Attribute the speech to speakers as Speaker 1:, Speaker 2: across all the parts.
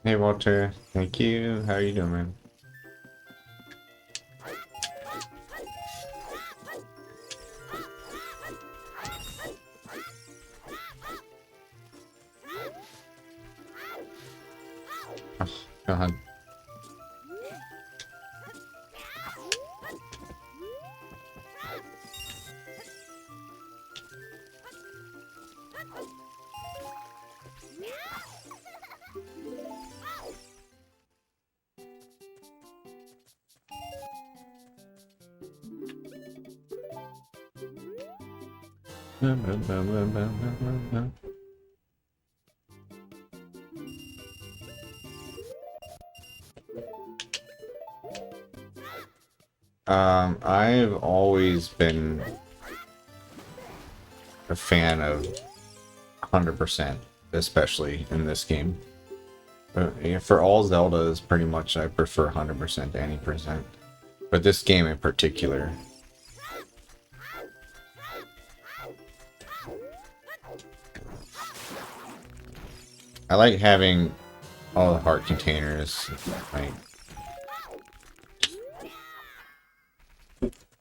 Speaker 1: Hey Walter, thank you. How are you doing, man? Oh, God. I've always been a fan of 100%, especially in this game. Yeah, for all Zeldas, pretty much I prefer 100% to any percent. But this game in particular. I like having all the heart containers. Like,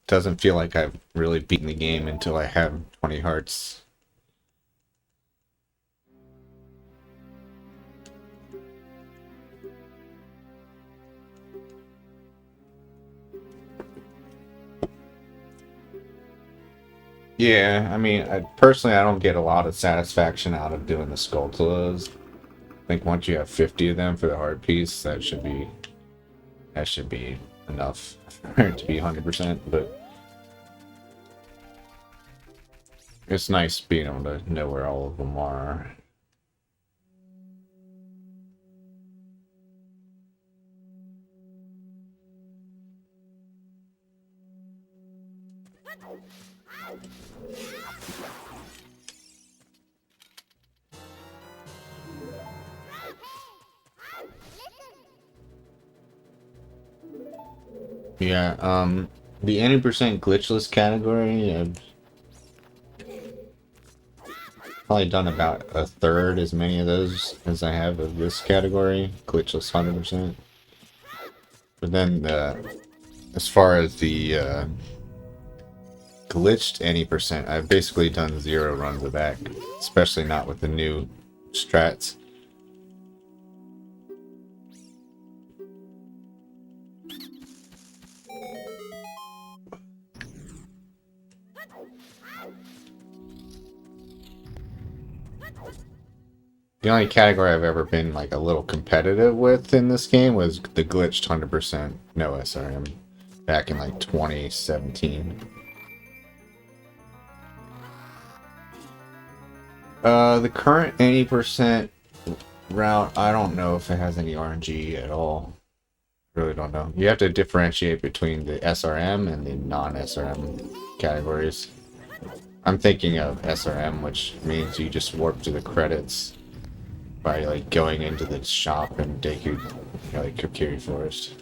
Speaker 1: doesn't feel like I've really beaten the game until I have 20 hearts. Yeah, I mean, personally, I don't get a lot of satisfaction out of doing the Skulltulas. I think once you have 50 of them for the heart piece, that should be enough for it to be 100%. But it's nice being able to know where all of them are. Yeah, the 80% glitchless category, I've probably done about a third as many of those as I have of this category, glitchless 100%. But then, as far as the glitched any percent, I've basically done 0 runs of that, especially not with the new strats. The only category I've ever been like a little competitive with in this game was the glitched 100% no SRM back in like 2017. The current 80% route, I don't know if it has any RNG at all. Really don't know. You have to differentiate between the SRM and the non-SRM categories. I'm thinking of SRM, which means you just warp to the credits by like going into the shop in Deku, like Kokiri Forest.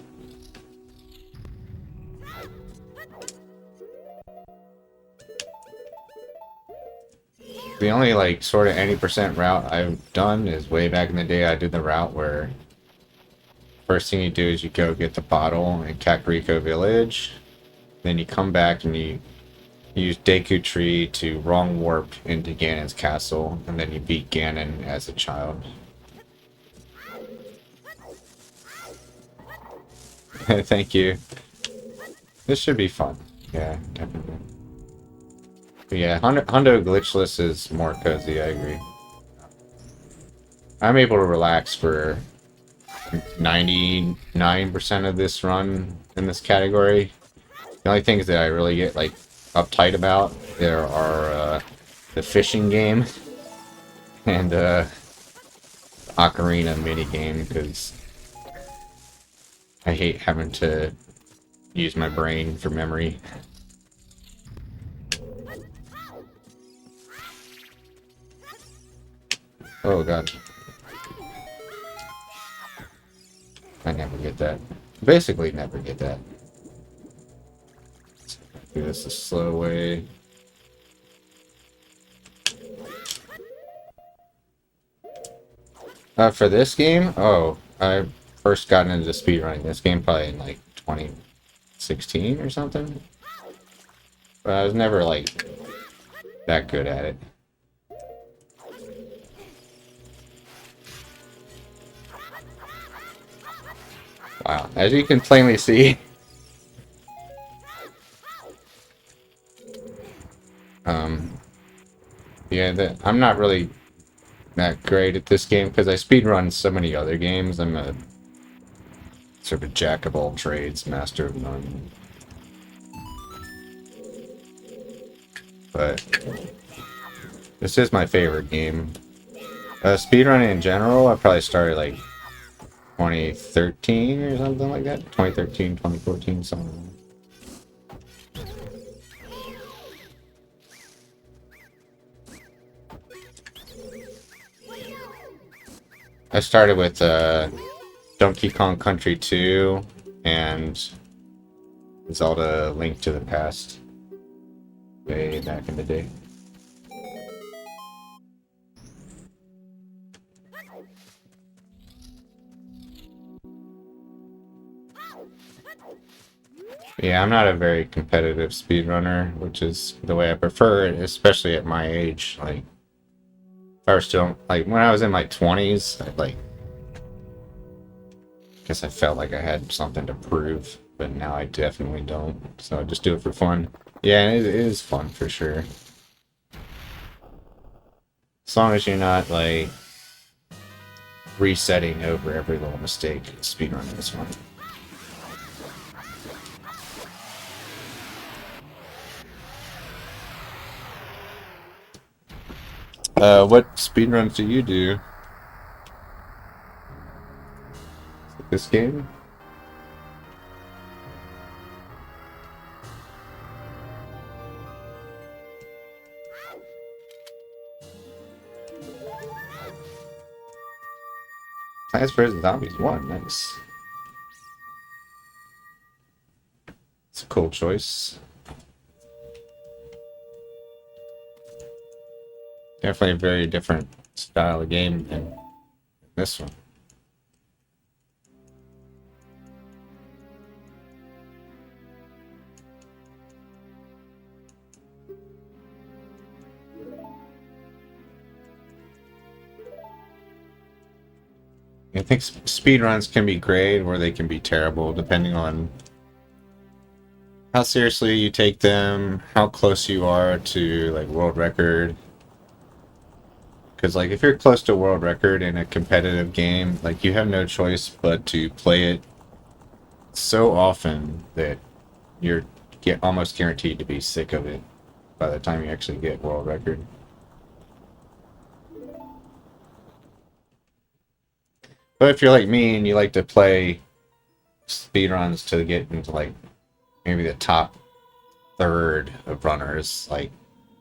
Speaker 1: The only like sort of 80% route I've done is way back in the day. I did the route where first thing you do is you go get the bottle in Kakariko Village, then you come back and you use Deku Tree to wrong warp into Ganon's castle, and then you beat Ganon as a child. Thank you. This should be fun. Yeah, definitely. But yeah, Hundo Glitchless is more cozy, I agree. I'm able to relax for 99% of this run in this category. The only things that I really get like uptight about there are the fishing game and Ocarina minigame, because I hate having to use my brain for memory. Oh god. I never get that. Basically never get that. Do this a slow way. For this game? Oh, I first got into speedrunning this game probably in like 2016 or something. But I was never like that good at it. Wow, as you can plainly see, um, yeah, I'm not really that great at this game because I speedrun so many other games. I'm a sort of jack of all trades, master of none. But this is my favorite game. Speedrunning in general, I probably started like 2013 or something like that. 2013, 2014, something. I started with Donkey Kong Country 2 and Zelda Link to the Past way back in the day. Yeah, I'm not a very competitive speedrunner, which is the way I prefer it, especially at my age. Like, if I were still, like, when I was in my 20s, I guess I felt like I had something to prove, but now I definitely don't. So I just do it for fun. Yeah, it is fun for sure. As long as you're not, like, resetting over every little mistake, speedrunning is fun. What speedruns do you do? This game? Plants vs. Zombies 1, nice. It's a cool choice. Definitely a very different style of game than this one. I think speedruns can be great or they can be terrible depending on how seriously you take them, how close you are to like world record. Because like if you're close to world record in a competitive game, like you have no choice but to play it so often that you're almost guaranteed to be sick of it by the time you actually get world record. But if you're like me and you like to play speedruns to get into like maybe the top third of runners, like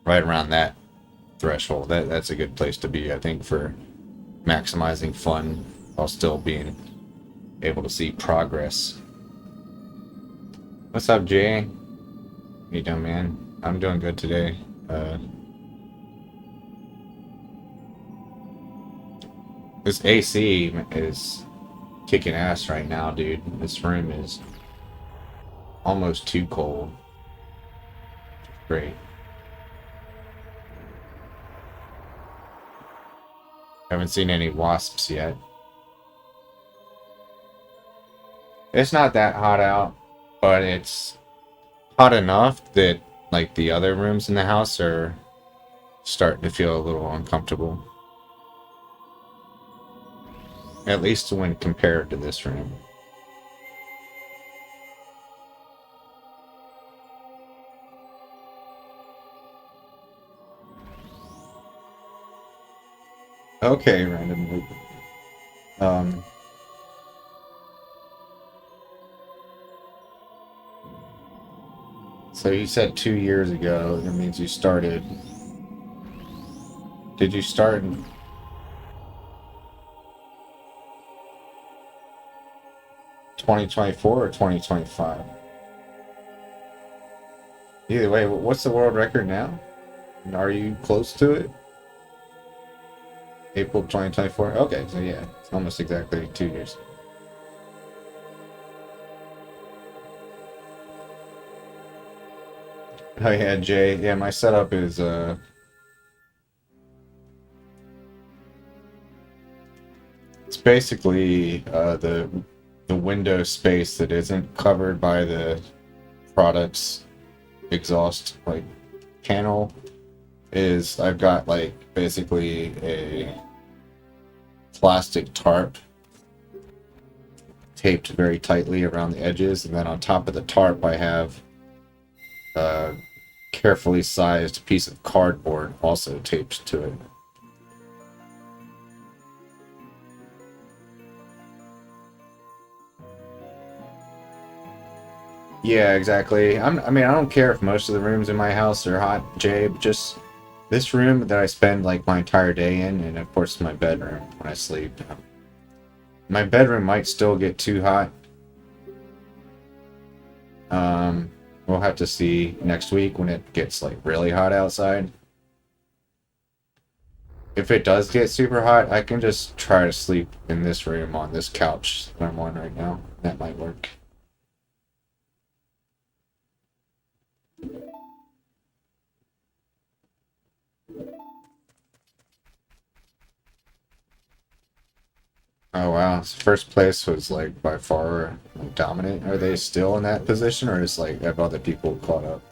Speaker 1: right around that threshold, that's a good place to be, I think, for maximizing fun while still being able to see progress. What's up, Jay? How you doing, man? I'm doing good today. This AC is kicking ass right now, dude. This room is almost too cold. Great. Haven't seen any wasps yet. It's not that hot out, but it's hot enough that like the other rooms in the house are starting to feel a little uncomfortable. At least when compared to this room. Okay, random loop. So you said 2 years ago, that means you started. Did you start in 2024 or 2025? Either way, what's the world record now? And are you close to it? April 2024? Okay, so yeah, it's almost exactly 2 years. Oh yeah, Jay. Yeah, my setup is it's basically the window space that isn't covered by the product's exhaust like panel is I've got like basically a plastic tarp taped very tightly around the edges, and then on top of the tarp I have a carefully sized piece of cardboard also taped to it. Yeah, exactly. I mean, I don't care if most of the rooms in my house are hot, Jay, but just this room that I spend like my entire day in, and of course my bedroom when I sleep. My bedroom might still get too hot. Um, we'll have to see next week when it gets like really hot outside. If it does get super hot, I can just try to sleep in this room on this couch that I'm on right now. That might work. Oh wow, so first place was like by far like, dominant. Are they still in that position, or is like have other people caught up?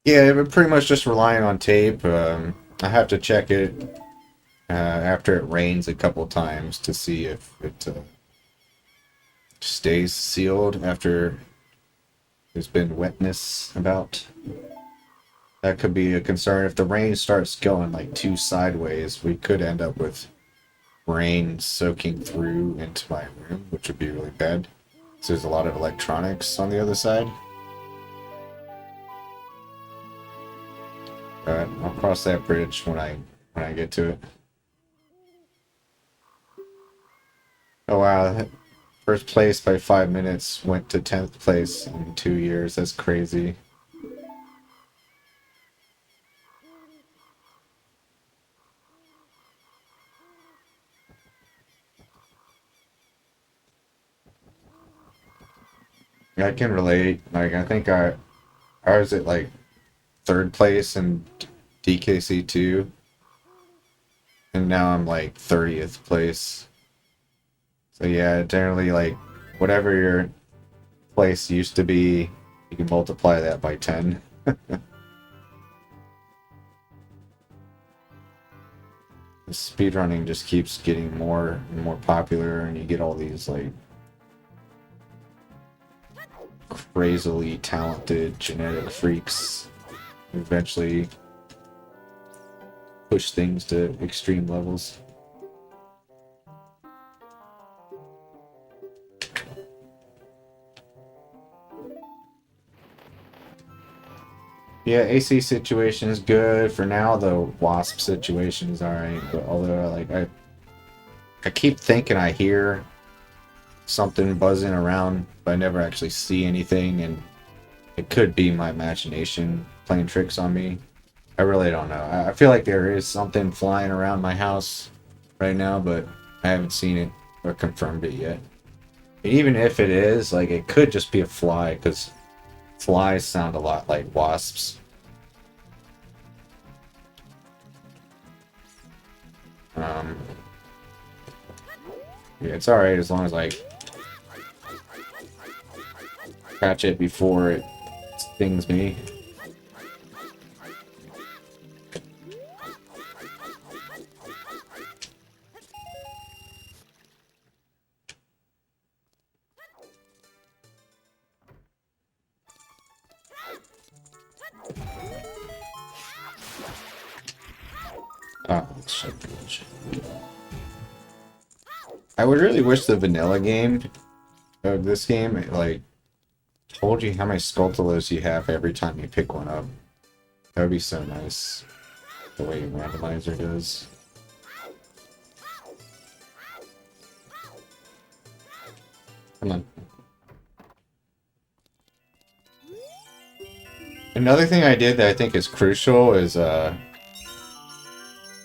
Speaker 1: Yeah, we're pretty much just relying on tape. I have to check it after it rains a couple times to see if it stays sealed after there's been wetness about. That could be a concern. If the rain starts going like too sideways, we could end up with rain soaking through into my room, which would be really bad. So there's a lot of electronics on the other side. But I'll cross that bridge when I get to it. Oh wow, first place by 5 minutes went to 10th place in 2 years. That's crazy. I can relate. Like I was at like third place in DKC2, and now I'm like 30th place. So yeah, generally like whatever your place used to be, you can multiply that by 10. Speedrunning just keeps getting more and more popular, and you get all these like crazily talented genetic freaks who eventually push things to extreme levels. Yeah, AC situation is good for now. The wasp situation is alright, but although I keep thinking I hear something buzzing around, but I never actually see anything, and it could be my imagination playing tricks on me. I really don't know. I feel like there is something flying around my house right now, but I haven't seen it or confirmed it yet. And even if it is, like, it could just be a fly, because flies sound a lot like wasps. Um, yeah, it's alright as long as I catch it before it stings me. Oh, shit. I would really wish the vanilla game of this game, like, told you how many Skulltulas you have every time you pick one up. That would be so nice. The way your randomizer does. Come on. Another thing I did that I think is crucial is I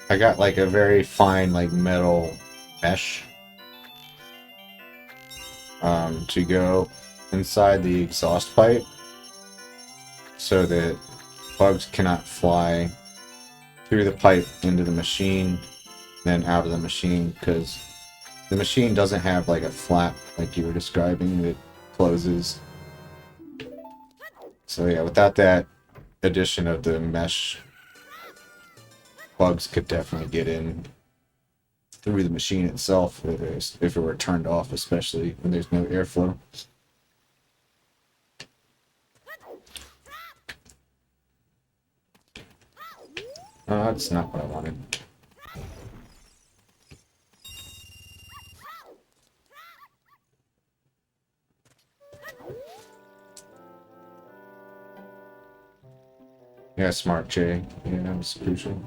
Speaker 1: got like a very fine like metal mesh to go inside the exhaust pipe so that bugs cannot fly through the pipe into the machine, then out of the machine, because the machine doesn't have like a flap like you were describing that closes. So yeah, without that addition of the mesh, bugs could definitely get in through the machine itself if it were turned off, especially when there's no airflow. Oh, that's not what I wanted. Yeah, smart J. Yeah, that was crucial.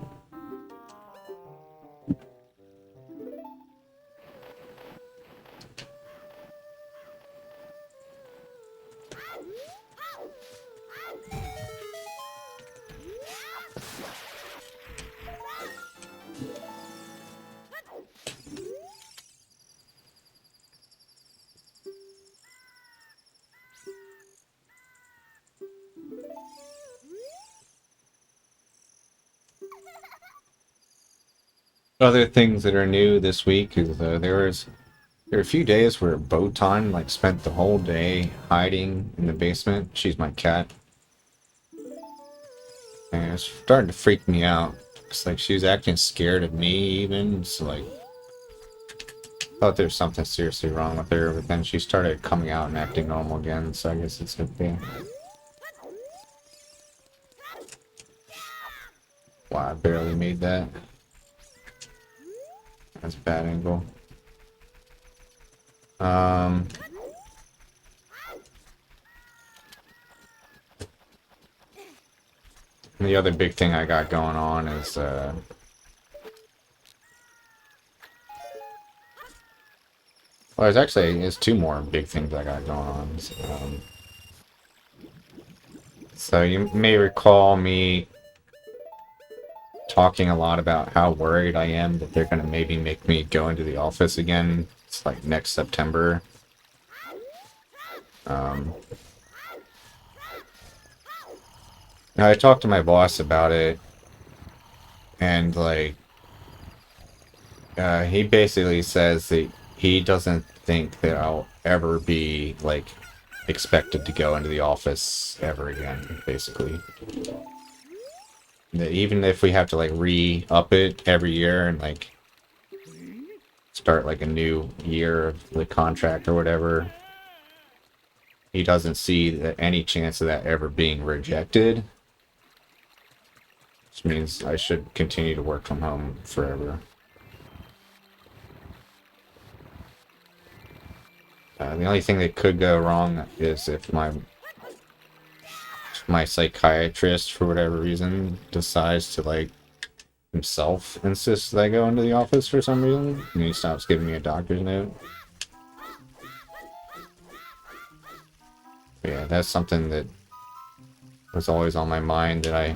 Speaker 1: Other things that are new this week is there were a few days where Botan like spent the whole day hiding in the basement. She's my cat, and it's starting to freak me out. It's like she was acting scared of me even. It's like I thought there was something seriously wrong with her, but then she started coming out and acting normal again. So I guess it's okay. Wow, I barely made that. That's a bad angle. The other big thing I got going on is well, there's two more big things I got going on. So you may recall me talking a lot about how worried I am that they're gonna maybe make me go into the office again. It's like next September. Now I talked to my boss about it, and like he basically says that he doesn't think that I'll ever be like expected to go into the office ever again, basically. That even if we have to like re-up it every year and like start like a new year of the contract or whatever, he doesn't see that any chance of that ever being rejected. Which means I should continue to work from home forever. The only thing that could go wrong is if my psychiatrist, for whatever reason, decides to like himself insist that I go into the office for some reason, and he stops giving me a doctor's note. But yeah, that's something that was always on my mind that I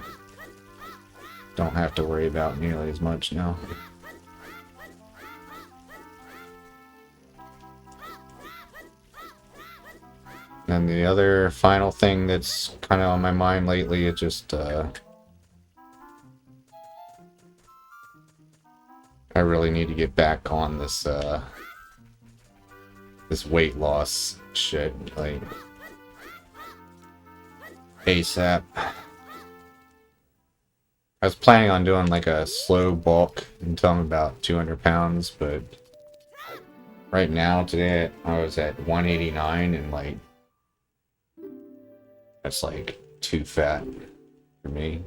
Speaker 1: don't have to worry about nearly as much now. And the other final thing that's kind of on my mind lately is just I really need to get back on this this weight loss shit, like ASAP. I was planning on doing like a slow bulk until I'm about 200 pounds, but right now, today, I was at 189, and like that's like too fat for me.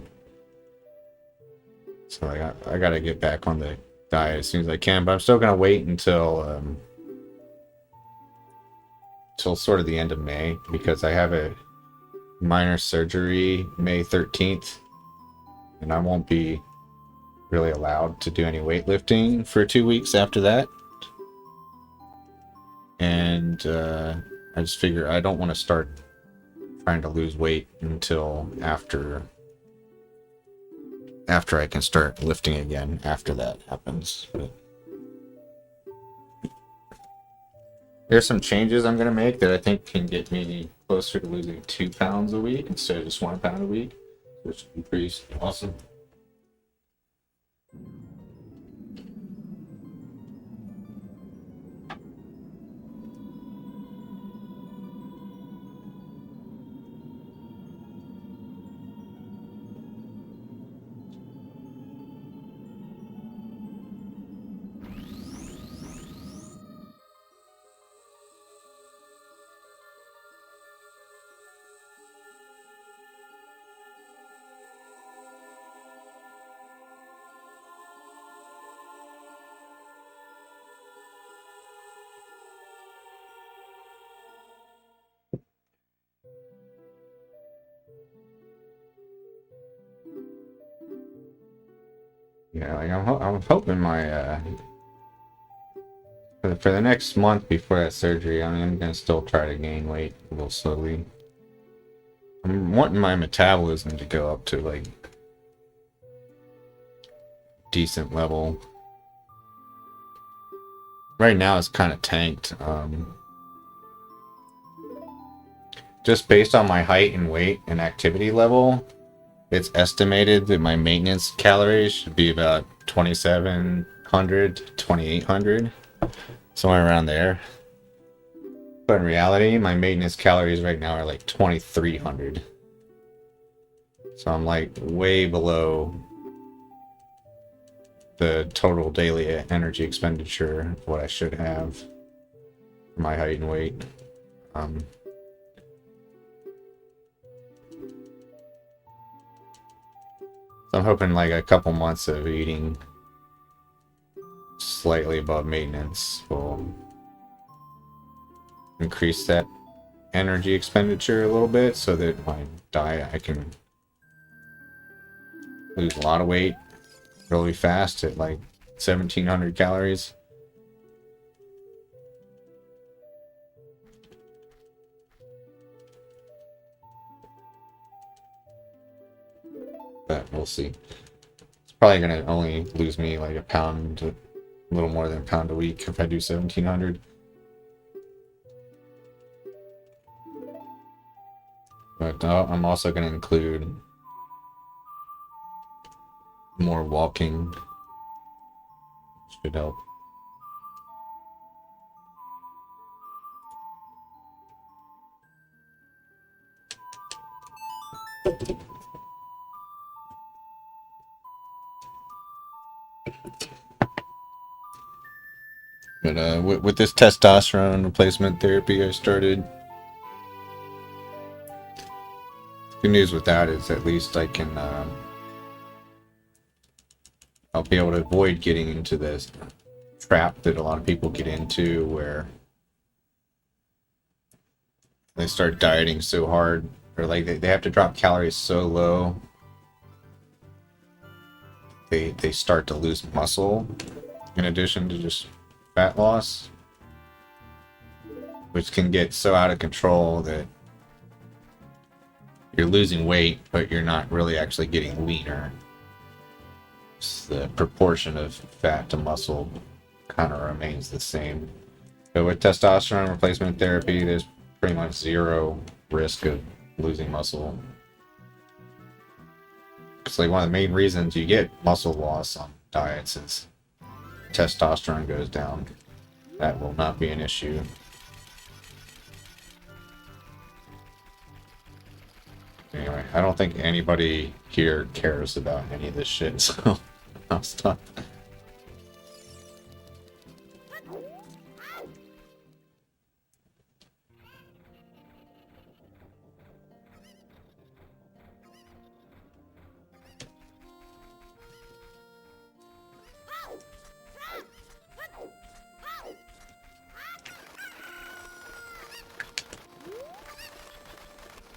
Speaker 1: So I gotta get back on the diet as soon as I can, but I'm still gonna wait until sort of the end of May, because I have a minor surgery May 13th, and I won't be really allowed to do any weightlifting for 2 weeks after that. And and I just figure I don't want to start trying to lose weight until after I can start lifting again after that happens. But there's some changes I'm going to make that I think can get me closer to losing 2 pounds a week instead of just 1 pound a week, which would be pretty awesome. Yeah, like I'm hoping my for the next month before that surgery, I mean, I'm gonna still try to gain weight a little slowly. I'm wanting my metabolism to go up to like decent level. Right now it's kind of tanked. Just based on my height and weight and activity level, it's estimated that my maintenance calories should be about 2,700 to 2,800, somewhere around there. But in reality, my maintenance calories right now are like 2,300. So I'm like way below the total daily energy expenditure of what I should have for my height and weight. So I'm hoping like a couple months of eating slightly above maintenance will increase that energy expenditure a little bit so that my diet, I can lose a lot of weight really fast at like 1,700 calories. But we'll see. It's probably gonna only lose me like a pound, a little more than a pound a week if I do 1,700. But I'm also gonna include more walking. Should help. But with this testosterone replacement therapy I started, good news with that is at least I can I'll be able to avoid getting into this trap that a lot of people get into where they start dieting so hard, or like they have to drop calories so low they start to lose muscle in addition to just fat loss, which can get so out of control that you're losing weight but you're not really actually getting leaner. The proportion of fat to muscle kind of remains the same. But with testosterone replacement therapy, there's pretty much zero risk of losing muscle. It's like one of the main reasons you get muscle loss on diets is testosterone goes down. That will not be an issue. Anyway, I don't think anybody here cares about any of this shit, so I'll stop.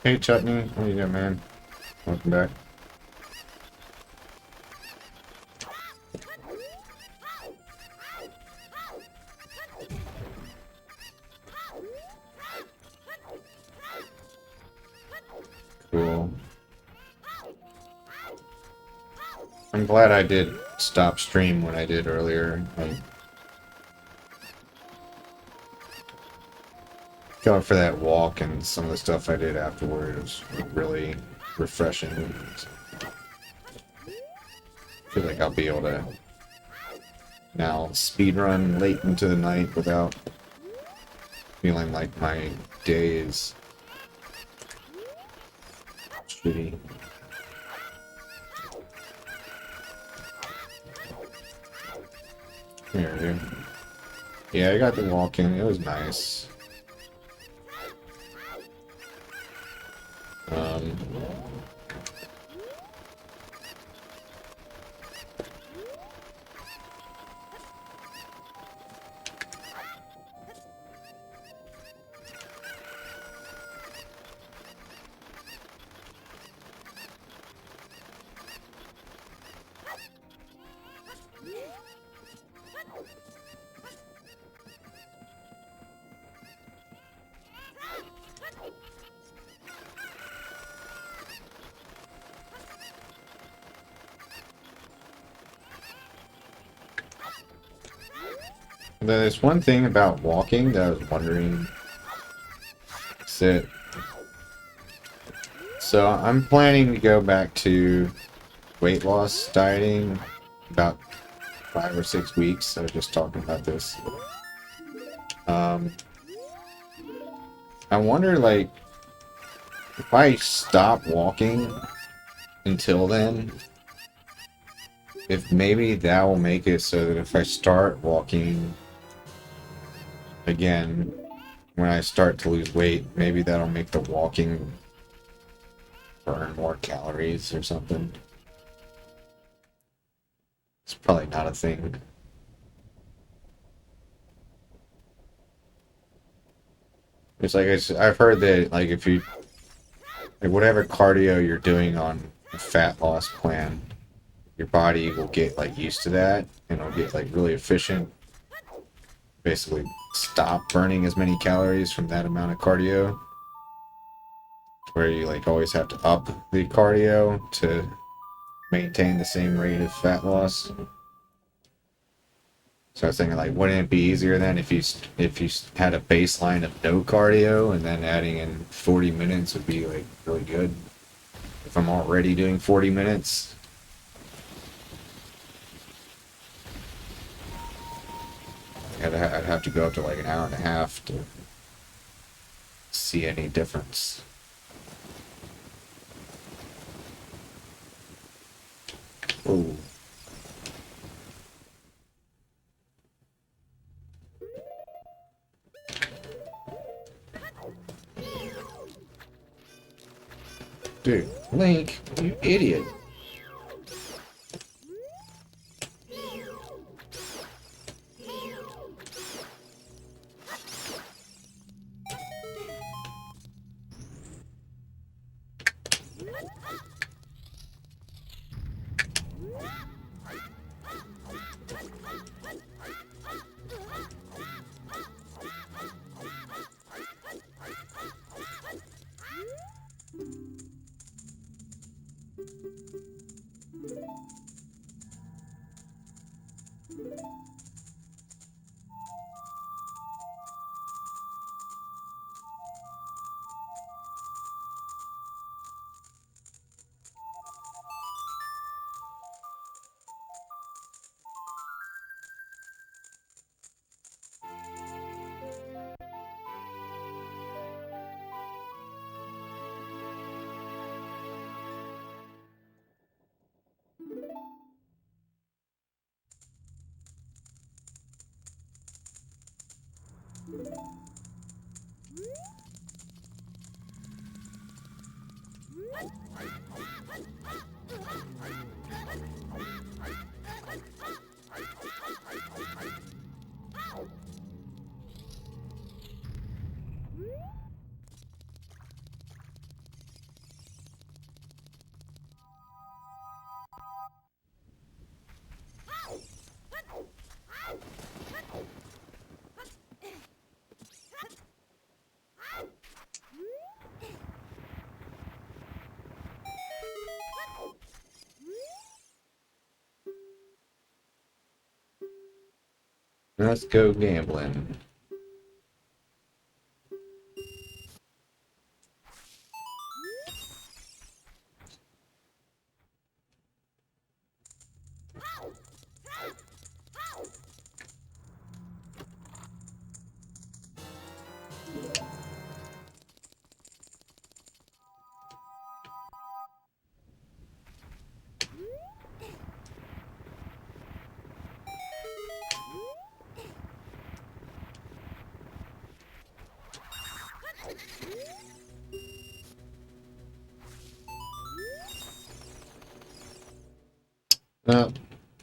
Speaker 1: Hey Chutney, what you doing, man? Welcome back. Cool. I'm glad I did stop stream when I did earlier. Like, going for that walk and some of the stuff I did afterwards was really refreshing. I feel like I'll be able to now speedrun late into the night without feeling like my day is shitty. Here, dude. Yeah, I got the walk in. It was nice. Um, There's one thing about walking that I was wondering. So I'm planning to go back to weight loss dieting about 5 or 6 weeks. I was just talking about this. I wonder, like, if I stop walking until then, if maybe that will make it so that if I start walking again, when I start to lose weight, maybe that'll make the walking burn more calories or something. It's probably not a thing. It's like I've heard that, like, if you, like, whatever cardio you're doing on a fat loss plan, your body will get, like, used to that and it'll get, like, really efficient. Basically stop burning as many calories from that amount of cardio, where you, like, always have to up the cardio to maintain the same rate of fat loss. So I was thinking, like, wouldn't it be easier then if you had a baseline of no cardio and then adding in 40 minutes would be, like, really good? If I'm already doing 40 minutes, I'd have to go up to like an hour and a half to see any difference. Oh. Dude, Link, you idiot. Let's go gambling. Well,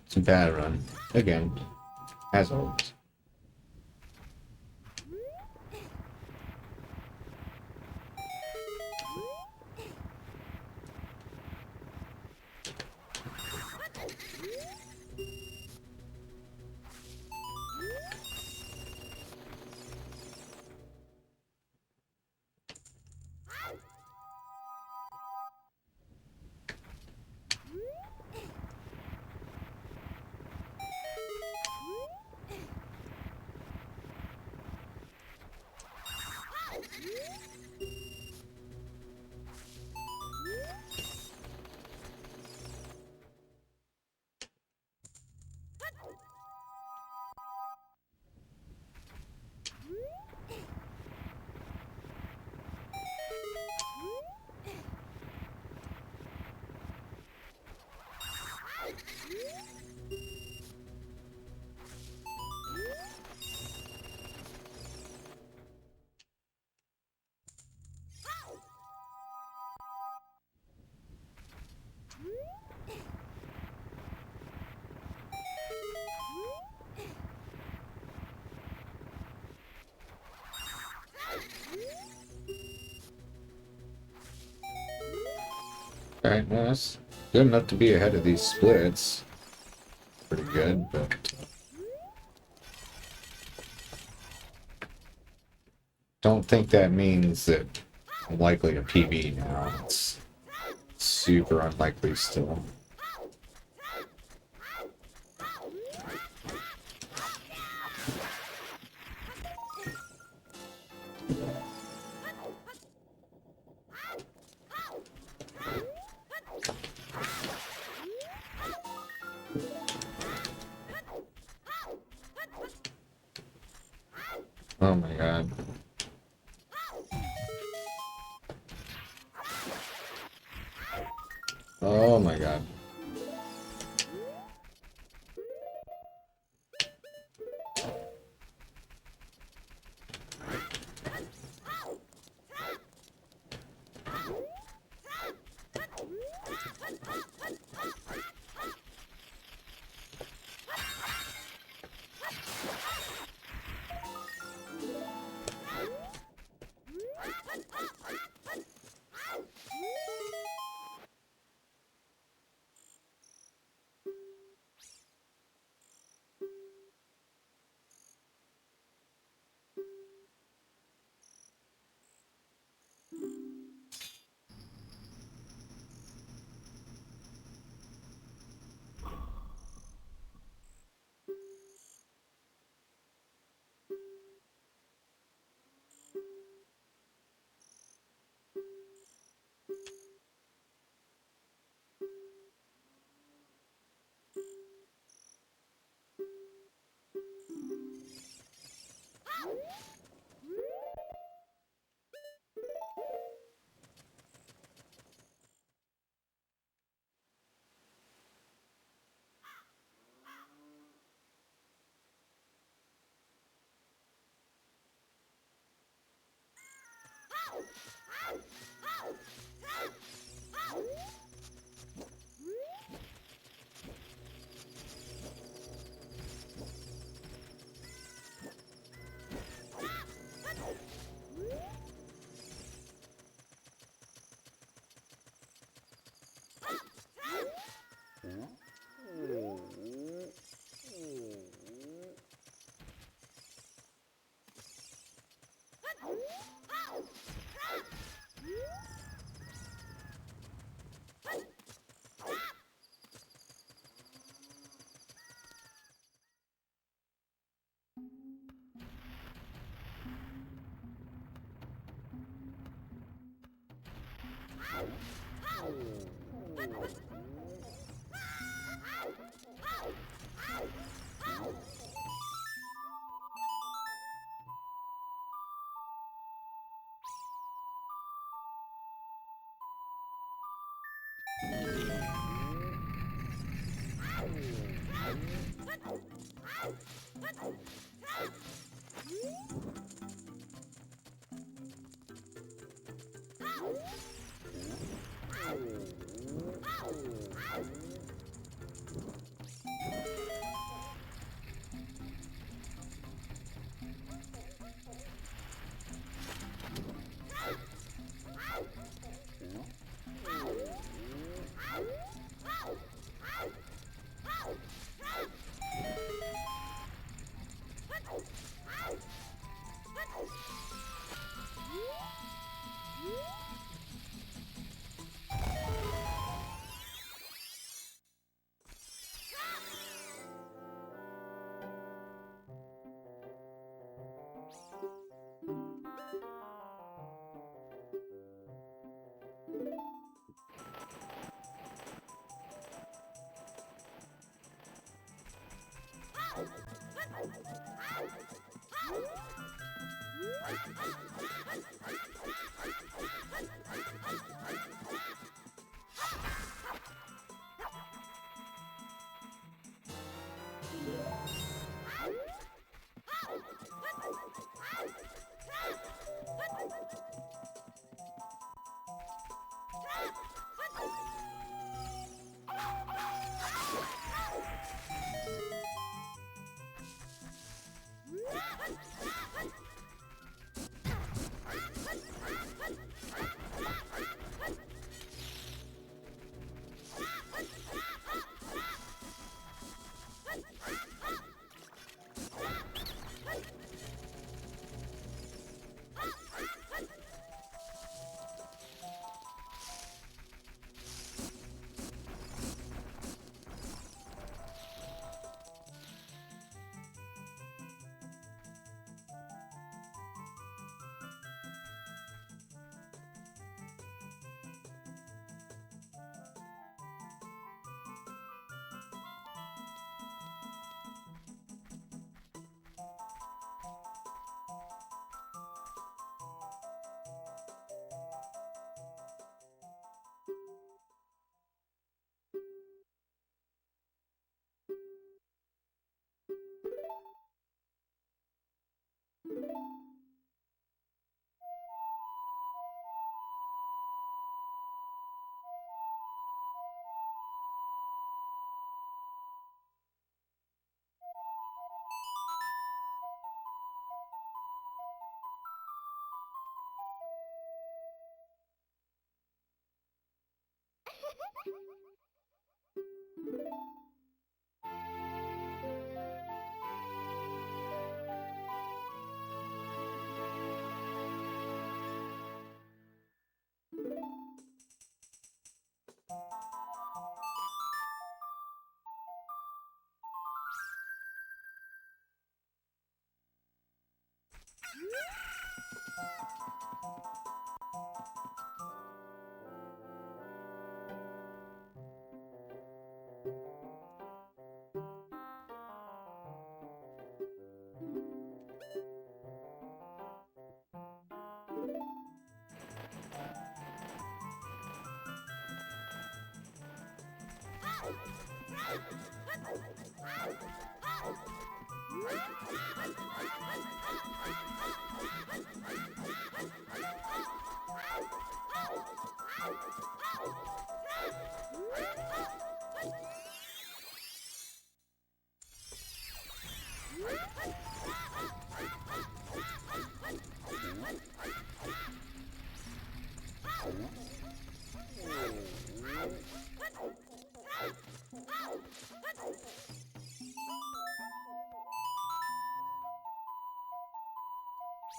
Speaker 1: it's a bad run. Again, as always. Alright, well, that's good enough to be ahead of these splits. Pretty good, but don't think that means that I'm likely to PB now. It's super unlikely still. Oh my god. Oh my god.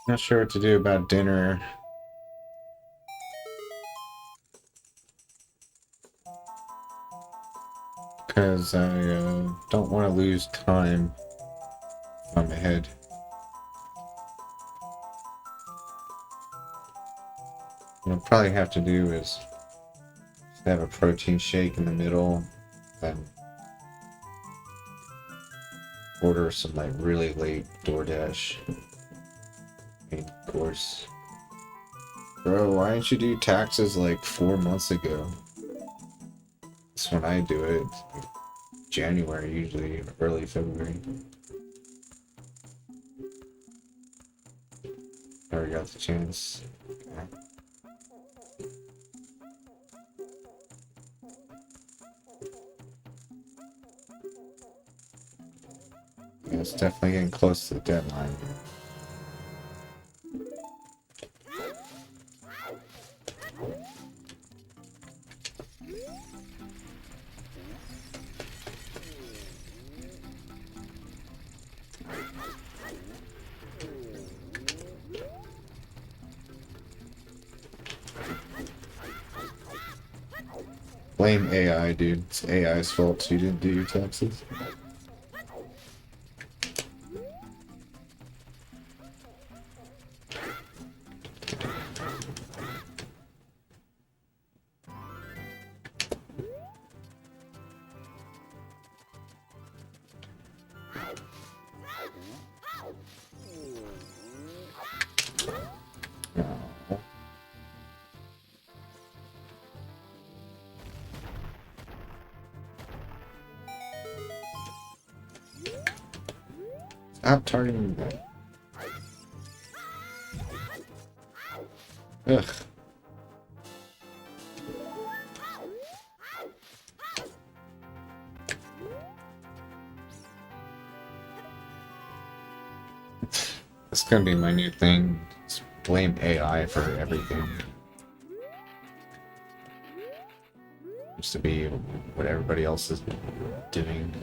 Speaker 1: Not sure what to do about dinner. Because I don't want to lose time if I'm ahead. What I'll probably have to do is They have a protein shake in the middle, and order some like really late DoorDash main course. Bro, why didn't you do taxes like 4 months ago? That's when I do it. January usually, early February. Never got the chance. Okay. Yeah, it's definitely getting close to the deadline. Blame AI, dude. It's AI's fault you didn't do your taxes. Stop targeting that. Ugh. It's gonna be my new thing. Just blame AI for everything. Used to be what everybody else is doing.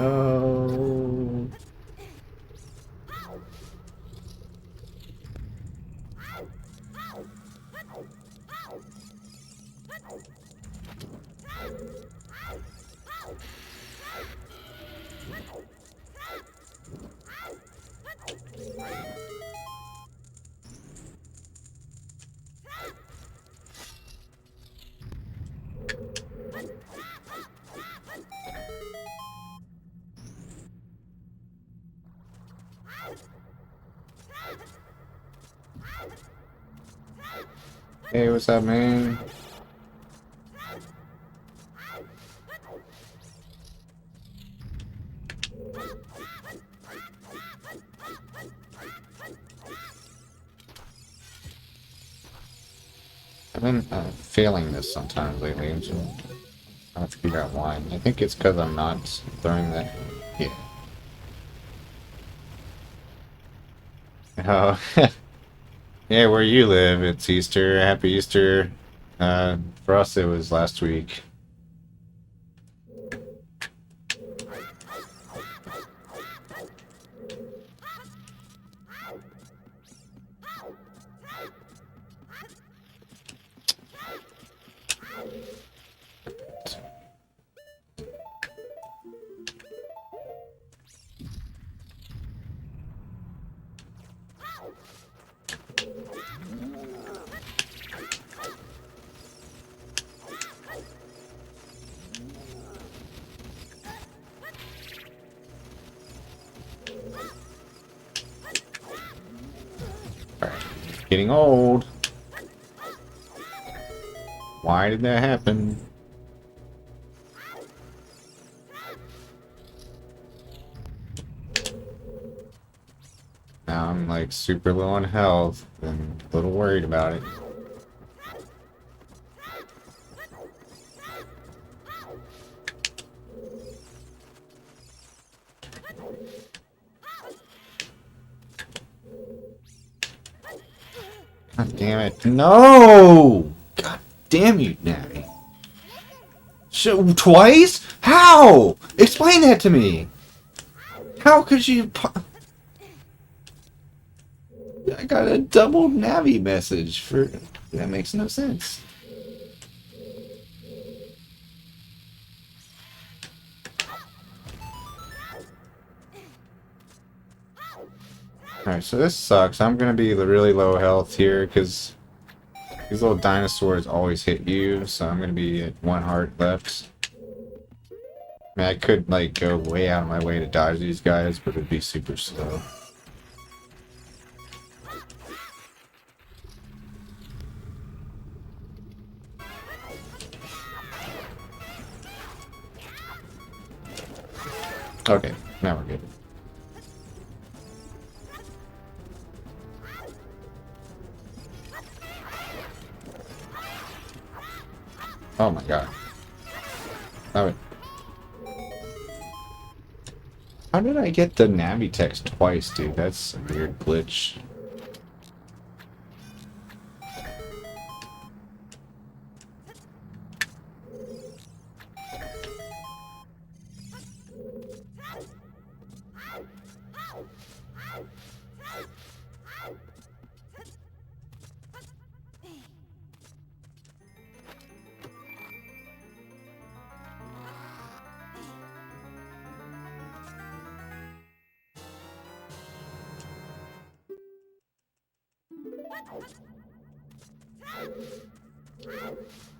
Speaker 1: Oh. Hey, what's up, man? I've been failing this sometimes lately. I'm just trying to figure out why. I think it's because I'm not throwing that. Yeah. Oh, yeah, where you live, it's Easter. Happy Easter. For us, it was last week. Alright, getting old. Why did that happen? Now I'm like super low on health and a little worried about it. God damn it. No! God damn you, Natty. Twice? How? Explain that to me. How could you... I got a double Navi message for... That makes no sense. Alright, so this sucks. I'm gonna be really low health here, because these little dinosaurs always hit you, so I'm gonna be at 1 heart left. I mean, I could, like, go way out of my way to dodge these guys, but it'd be super slow. Okay, now we're good. Oh my god. Oh, how did I get the Navi text twice, dude? That's a weird glitch.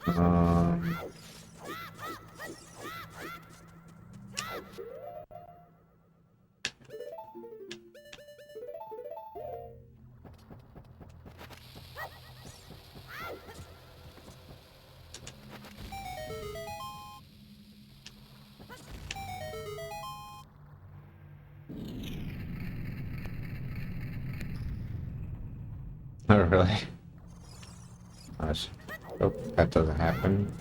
Speaker 1: Um... Oh, really? Gosh. Hope that doesn't happen.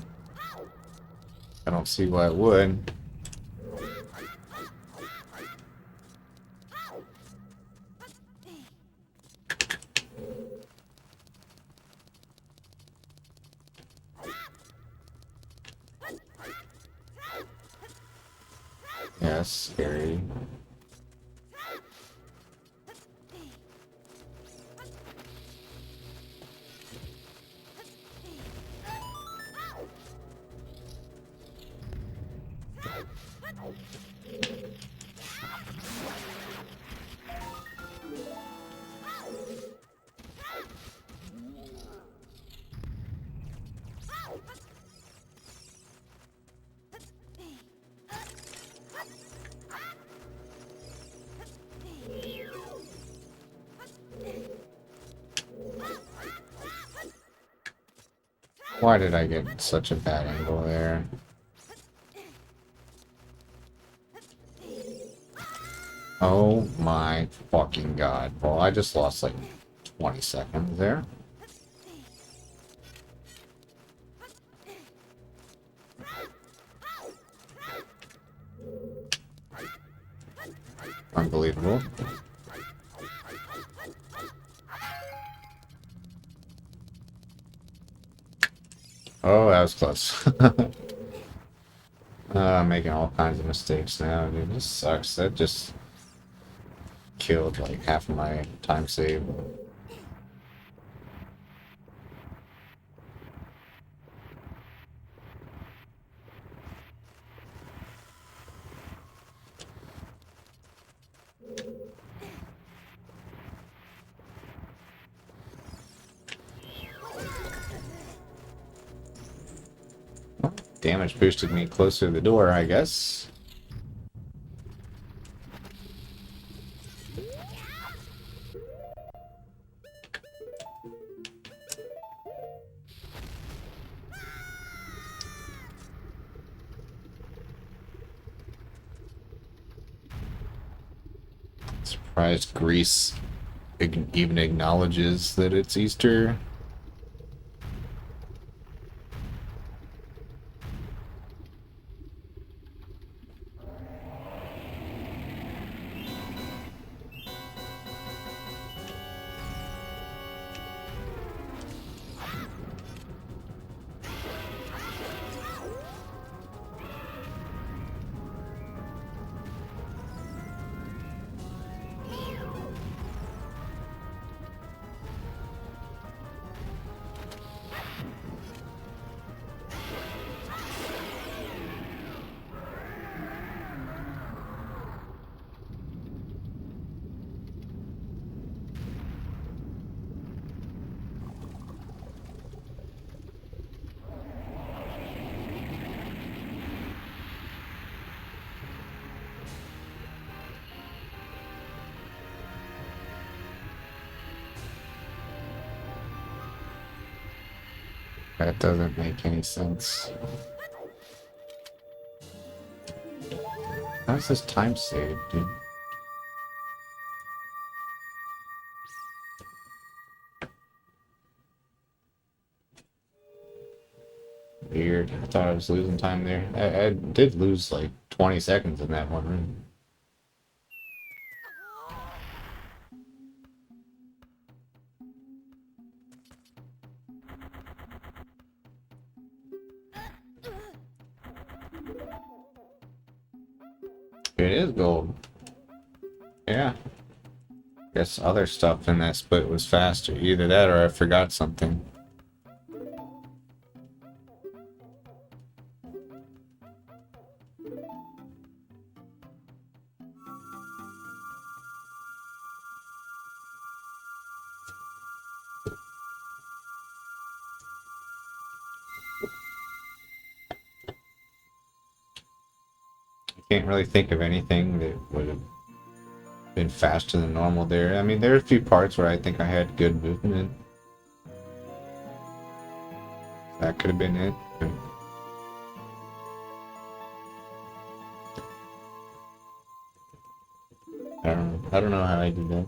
Speaker 1: I don't see why it would. Yeah, that's scary. Why did I get such a bad angle there? Oh my fucking god. Well, I just lost like 20 seconds there. Unbelievable. that was close. I'm making all kinds of mistakes now, dude. This sucks. That just killed like half of my time save. Damage boosted me closer to the door, I guess. Surprised Greece even acknowledges that it's Easter. That doesn't make any sense. How's this time saved, dude? Weird. I thought I was losing time there. I did lose like 20 seconds in that one room. It is gold. Yeah. Guess other stuff in that split was faster. Either that or I forgot something. Can't really think of anything that would have been faster than normal there. I mean, there are a few parts where I think I had good movement. That could have been it. I don't know how I did that.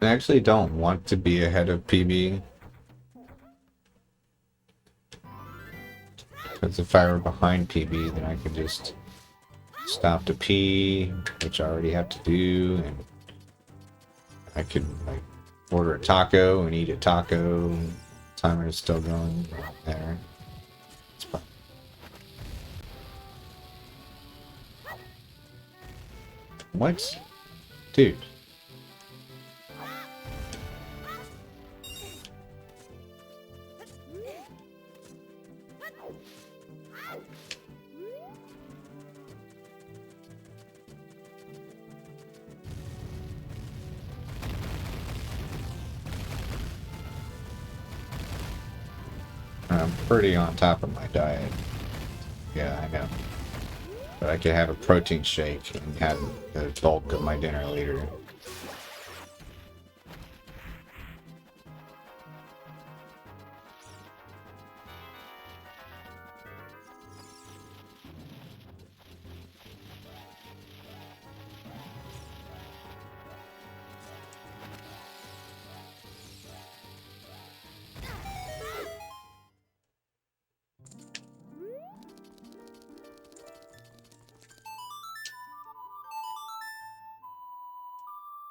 Speaker 1: I actually don't want to be ahead of PB. Because if I were behind PB, then I could just stop to pee, which I already have to do, and I could like order a taco and eat a taco. Timer is still going there. It's fine. What? Dude. I'm pretty on top of my diet. Yeah, I know. But I could have a protein shake and have the bulk of my dinner later.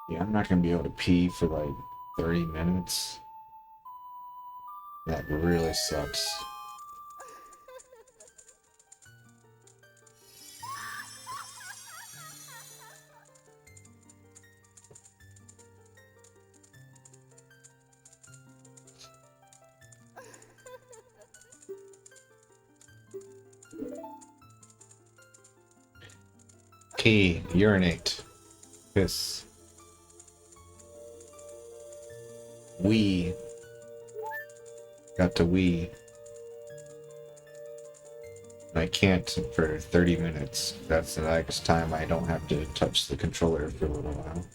Speaker 1: Yeah, I'm not gonna be able to pee for like 30 minutes. That really sucks. Pee, urinate, piss, wee. Got to wee. I can't for 30 minutes. That's the next time I don't have to touch the controller for a little while.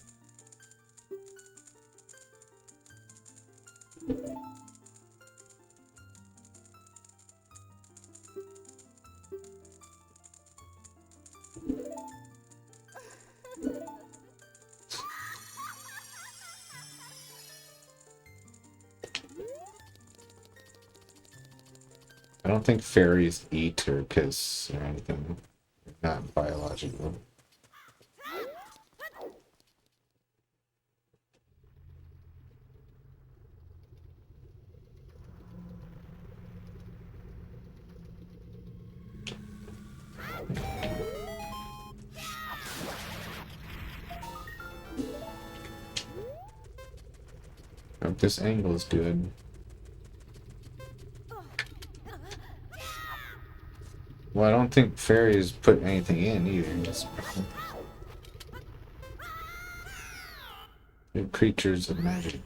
Speaker 1: I don't think fairies eat or piss or anything. Not biological. Hope this angle is good. Well, I don't think fairies put anything in either. Just they're creatures of magic.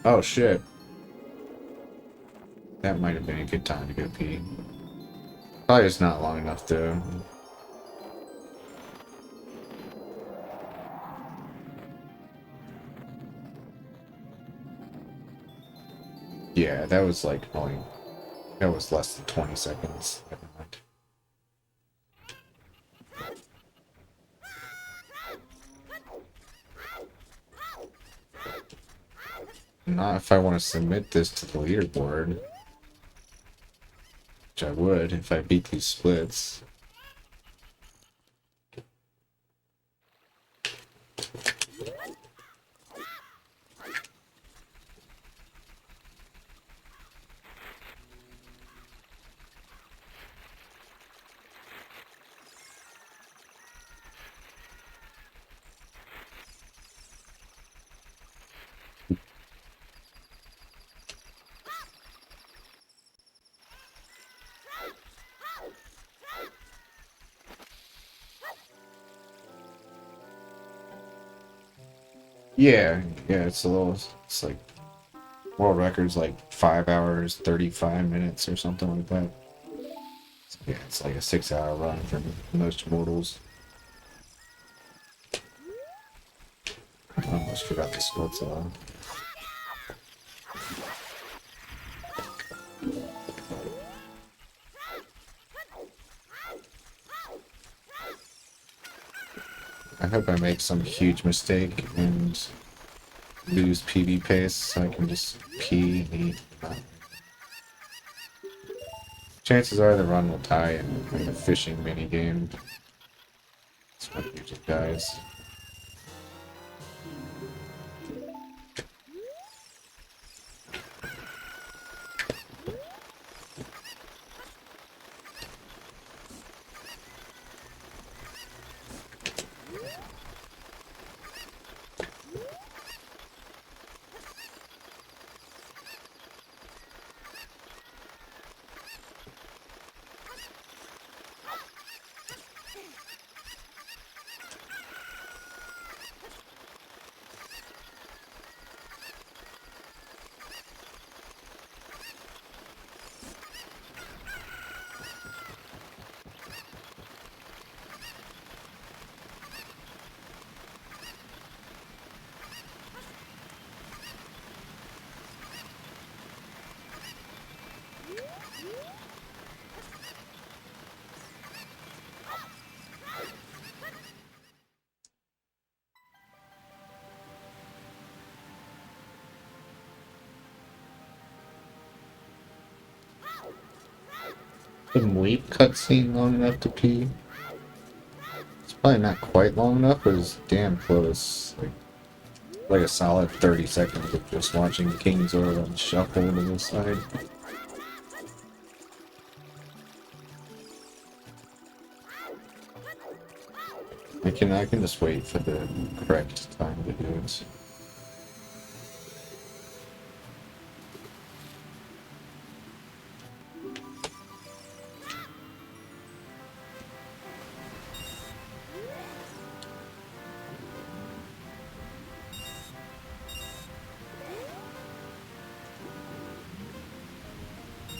Speaker 1: Oh shit. That might have been a good time to go pee. Probably just not long enough though. Yeah, that was like only, that was less than 20 seconds. Never mind. Not if I want to submit this to the leaderboard. Which I would if I beat these splits. Yeah, yeah, it's a little, it's like, world record's like 5 hours, 35 minutes or something like that. Yeah, it's like a 6-hour run for most mortals. I almost forgot the splits on. I hope I make some huge mistake and lose PV pace so I can just pee and eat. Chances are the run will die in a fishing mini game. That's what usually dies. Couldn't wait cutscene long enough to pee. It's probably not quite long enough, but it's damn close. Like a solid 30 seconds of just watching King's Orland shuffle to the side. I can just wait for the correct time to do it.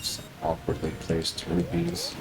Speaker 1: Some awkwardly placed rubies.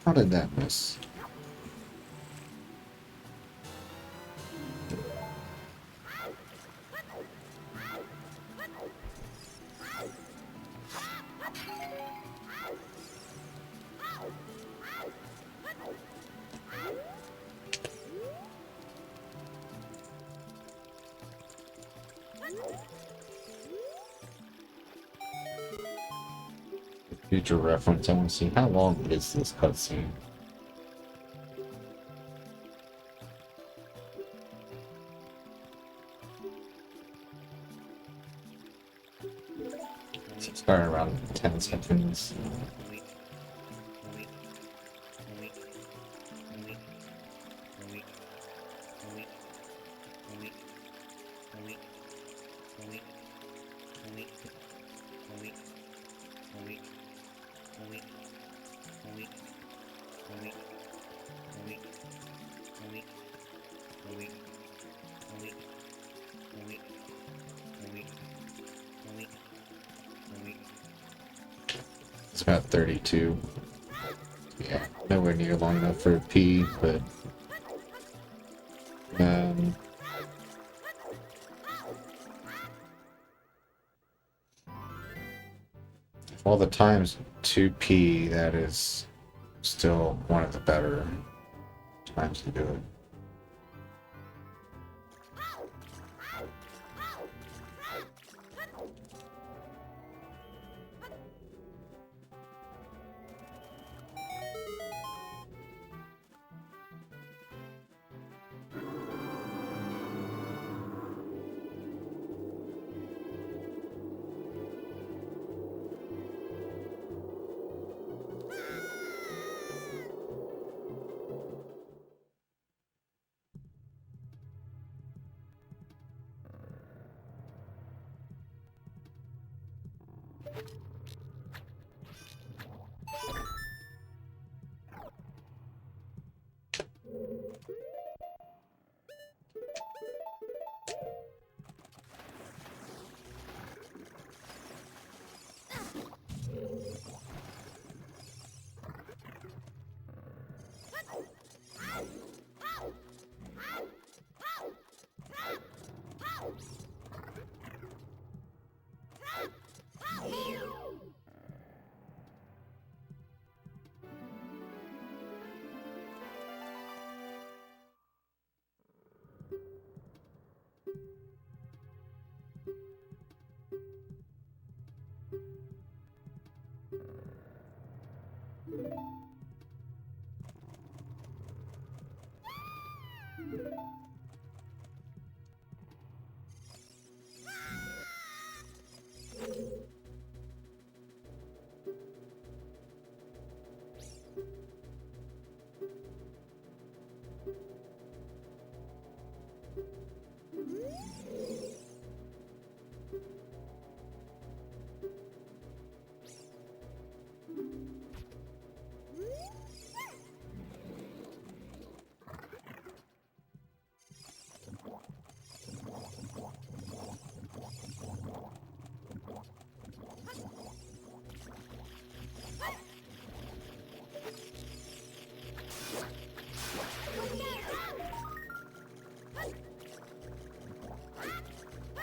Speaker 1: How did that miss? Future reference, I want to see how long is this cutscene. It's starting around 10 seconds. It's about 32. Yeah, nowhere near long enough for a P, but if all the times 2P, that is still one of the better times to do it.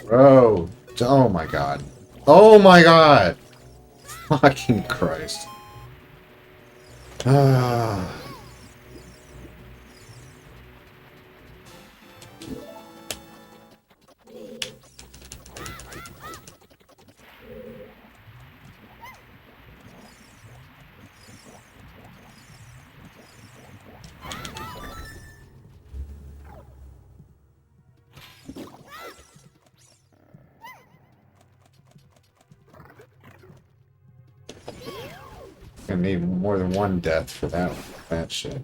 Speaker 1: Bro. Oh my god. Oh my god! Fucking Christ. Ah. Gonna need more than one death for that shit.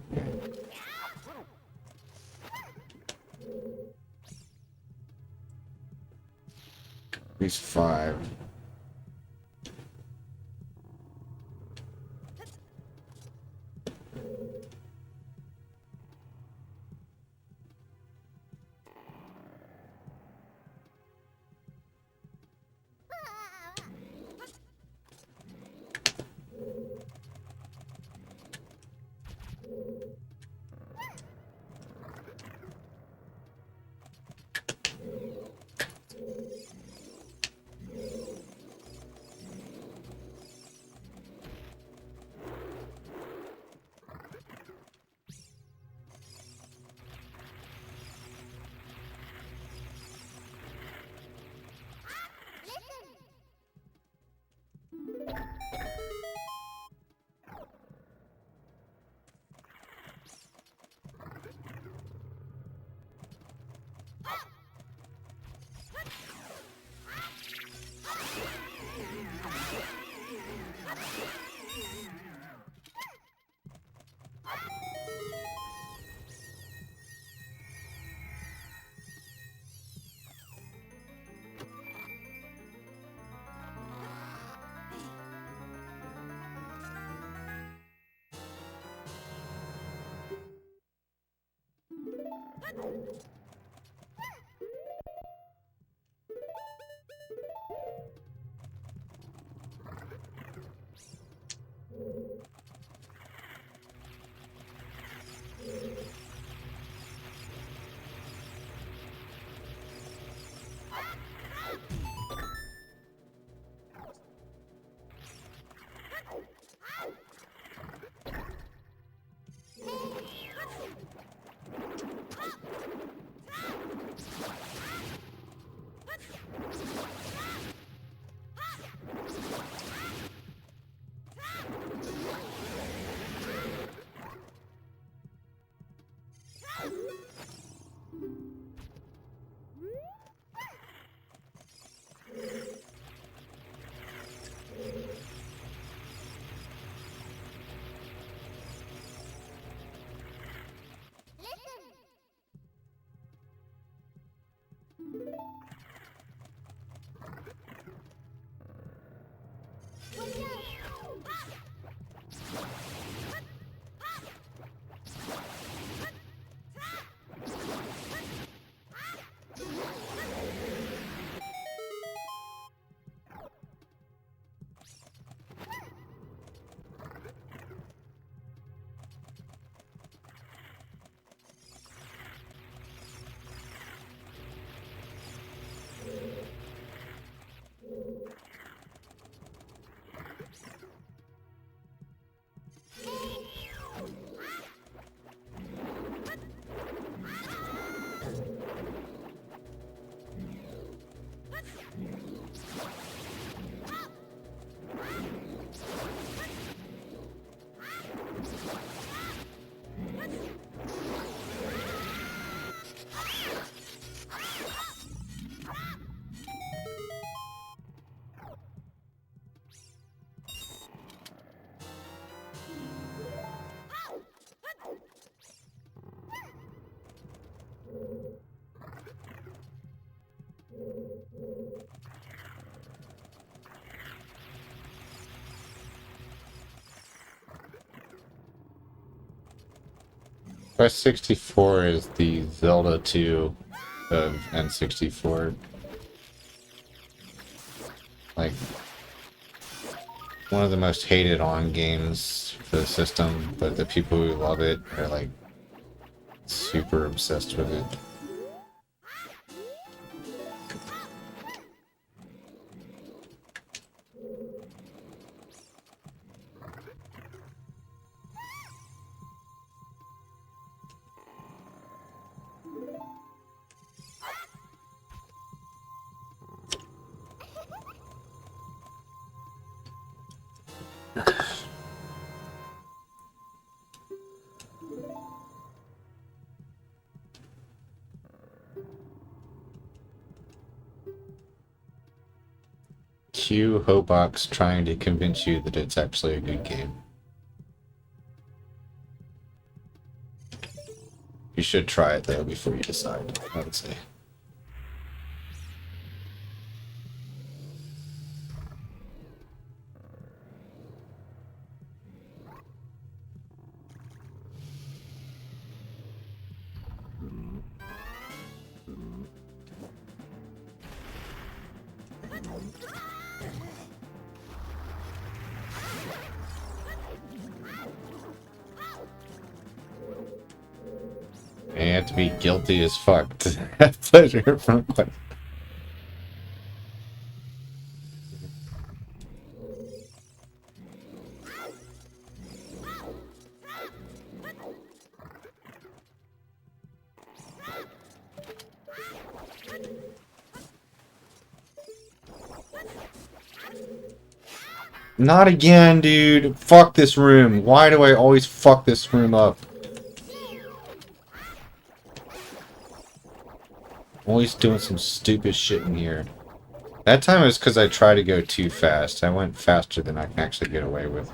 Speaker 1: At least 5. Quest 64 is the Zelda 2 of N64. Like, one of the most hated on games for the system, but the people who love it are like super obsessed with it. Q Hobox trying to convince you that it's actually a good game. You should try it though before you decide, I would say. And you have to be guilty as fuck to have pleasure from Quest. Not again, dude. Fuck this room. Why do I always fuck this room up? Always doing some stupid shit in here. That time it was because I tried to go too fast. I went faster than I can actually get away with.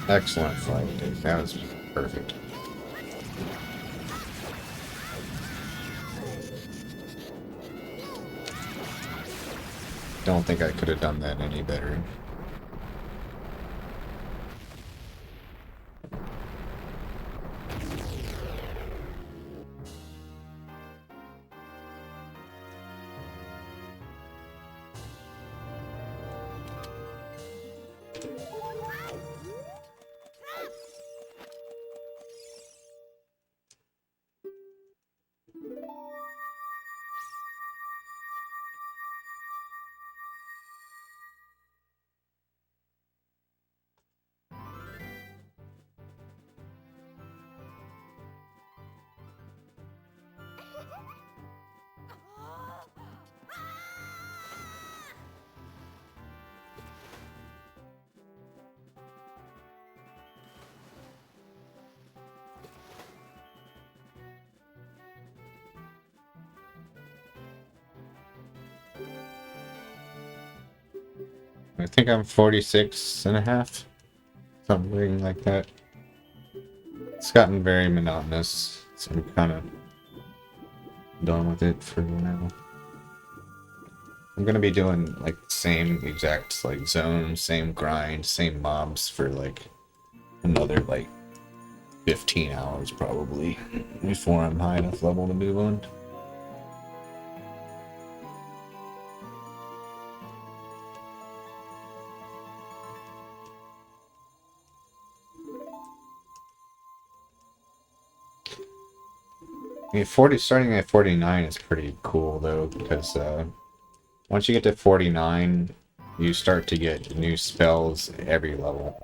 Speaker 1: Excellent fight, dude. That was perfect. Don't think I could have done that any better. I think I'm 46 and a half. Something like that. It's gotten very monotonous, so I'm kind of done with it for now. I'm gonna be doing like same exact like zone, same grind, same mobs for like another like 15 hours probably before I'm high enough level to move on. I mean, starting at 49 is pretty cool though, because once you get to 49, you start to get new spells every level.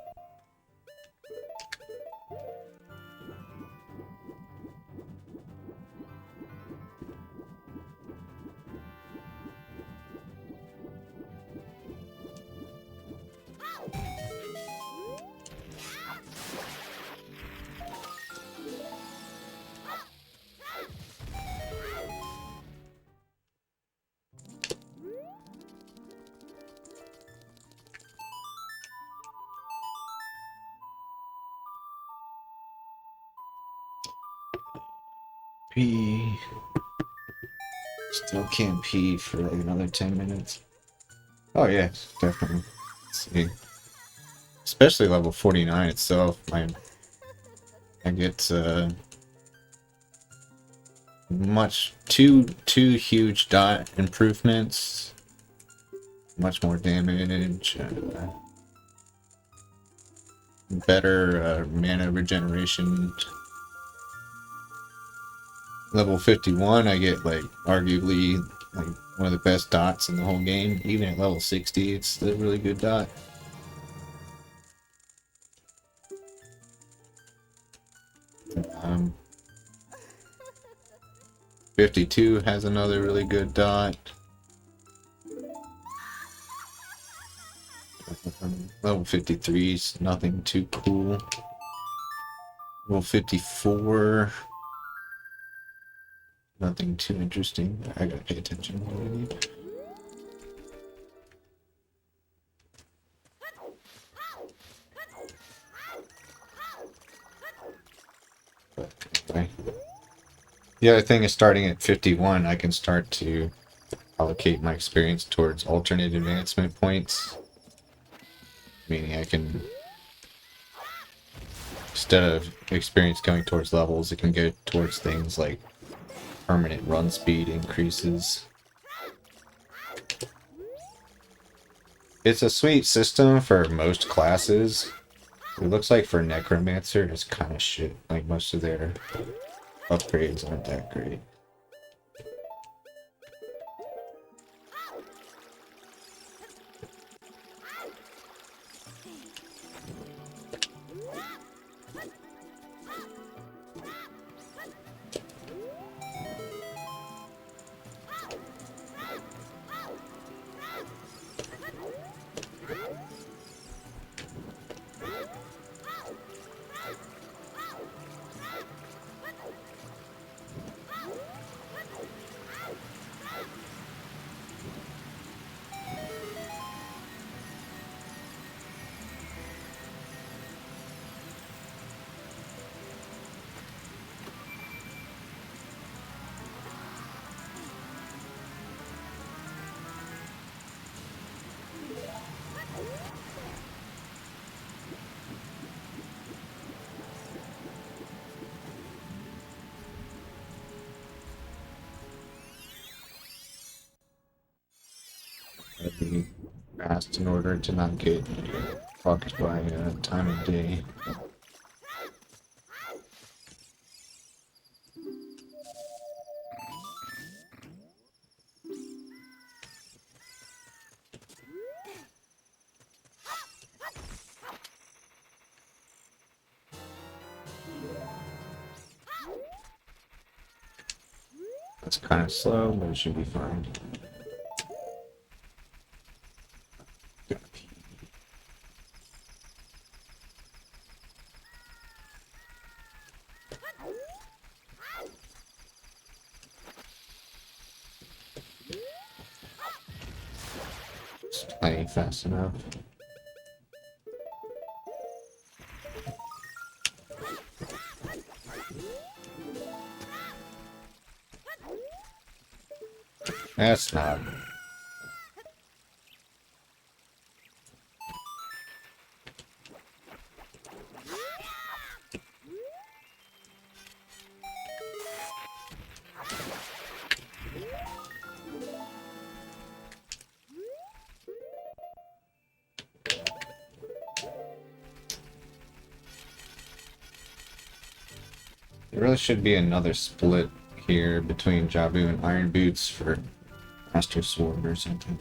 Speaker 1: Pee. Still can't pee for like another 10 minutes. Oh yeah, definitely. Let's see. Especially level 49 itself, I get two huge dot improvements, much more damage, better mana regeneration. Level 51, I get like arguably like one of the best dots in the whole game. Even at level 60, it's a really good dot. 52 has another really good dot. Level 53 is nothing too cool. Level 54, nothing too interesting. I gotta pay attention to what I need. Okay. The other thing is starting at 51, I can start to allocate my experience towards alternate advancement points. Meaning I can, instead of experience going towards levels, it can go towards things like permanent run speed increases. It's a sweet system for most classes. It looks like for Necromancer, it's kind of shit. Like most of their upgrades aren't that great. Gotta be fast in order to not get fucked by time of day. It's kind of slow, but it should be fine. fast enough. That's not. There really should be another split here between Jabu and Iron Boots for Master Sword or something.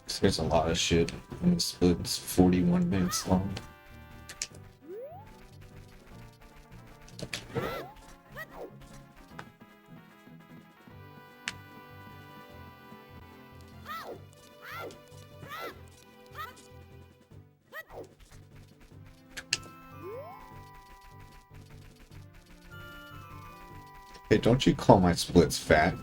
Speaker 1: 'Cause there's a lot of shit, and the split's 41 minutes long. Hey, don't you call my splits fat?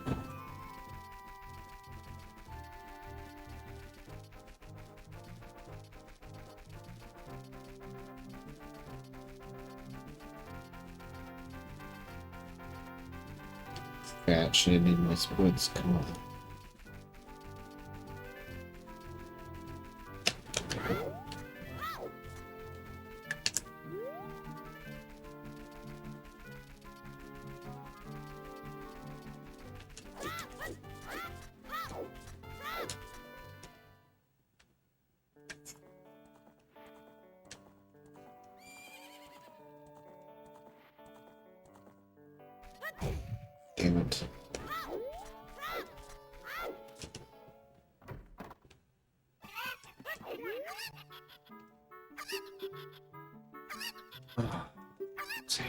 Speaker 1: Fat shit in my splits, come on. Damn it. Oh, dang.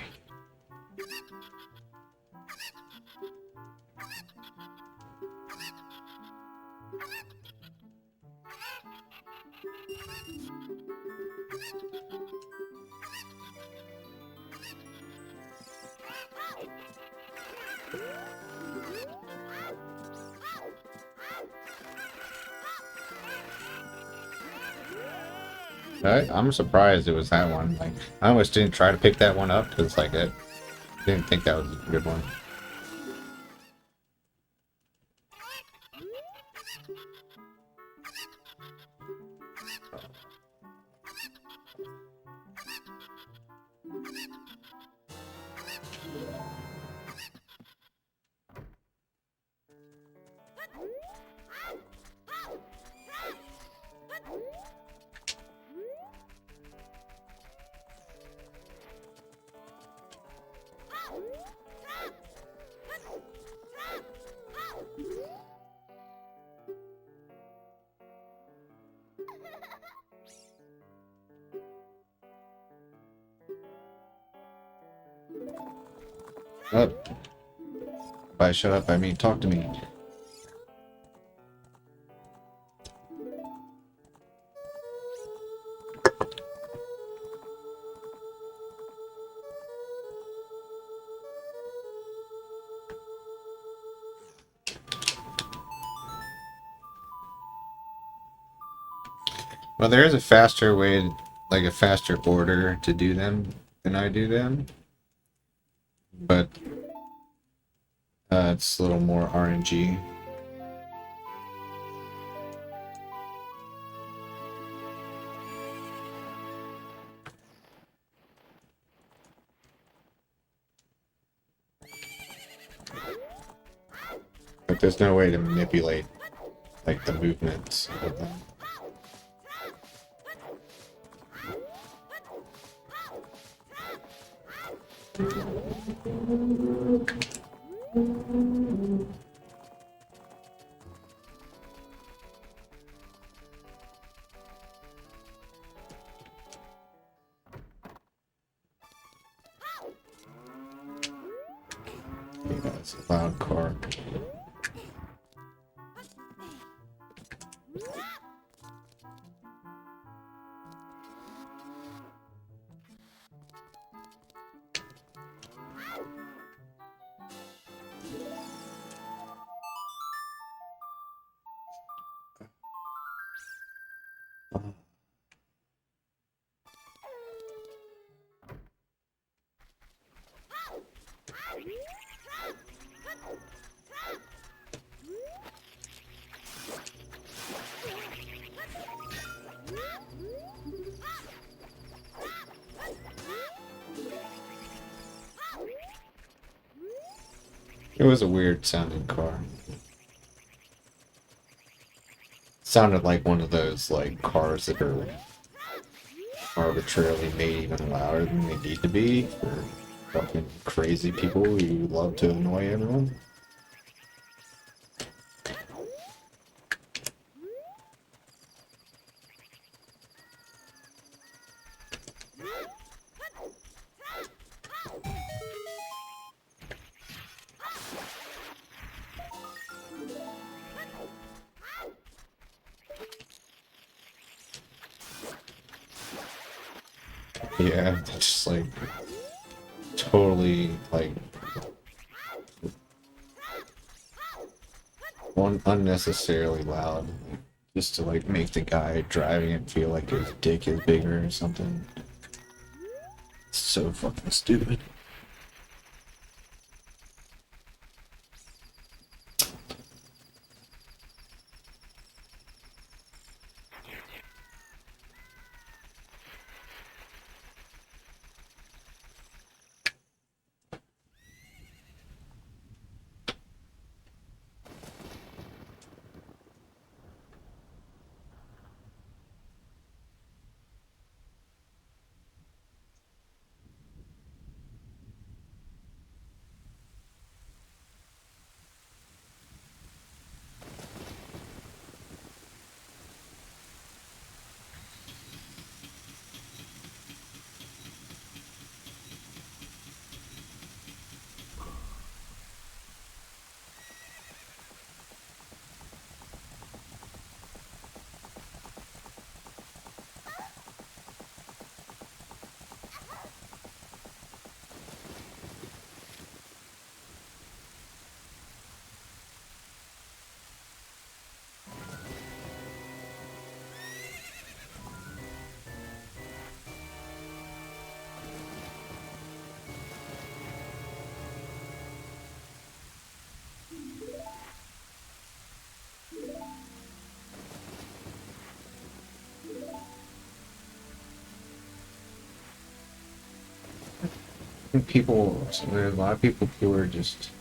Speaker 1: I'm surprised it was that one. Like, I almost didn't try to pick that one up because, like, I didn't think that was a good one. Oh. By shut up, I mean talk to me. Well, there is a faster way, like a faster order to do them than I do them. But it's a little more RNG. But there's no way to manipulate, like, the movements of them. Yeah, it's a loud car. It was a weird sounding car. Sounded like one of those like cars that are arbitrarily made even louder than they need to be for fucking crazy people who love to annoy everyone. Yeah, it's just like totally like unnecessarily loud, just to like make the guy driving it feel like his dick is bigger or something. It's so fucking stupid. There's a lot of people who are just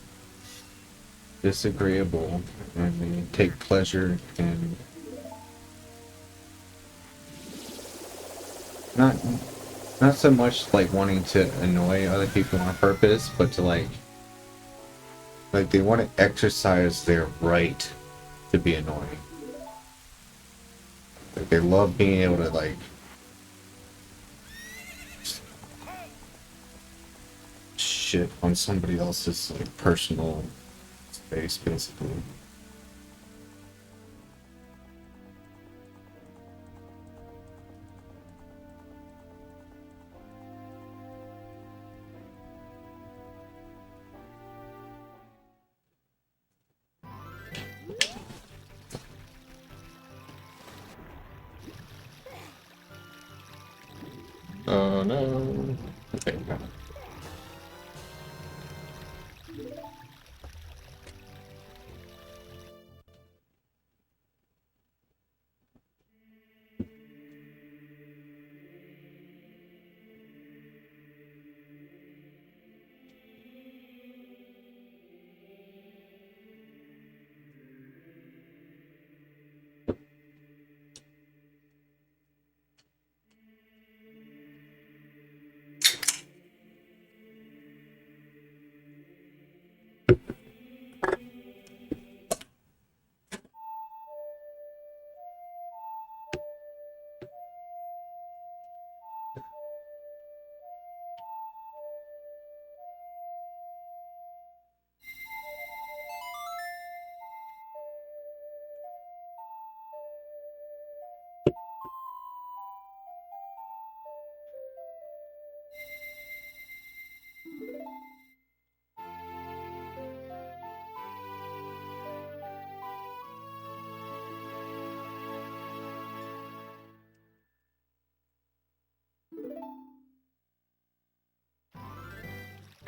Speaker 1: disagreeable and they take pleasure in not not so much like wanting to annoy other people on purpose, but to like they want to exercise their right to be annoying. Like they love being able to like shit on somebody else's like personal space, basically. Oh no. Okay, got it.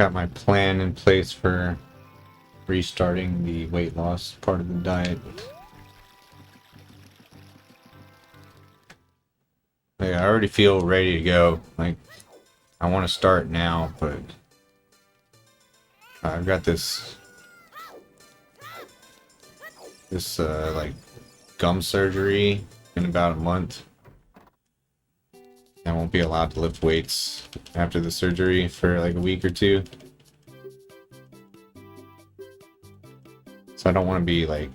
Speaker 1: got my plan in place for restarting the weight loss part of the diet. Like, I already feel ready to go. Like, I want to start now, but I've got this like gum surgery in about a month. I won't be allowed to lift weights after the surgery for like a week or two. So I don't want to be like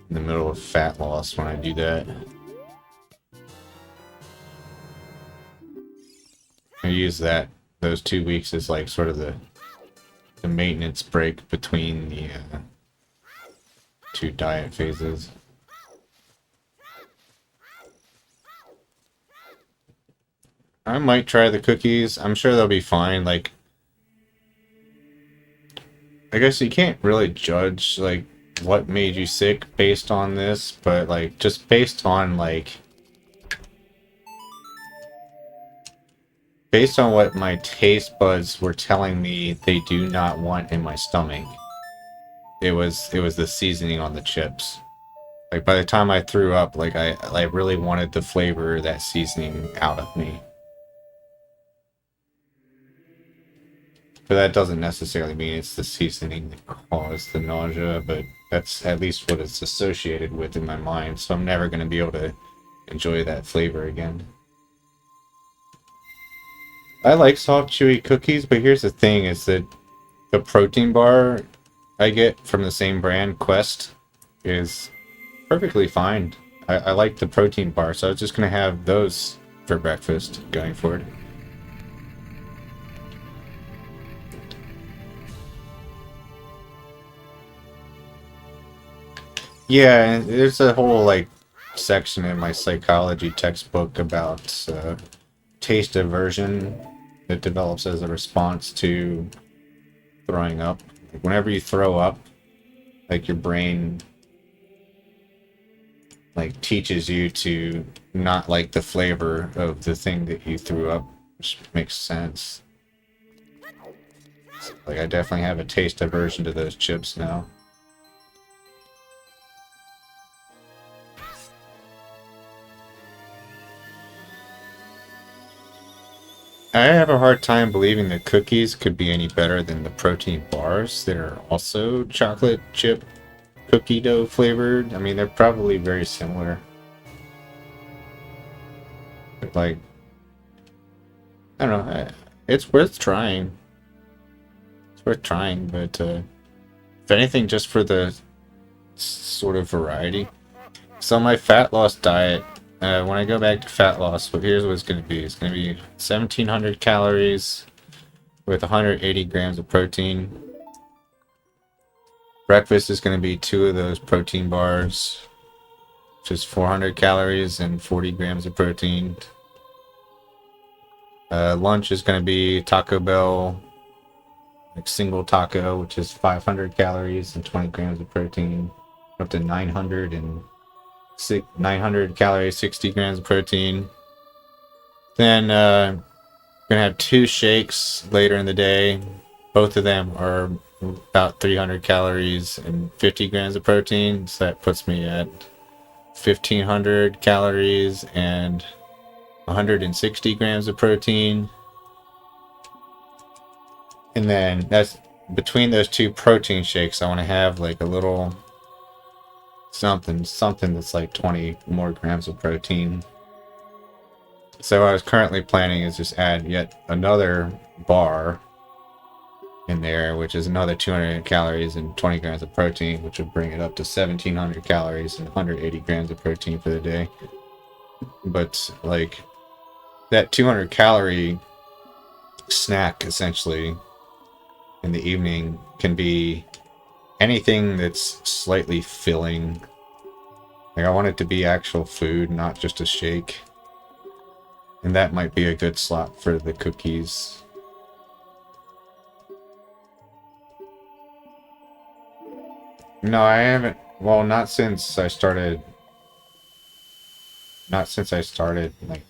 Speaker 1: in the middle of fat loss when I do that. I use those 2 weeks as like sort of the maintenance break between the two diet phases. I might try the cookies. I'm sure they'll be fine. Like, I guess you can't really judge like what made you sick based on this, but like just based on what my taste buds were telling me they do not want in my stomach. It was the seasoning on the chips. Like by the time I threw up, like I really wanted the flavor of that seasoning out of me. But that doesn't necessarily mean it's the seasoning that caused the nausea, but that's at least what it's associated with in my mind, so I'm never going to be able to enjoy that flavor again. I like soft, chewy cookies, but here's the thing, is that the protein bar I get from the same brand, Quest, is perfectly fine. I like the protein bar, so I was just going to have those for breakfast going forward. Yeah, and there's a whole like section in my psychology textbook about taste aversion that develops as a response to throwing up. Like, whenever you throw up, like your brain like teaches you to not like the flavor of the thing that you threw up, which makes sense. Like, I definitely have a taste aversion to those chips now. I have a hard time believing that cookies could be any better than the protein bars that are also chocolate chip cookie dough flavored. I mean, they're probably very similar. But like, I don't know. It's worth trying. It's worth trying, but if anything, just for the sort of variety. So my fat loss diet, when I go back to fat loss, here's what it's going to be. It's going to be 1,700 calories with 180 grams of protein. Breakfast is going to be 2 of those protein bars, which is 400 calories and 40 grams of protein. Lunch is going to be Taco Bell, like single taco, which is 500 calories and 20 grams of protein, up to 900 calories, 60 grams of protein. Then I'm gonna have 2 shakes later in the day. Both of them are about 300 calories and 50 grams of protein, so that puts me at 1,500 calories and 160 grams of protein. And then that's between those 2 protein shakes. I want to have like a little something that's like 20 more grams of protein. So what I was currently planning is just add yet another bar in there, which is another 200 calories and 20 grams of protein, which would bring it up to 1,700 calories and 180 grams of protein for the day. But like that 200 calorie snack essentially in the evening can be anything that's slightly filling. Like, I want it to be actual food, not just a shake. And that might be a good slot for the cookies. No, I haven't. Well, not since I started. Not since I started, like,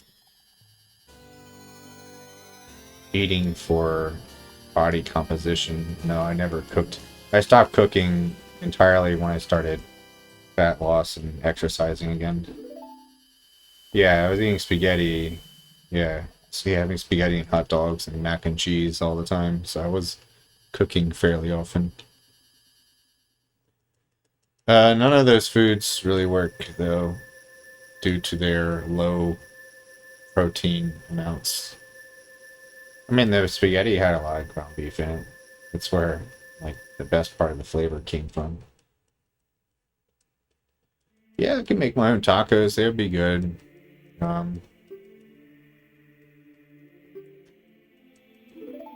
Speaker 1: eating for body composition. No, I never cooked. I stopped cooking entirely when I started fat loss and exercising again. Yeah, I was eating spaghetti. Yeah, so yeah, having spaghetti and hot dogs and mac and cheese all the time. So I was cooking fairly often. None of those foods really work though, due to their low protein amounts. I mean, the spaghetti had a lot of ground beef in it. That's where, like, the best part of the flavor came from. Yeah, I can make my own tacos. They would be good. Um,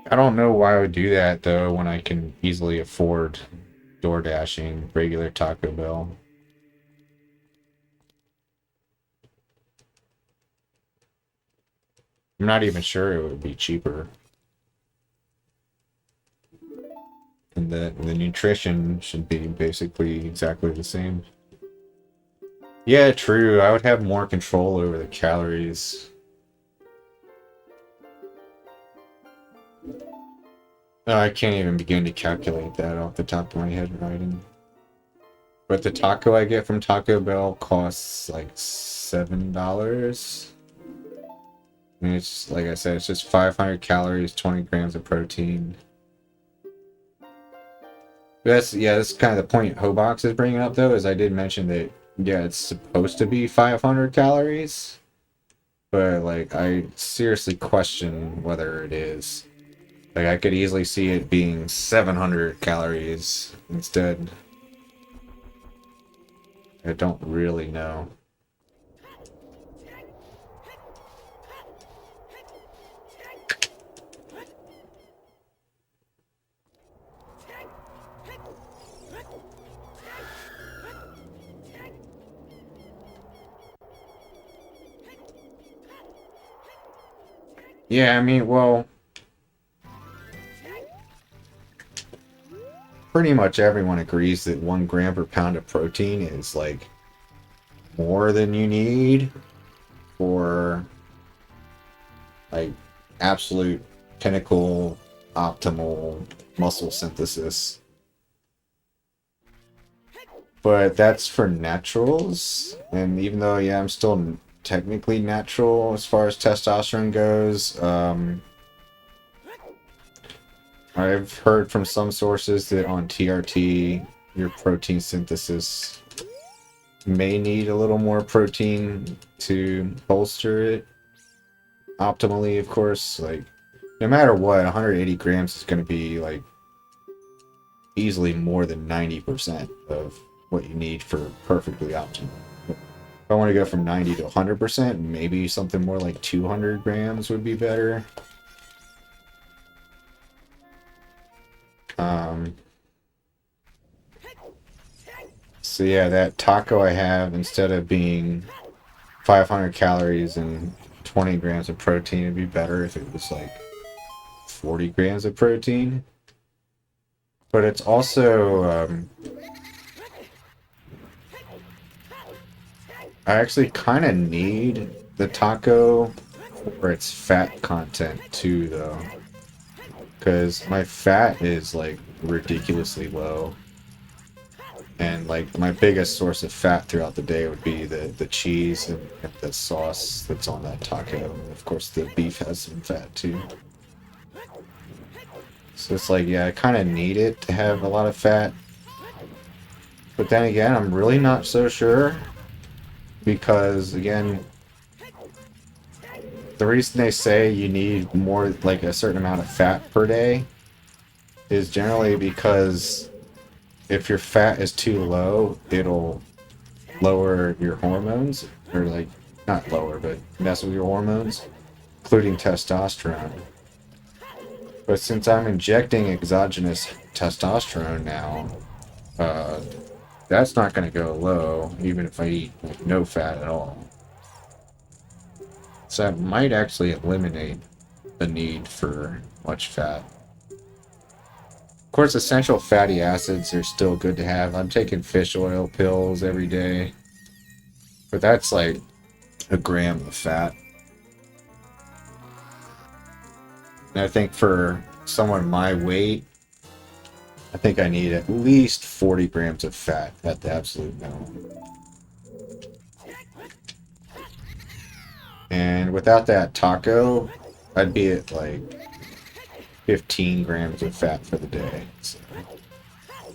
Speaker 1: I don't know why I would do that, though, when I can easily afford door dashing regular Taco Bell. I'm not even sure it would be cheaper. And the nutrition should be basically exactly the same. Yeah, true. I would have more control over the calories. I can't even begin to calculate that off the top of my head, right? But the taco I get from Taco Bell costs like $7. I mean, it's like I said, it's just 500 calories, 20 grams of protein. That's kind of the point Hobox is bringing up, though, is I did mention that, yeah, it's supposed to be 500 calories, but, like, I seriously question whether it is. Like, I could easily see it being 700 calories instead. I don't really know. Yeah, I mean, well, pretty much everyone agrees that 1 gram per pound of protein is, like, more than you need for, like, absolute pinnacle optimal muscle synthesis. But that's for naturals, and even though, yeah, I'm still technically natural as far as testosterone goes, I've heard from some sources that on TRT, your protein synthesis may need a little more protein to bolster it optimally, of course. Like, no matter what, 180 grams is going to be, like, easily more than 90% of what you need for perfectly optimal. If I want to go from 90 to 100%, maybe something more like 200 grams would be better. So yeah, that taco I have, instead of being 500 calories and 20 grams of protein, it'd be better if it was like 40 grams of protein. But it's also, I actually kind of need the taco for its fat content too, though. Because my fat is, like, ridiculously low. And, like, my biggest source of fat throughout the day would be the cheese and the sauce that's on that taco. And of course, the beef has some fat too. So it's like, yeah, I kind of need it to have a lot of fat. But then again, I'm really not so sure. Because, again, the reason they say you need more, like, a certain amount of fat per day is generally because if your fat is too low, it'll lower your hormones, or, like, not lower, but mess with your hormones, including testosterone. But since I'm injecting exogenous testosterone now, that's not going to go low, even if I eat, like, no fat at all. So that might actually eliminate the need for much fat. Of course, essential fatty acids are still good to have. I'm taking fish oil pills every day. But that's like a gram of fat. And I think for someone my weight, I think I need at least 40 grams of fat at the absolute minimum. And without that taco, I'd be at like 15 grams of fat for the day. So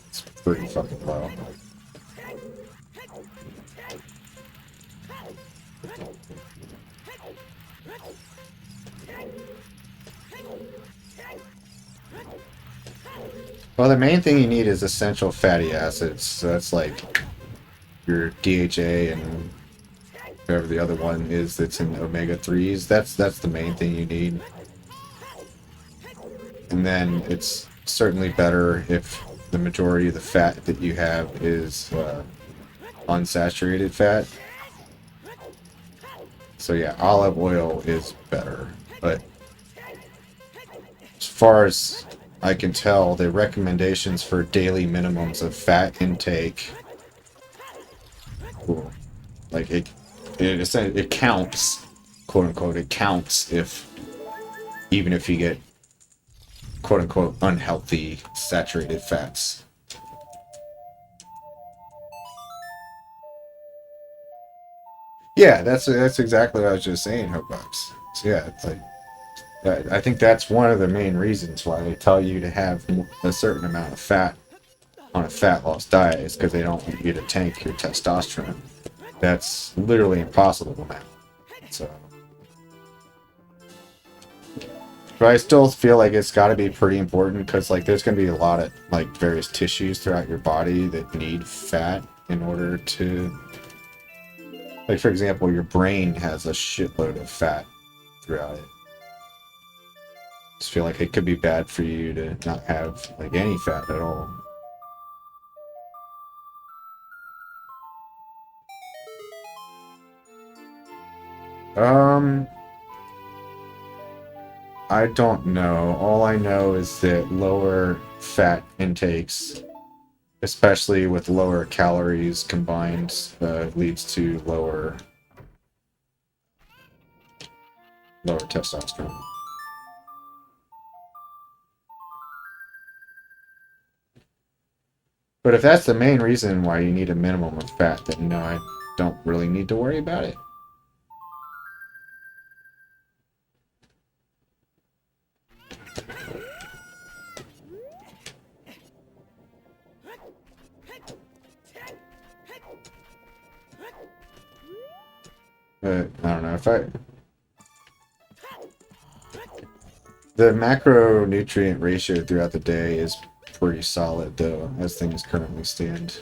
Speaker 1: it's pretty fucking low. Well, the main thing you need is essential fatty acids. So that's like your DHA and whatever the other one is that's in omega-3s. That's the main thing you need. And then it's certainly better if the majority of the fat that you have is unsaturated fat. So yeah, olive oil is better. But as far as I can tell, the recommendations for daily minimums of fat intake, like it counts, quote unquote, it counts if even if you get quote unquote unhealthy saturated fats. Yeah, that's exactly what I was just saying, Hobox. So yeah, it's like I think that's one of the main reasons why they tell you to have a certain amount of fat on a fat loss diet is because they don't want you to tank your testosterone. That's literally impossible, man. So, but I still feel like it's got to be pretty important because like there's going to be a lot of like various tissues throughout your body that need fat in order to, like for example, your brain has a shitload of fat throughout it. Just feel like it could be bad for you to not have like any fat at all. Um, I don't know. All I know is that lower fat intakes, especially with lower calories combined, leads to lower testosterone. But if that's the main reason why you need a minimum of fat, then no, I don't really need to worry about it. But I don't know if the macronutrient ratio throughout the day is pretty solid though, as things currently stand.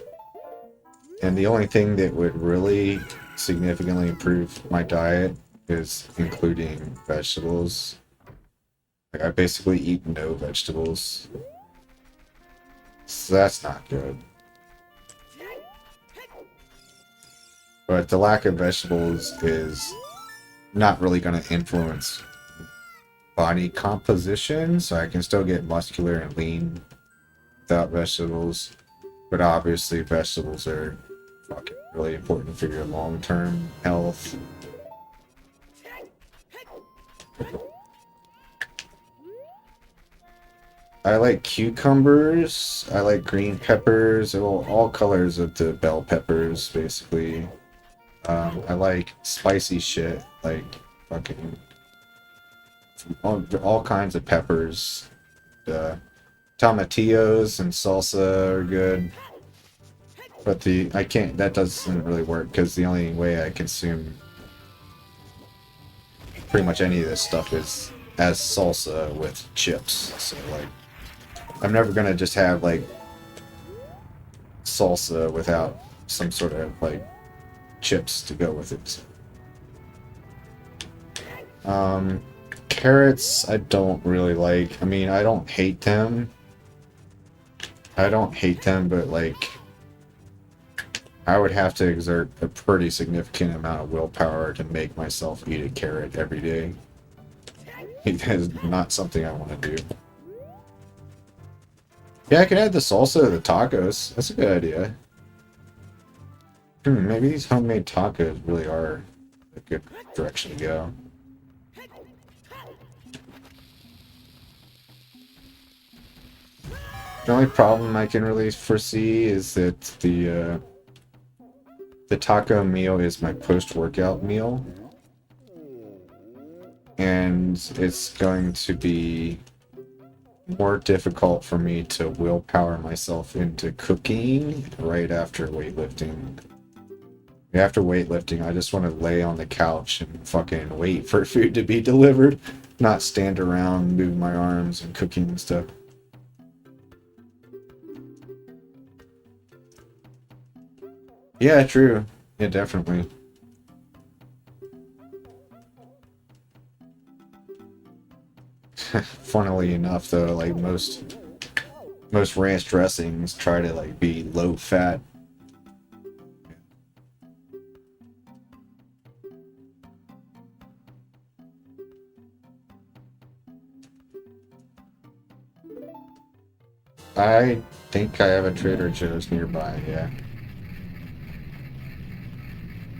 Speaker 1: And the only thing that would really significantly improve my diet is including vegetables. Like I basically eat no vegetables. So that's not good. But the lack of vegetables is not really going to influence body composition, so I can still get muscular and lean without vegetables. But obviously vegetables are fucking really important for your long-term health. I like cucumbers, I like green peppers, all colors of the bell peppers, basically. I like spicy shit, like fucking all kinds of peppers. Tomatillos and salsa are good. But that doesn't really work because the only way I consume pretty much any of this stuff is as salsa with chips. So like, I'm never gonna just have like salsa without some sort of like chips to go with it. Carrots I don't really like. I mean, I don't hate them. But like I would have to exert a pretty significant amount of willpower to make myself eat a carrot every day. That is not something I want to do. Yeah, I could add the salsa to the tacos. That's a good idea. Maybe these homemade tacos really are a good direction to go. The only problem I can really foresee is that the taco meal is my post-workout meal, and it's going to be more difficult for me to willpower myself into cooking right after weightlifting. After weightlifting, I just want to lay on the couch and fucking wait for food to be delivered, not stand around moving my arms and cooking and stuff. Yeah, true. Yeah, definitely. Funnily enough, though, like most ranch dressings try to like be low fat. I think I have a Trader Joe's nearby, yeah.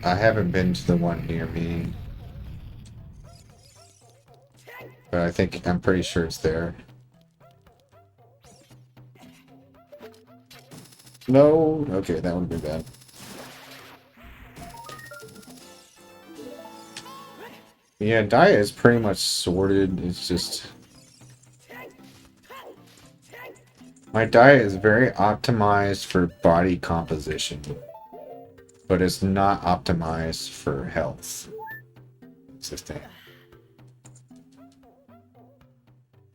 Speaker 1: I haven't been to the one near me, but I'm pretty sure it's there. No? Okay, that would be bad. Yeah, diet is pretty much sorted. It's just... My diet is very optimized for body composition, but it's not optimized for health. It's the thing.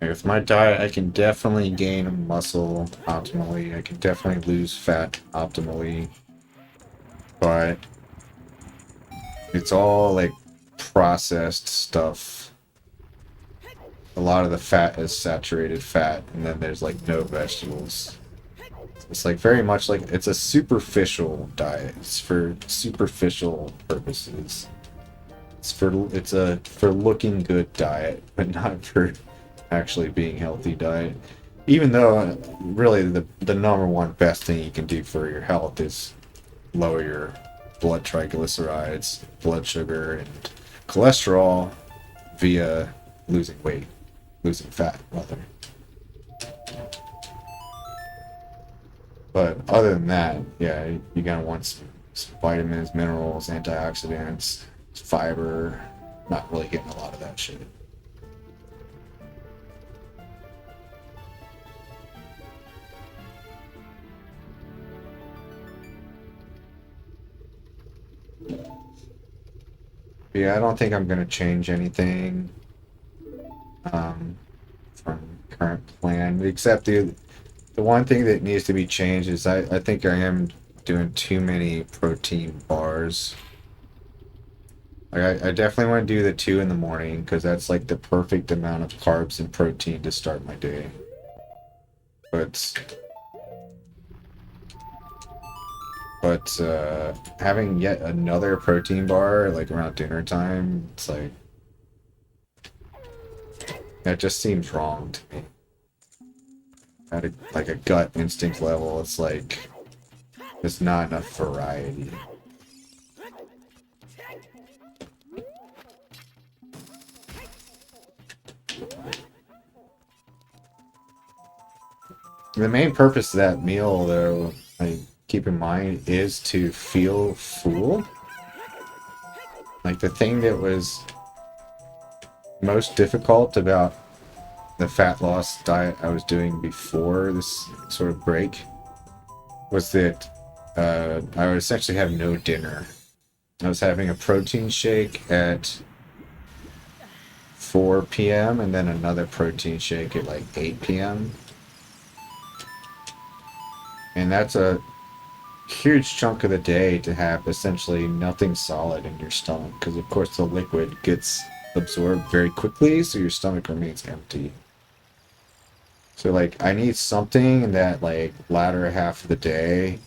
Speaker 1: With my diet, I can definitely gain muscle optimally. I can definitely lose fat optimally. But it's all like processed stuff. A lot of the fat is saturated fat, and then there's like no vegetables. It's like very much like it's a superficial diet. It's for superficial purposes. It's a for looking good diet, but not for actually being healthy diet. Even though really the number one best thing you can do for your health is lower your blood triglycerides, blood sugar, and cholesterol via losing weight, losing fat, rather. But other than that, yeah, you're gonna want some vitamins, minerals, antioxidants, fiber. Not really getting a lot of that shit. Yeah, I don't think I'm gonna change anything from current plan, except the one thing that needs to be changed is I think I am doing too many protein bars. Like I definitely want to do the 2 in the morning because that's like the perfect amount of carbs and protein to start my day. But having yet another protein bar like around dinner time, it's like that just seems wrong to me. At like a gut instinct level, it's like there's not enough variety. The main purpose of that meal, though, I keep in mind, is to feel full. Like the thing that was most difficult about the fat loss diet I was doing before this sort of break was that I would essentially have no dinner. I was having a protein shake at 4 p.m. and then another protein shake at like 8 p.m. And that's a huge chunk of the day to have essentially nothing solid in your stomach because of course the liquid gets absorbed very quickly, so your stomach remains empty. So like I need something in that like latter half of the day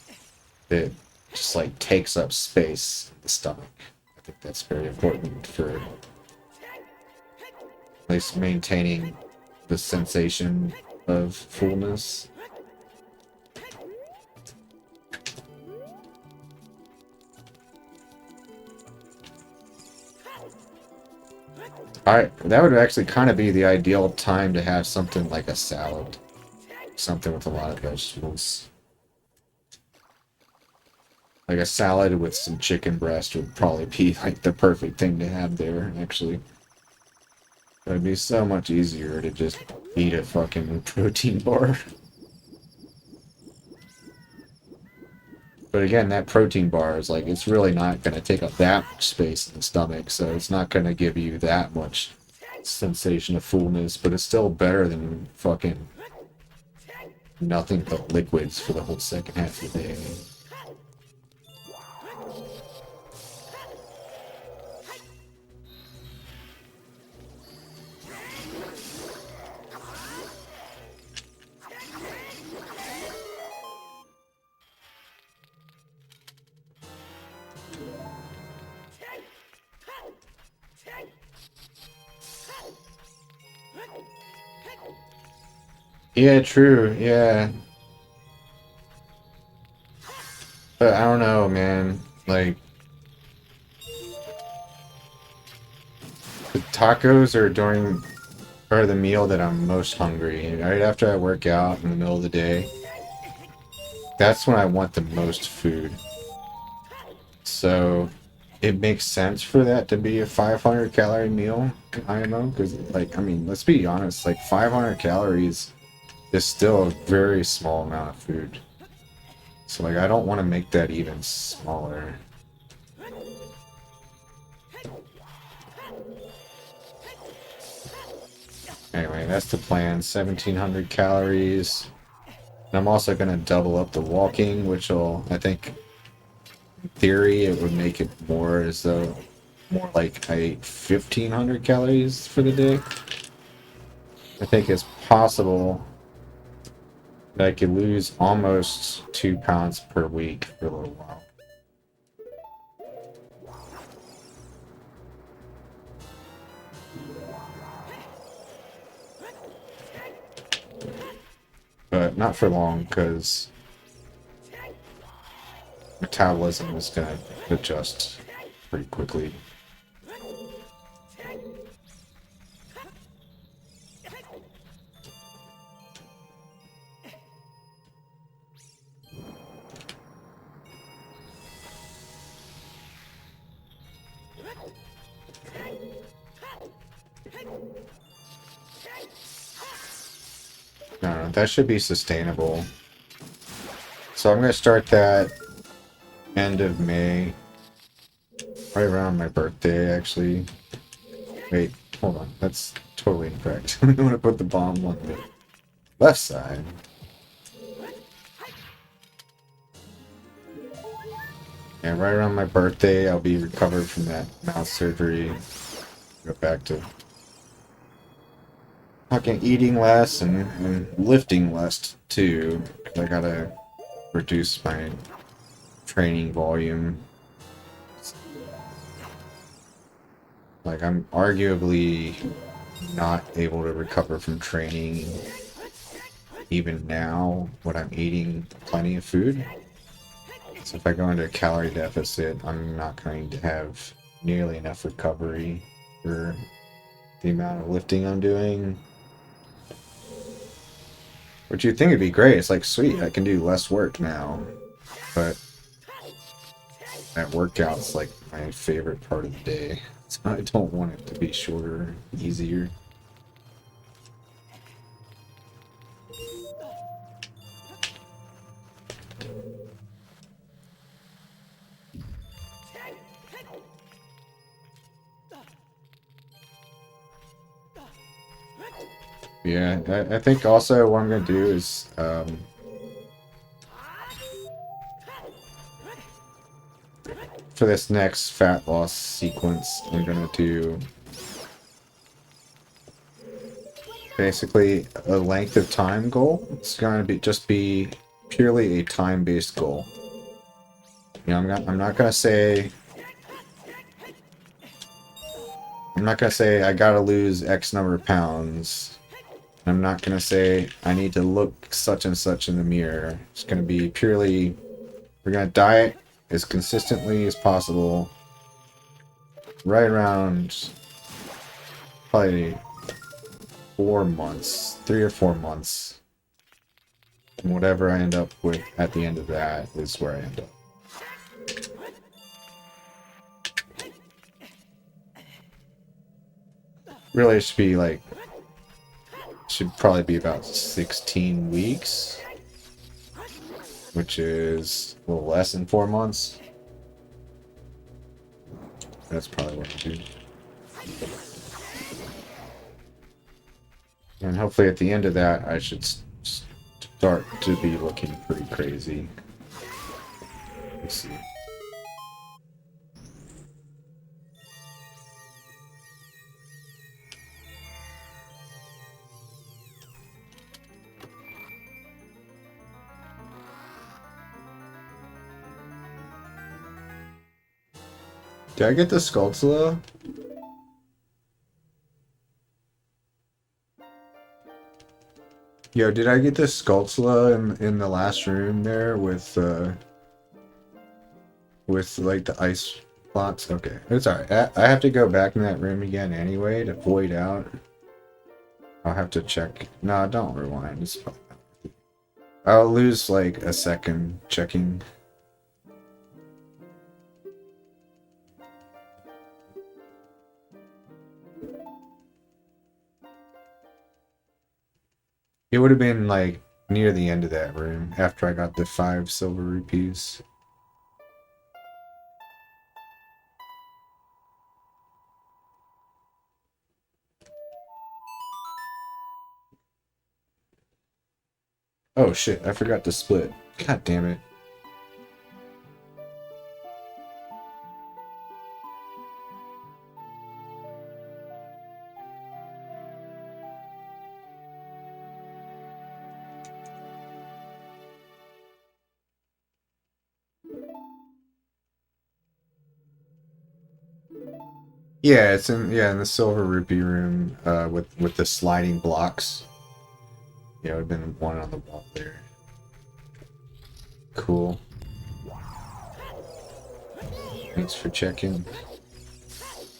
Speaker 1: that just like takes up space in the stomach. I think that's very important for at least maintaining the sensation of fullness. That would actually kind of be the ideal time to have something like a salad. something with a lot of vegetables. Like a salad with some chicken breast would probably be like the perfect thing to have there, actually. It'd be so much easier to just eat a fucking protein bar. But again, that protein bar is like, it's really not going to take up that much space in the stomach, so it's not going to give you that much sensation of fullness, but it's still better than fucking nothing but liquids for the whole second half of the day. Yeah, true, yeah. But I don't know, man. Like, the tacos are the meal that I'm most hungry. Right after I work out in the middle of the day, that's when I want the most food. So it makes sense for that to be a 500 calorie meal, IMO, because, like, I mean, let's be honest, like, 500 calories is still a very small amount of food. So, like, I don't want to make that even smaller. Anyway, that's the plan. 1,700 calories. And I'm also going to double up the walking, which will, I think, in theory, it would make it more as though, more like I ate 1,500 calories for the day. I think it's possible that I could lose almost 2 pounds per week for a little while. But not for long, because metabolism is going to adjust pretty quickly. I don't know, that should be sustainable. So I'm going to start that end of May. Right around my birthday, actually. Wait, hold on. That's totally incorrect. I'm going to put the bomb on the left side. And right around my birthday, I'll be recovered from that mouth surgery. Go back to fucking eating less and lifting less, too. I gotta reduce my training volume. Like, I'm arguably not able to recover from training even now when I'm eating plenty of food. So if I go into a calorie deficit, I'm not going to have nearly enough recovery for the amount of lifting I'm doing. Which you'd think would be great. It's like, sweet, I can do less work now. But that workout's like my favorite part of the day. So I don't want it to be shorter, easier. Yeah, I think also what I'm going to do is for this next fat loss sequence, I'm going to do basically a length of time goal. It's going to be just be purely a time-based goal. You know, I'm not going to say I gotta lose X number of pounds. I'm not gonna say I need to look such and such in the mirror. It's gonna be purely, we're gonna diet as consistently as possible. Right around probably 4 months, 3 or 4 months. And whatever I end up with at the end of that is where I end up. Really, it should be like, should probably be about 16 weeks, which is a little less than 4 months. That's probably what I'll do. And hopefully at the end of that, I should start to be looking pretty crazy. Let's see. Did I get the Skulltula? Yo, did I get the Skulltula in the last room there with like the ice blocks? Okay, it's alright. I have to go back in that room again anyway to void out. I'll have to check. No, don't rewind. It's fine. I'll lose like a second checking. It would have been like near the end of that room after I got the 5 silver rupees. Oh shit, I forgot to split. God damn it. Yeah, it's in in the silver rupee room with the sliding blocks. Yeah, it would have been one on the wall there. Cool. Thanks for checking.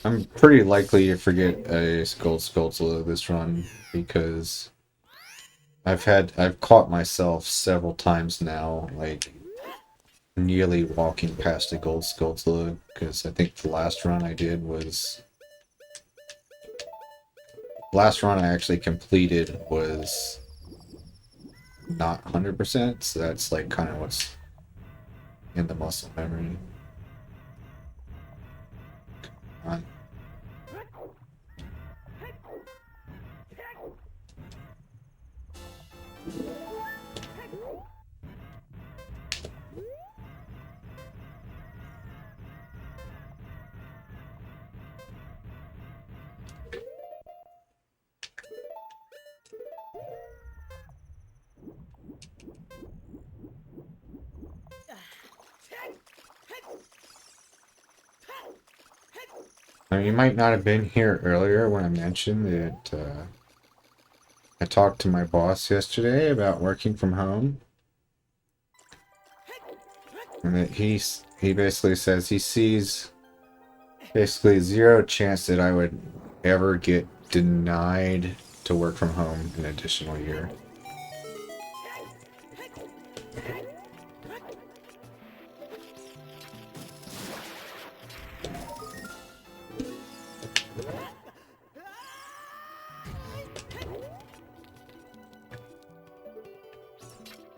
Speaker 1: I'm pretty likely to forget a Skulltula this run because I've caught myself several times now, like nearly walking past a gold Skulltula, because I think the last run I did was last run I actually completed was not 100%, so that's like kind of what's in the muscle memory. Come on. Now, you might not have been here earlier when I mentioned that I talked to my boss yesterday about working from home. And that he basically says he sees basically zero chance that I would ever get denied to work from home an additional year.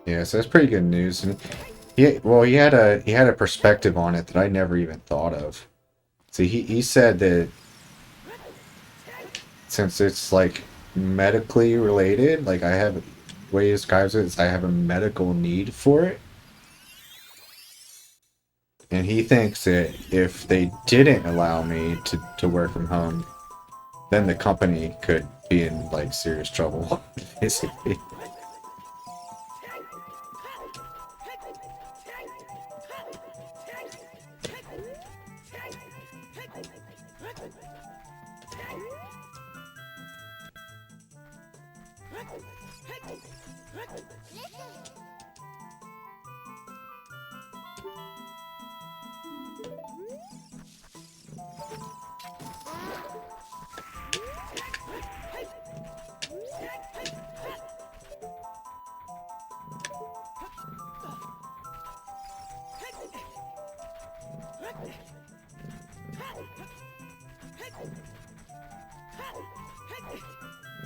Speaker 1: Yeah, so that's pretty good news. And he had a perspective on it that I never even thought of. So he said that since it's like medically related, like I have, the way he describes it is I have a medical need for it. And he thinks that if they didn't allow me to work from home, then the company could be in like serious trouble, basically.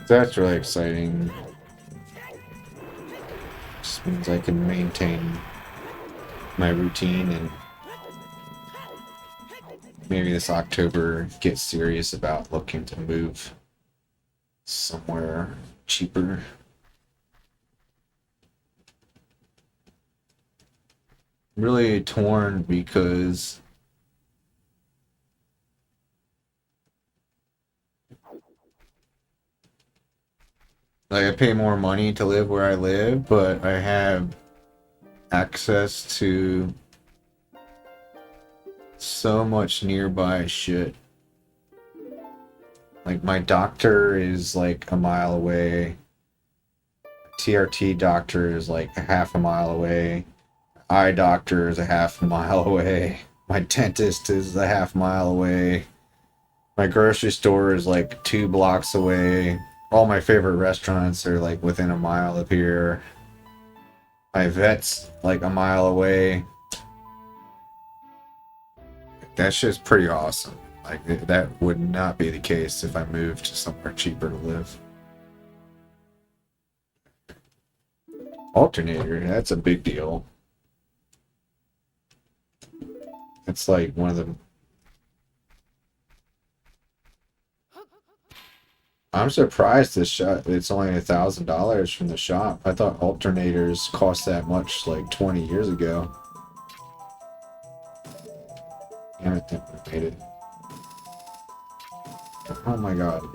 Speaker 1: That's really exciting. Just means I can maintain my routine and maybe this October get serious about looking to move somewhere cheaper. I'm really torn because like I pay more money to live where I live, but I have access to so much nearby shit. Like my doctor is like a mile away. TRT doctor is like a half a mile away. Eye doctor is a half a mile away. My dentist is a half mile away. My grocery store is like 2 blocks away. All my favorite restaurants are like within a mile of here. My vet's like a mile away. That shit's pretty awesome. Like that would not be the case if I moved somewhere cheaper to live. Alternator, that's a big deal. It's like one of the... I'm surprised this shop, it's only $1,000 from the shop. I thought alternators cost that much like 20 years ago. Damn it, think we made it. Oh my god.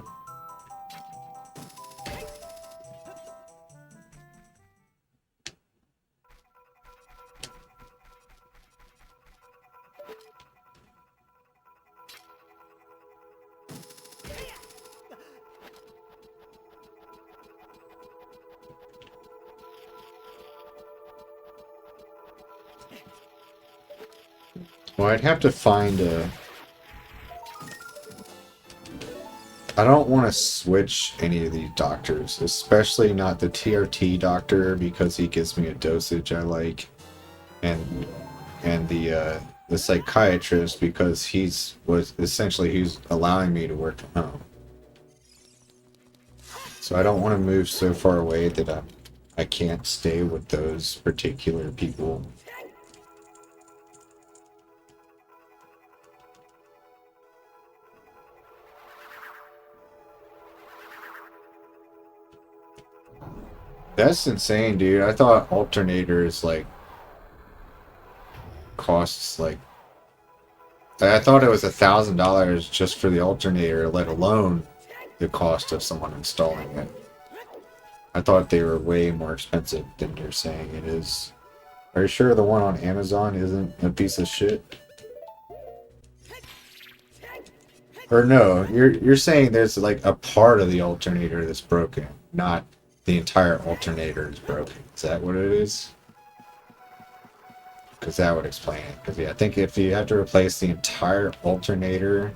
Speaker 1: Well, I'd have to find a... I don't want to switch any of these doctors, especially not the TRT doctor because he gives me a dosage I like, and the psychiatrist because he's allowing me to work from home. So I don't want to move so far away that I can't stay with those particular people. That's insane, dude. I thought alternators like costs like I thought it was $1,000 just for the alternator, let alone the cost of someone installing it. I thought they were way more expensive than you're saying it is. Are you sure the one on Amazon isn't a piece of shit? Or no, you're saying there's like a part of the alternator that's broken, not the entire alternator is broken. Is that what it is? Because that would explain it. Because yeah, I think if you have to replace the entire alternator,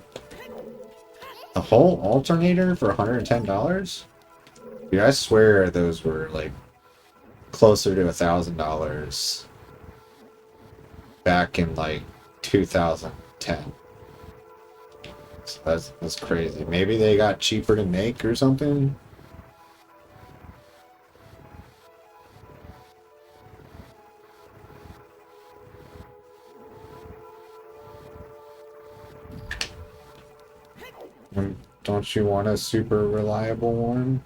Speaker 1: the whole alternator for $110? Dude, I swear those were like closer to $1,000 back in like 2010. So that's crazy. Maybe they got cheaper to make or something. Don't you want a super reliable one?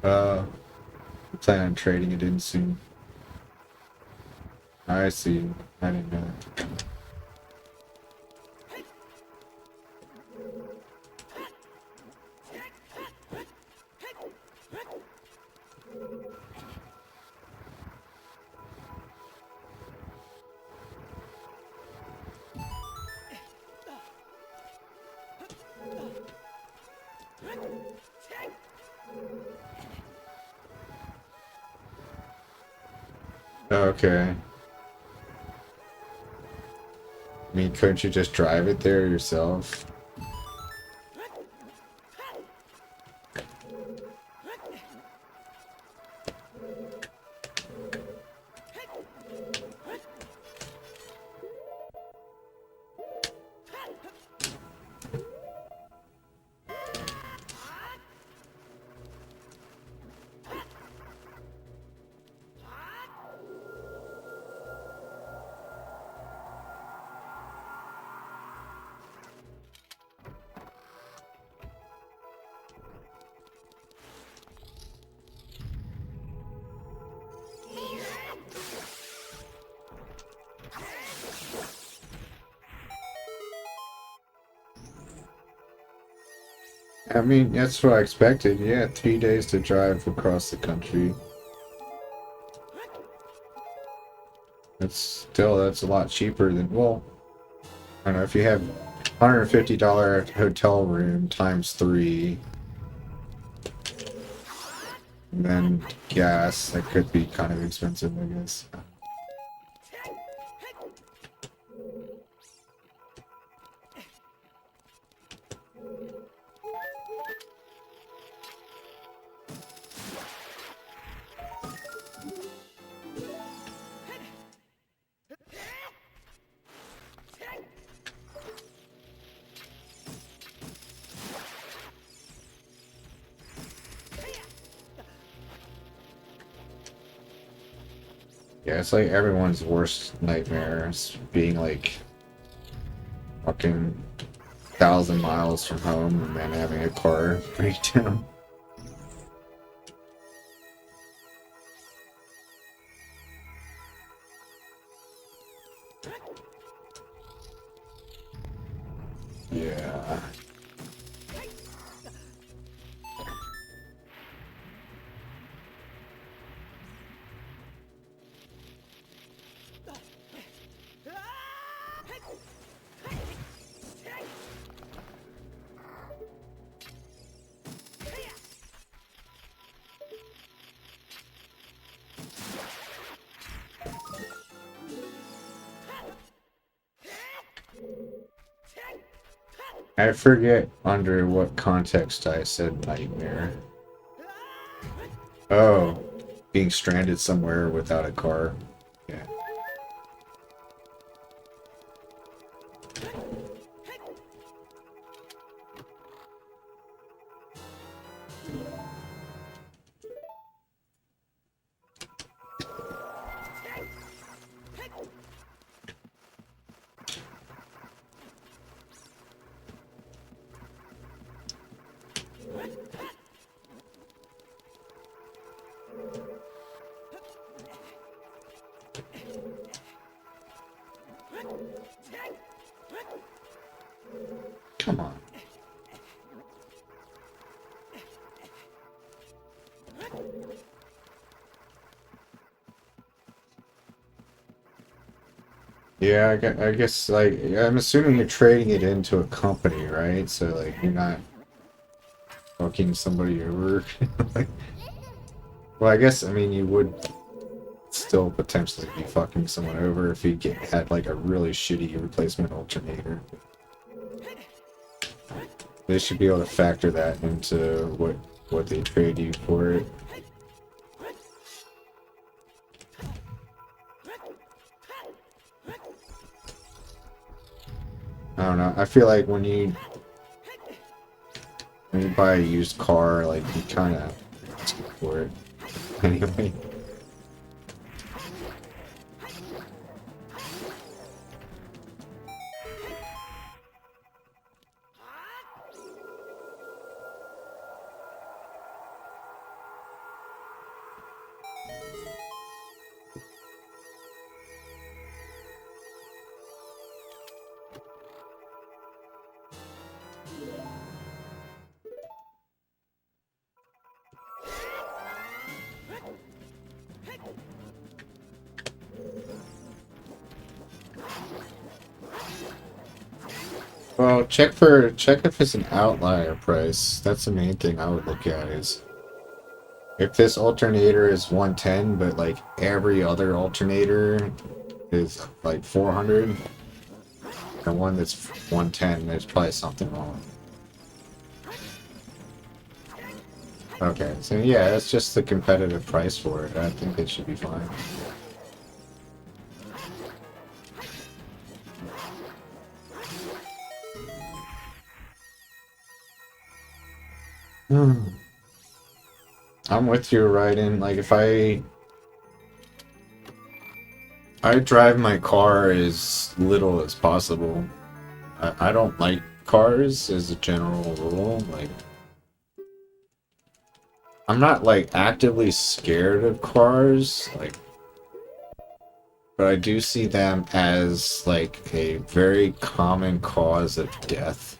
Speaker 1: I plan on trading it in soon. I see. I didn't know that. Okay. I mean, couldn't you just drive it there yourself? I mean, that's what I expected. Yeah, 3 days to drive across the country. That's a lot cheaper than, well, I don't know, if you have $150 hotel room times 3, and then gas, that could be kind of expensive, I guess. Yeah, it's like everyone's worst nightmare is being like fucking 1,000 miles from home and then having a car break down. Yeah. I forget under what context I said nightmare. Oh, being stranded somewhere without a car. Yeah. Come on. Yeah, I guess, like, I'm assuming you're trading it into a company, right? So, like, you're not fucking somebody over. Like, well, I guess, I mean, you would still potentially be fucking someone over if you had, like, a really shitty replacement alternator. They should be able to factor that into what they trade you for it. I don't know. I feel like when you buy a used car, like, you kind of ask for it anyway. Well, check if it's an outlier price. That's the main thing I would look at is if this alternator is 110, but like every other alternator is like 400, the one that's 110, there's probably something wrong. Okay, so yeah, that's just the competitive price for it. I think it should be fine. I'm with you, Raiden. Like, if I drive my car as little as possible. I don't like cars as a general rule. Like, I'm not like actively scared of cars, like, but I do see them as like a very common cause of death.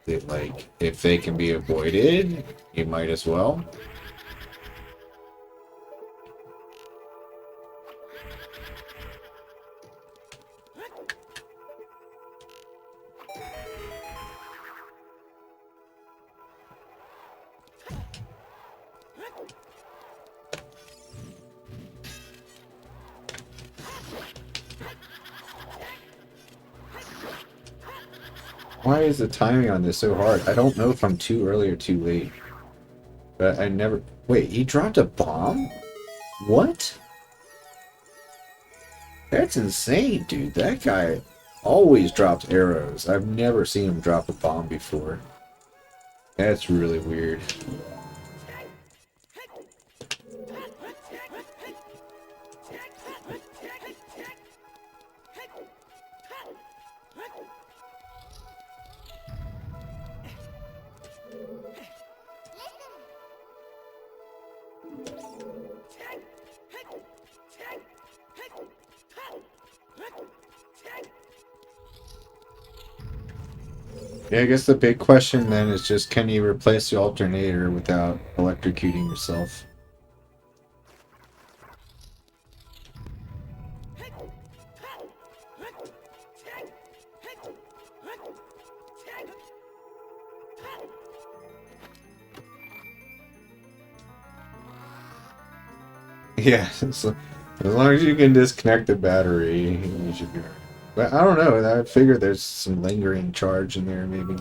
Speaker 1: That, like, if they can be avoided, you might as well. Why is the timing on this so hard? I don't know if I'm too early or too late. But I never... Wait, he dropped a bomb? What? That's insane, dude. That guy always drops arrows. I've never seen him drop a bomb before. That's really weird. Yeah, I guess the big question then is just, can you replace the alternator without electrocuting yourself? Yeah, so as long as you can disconnect the battery, you should be alright. But I don't know, I figure there's some lingering charge in there, maybe.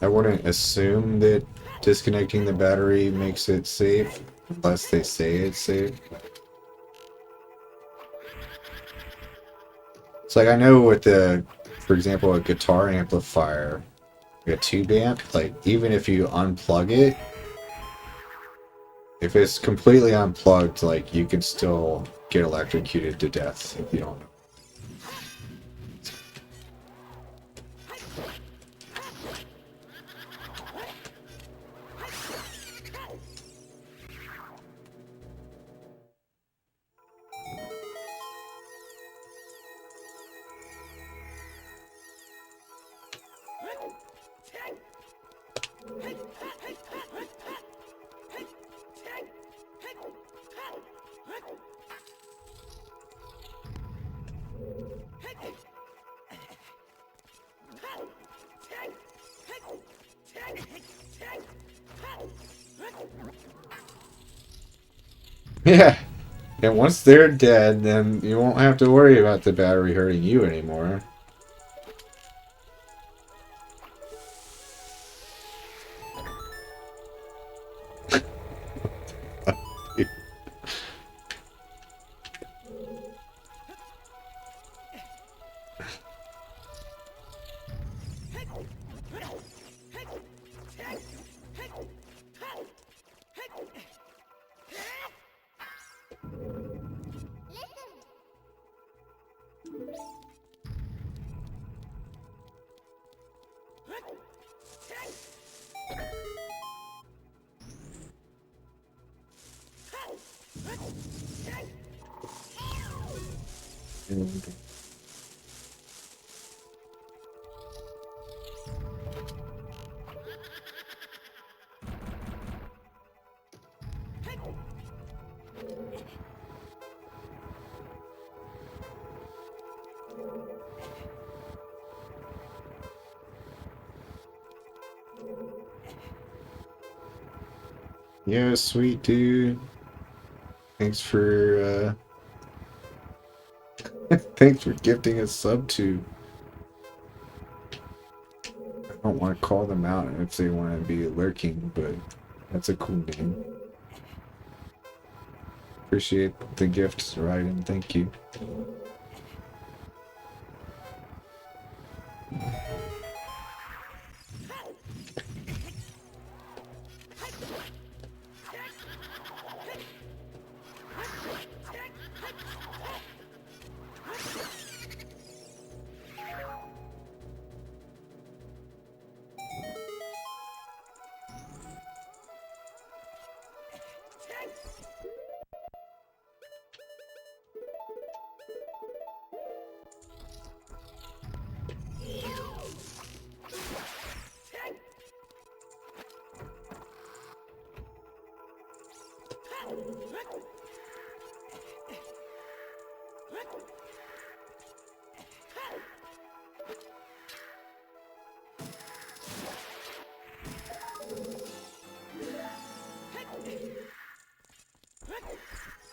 Speaker 1: I wouldn't assume that disconnecting the battery makes it safe, unless they say it's safe. It's like I know with the, for example, a guitar amplifier, like a tube amp, like even if you unplug it, if it's completely unplugged, like you can still get electrocuted to death if you don't know. Yeah, and once they're dead, then you won't have to worry about the battery hurting you anymore. Yeah, sweet dude. Thanks for thanks for gifting a sub to. I don't want to call them out if they want to be lurking, but that's a cool name. Appreciate the gifts, Raiden. Thank you.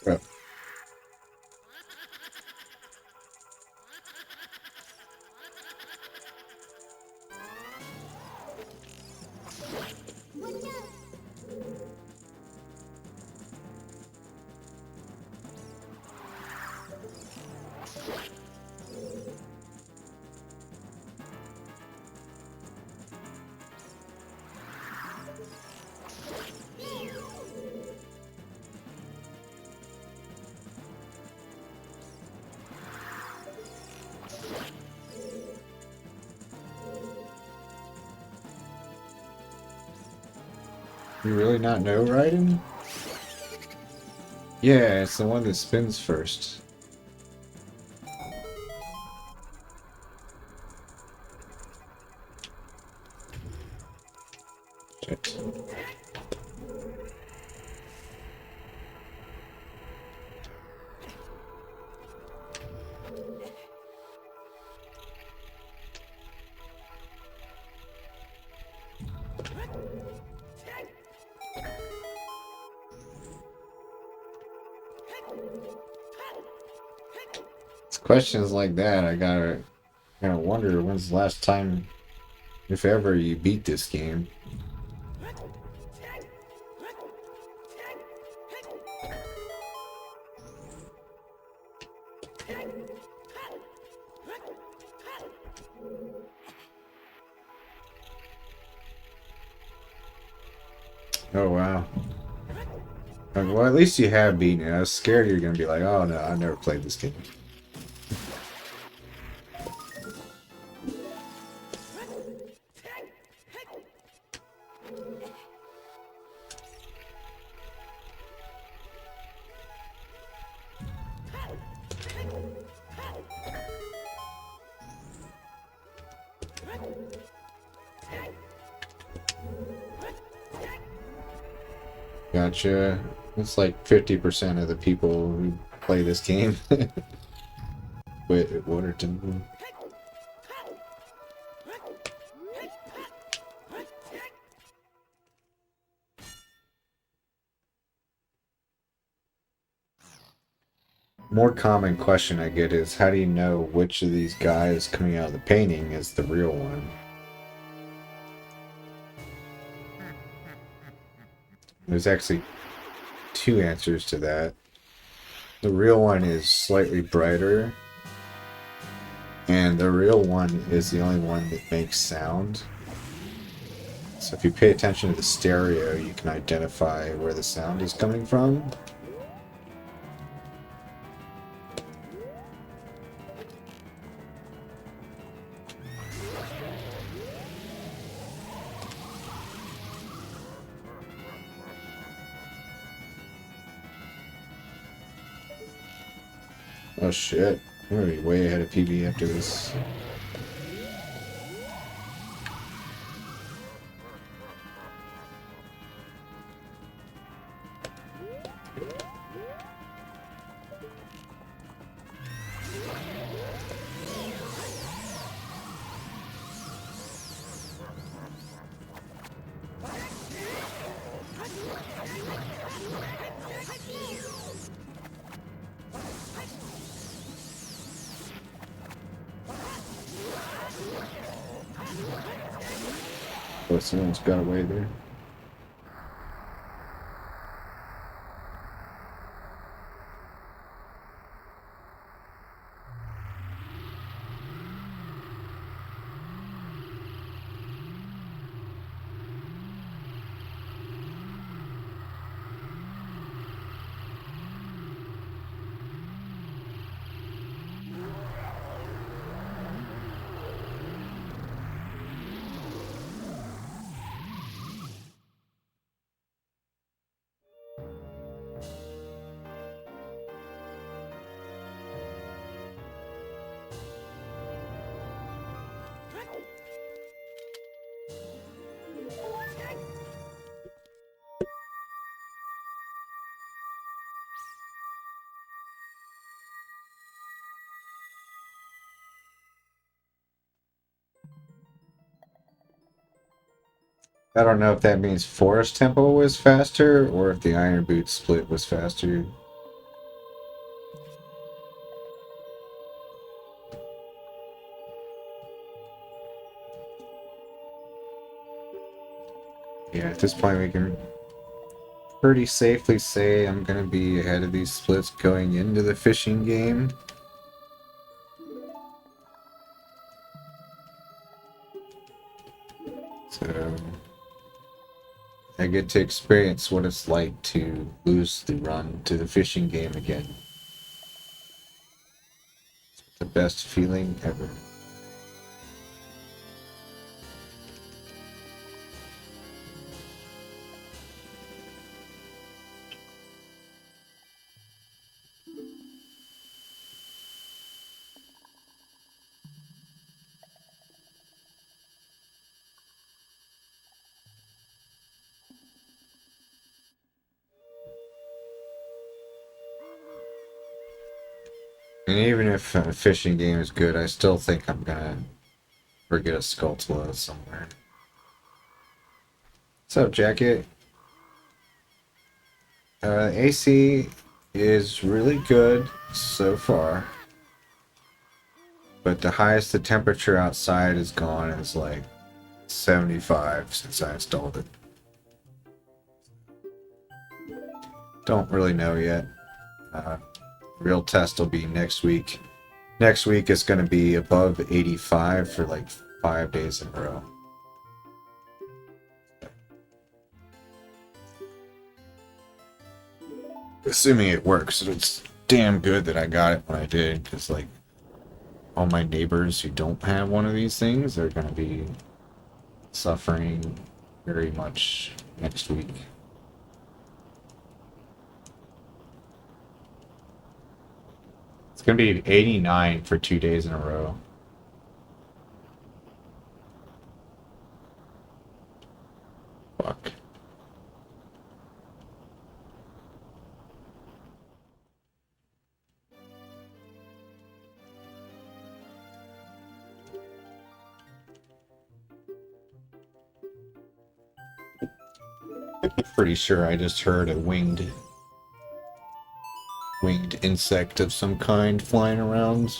Speaker 1: Oh. You really not know Raiden? Yeah, it's the one that spins first. Shit. It's questions like that I gotta wonder when's the last time, if ever, you beat this game. Oh wow. Well, at least you have beaten it. I was scared you were gonna be like, oh no, I've never played this game. Gotcha. It's like 50% of the people who play this game quit Waterton. More common question I get is, how do you know which of these guys coming out of the painting is the real one? There's actually two answers to that. The real one is slightly brighter, and the real one is the only one that makes sound. So if you pay attention to the stereo, you can identify where the sound is coming from. Oh shit, we're gonna be way ahead of PB after this. Oh, someone's got away there. I don't know if that means Forest Temple was faster or if the Iron Boot split was faster. Yeah, at this point we can pretty safely say I'm gonna be ahead of these splits going into the fishing game. So I get to experience what it's like to lose the run to the fishing game again. The best feeling ever. And even if a fishing game is good, I still think I'm gonna forget a Skulltula somewhere. What's up, Jacket? AC is really good so far, but the highest the temperature outside is gone is like 75 since I installed it. Don't really know yet. Real test will be next week. Next week it's going to be above 85 for like 5 days in a row. Assuming it works, it's damn good that I got it when I did, because like all my neighbors who don't have one of these things are going to be suffering very much next week. It's going to be 89 for 2 days in a row. Fuck. Pretty sure I just heard a winged insect of some kind flying around.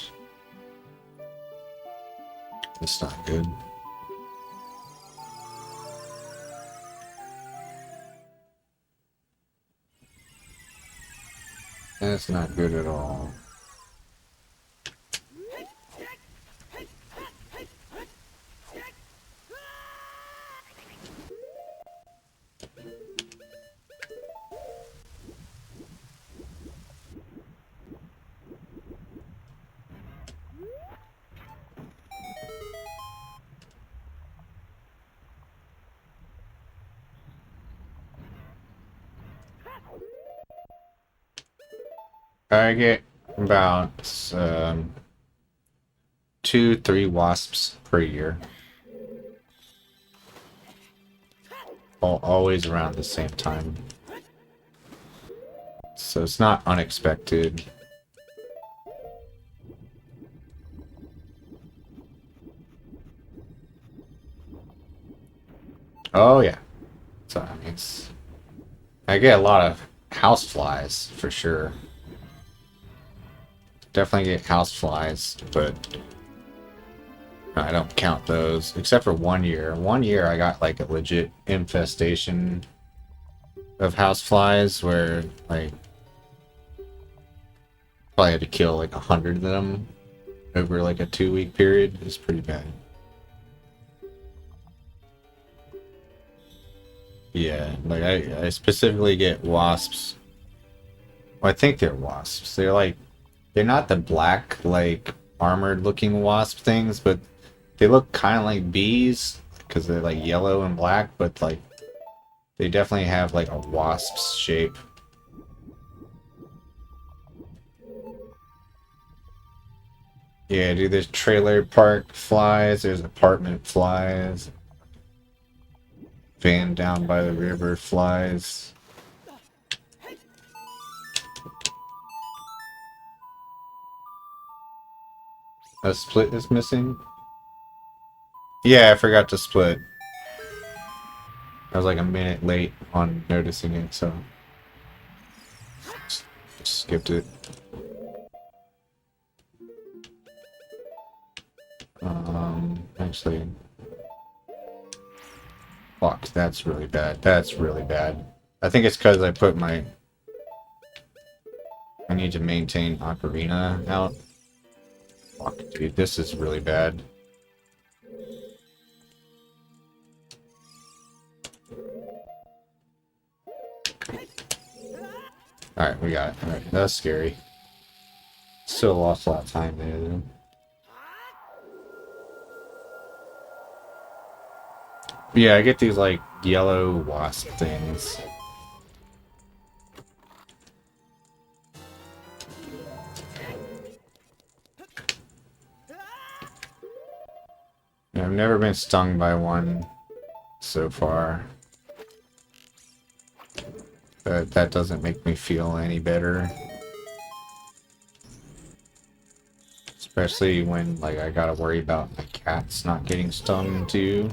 Speaker 1: It's not good. That's not good at all. I get about 2-3 wasps per year. Always around the same time. So it's not unexpected. Oh yeah. So I mean, I get a lot of house flies for sure. Definitely get house flies, but I don't count those except for 1 year. 1 year I got like a legit infestation of house flies where like probably had to kill like 100 of them over like a 2-week period. It's pretty bad. Yeah, like I specifically get wasps. Well, I think they're wasps. They're not the black like armored looking wasp things, but they look kind of like bees because they're like yellow and black, but like they definitely have like a wasp's shape. Yeah, dude, there's trailer park flies, there's apartment flies, van down by the river flies. A split is missing? Yeah, I forgot to split. I was like a minute late on noticing it, so just skipped it. Actually, fuck, that's really bad. That's really bad. I think it's because I put my... I need to maintain Ocarina out. Fuck, dude, this is really bad. Alright, we got it. Alright, that's scary. Still lost a lot of time there, though. Yeah, I get these, like, yellow wasp things. I've never been stung by one so far. But that doesn't make me feel any better. Especially when, like, I gotta worry about my cats not getting stung, too.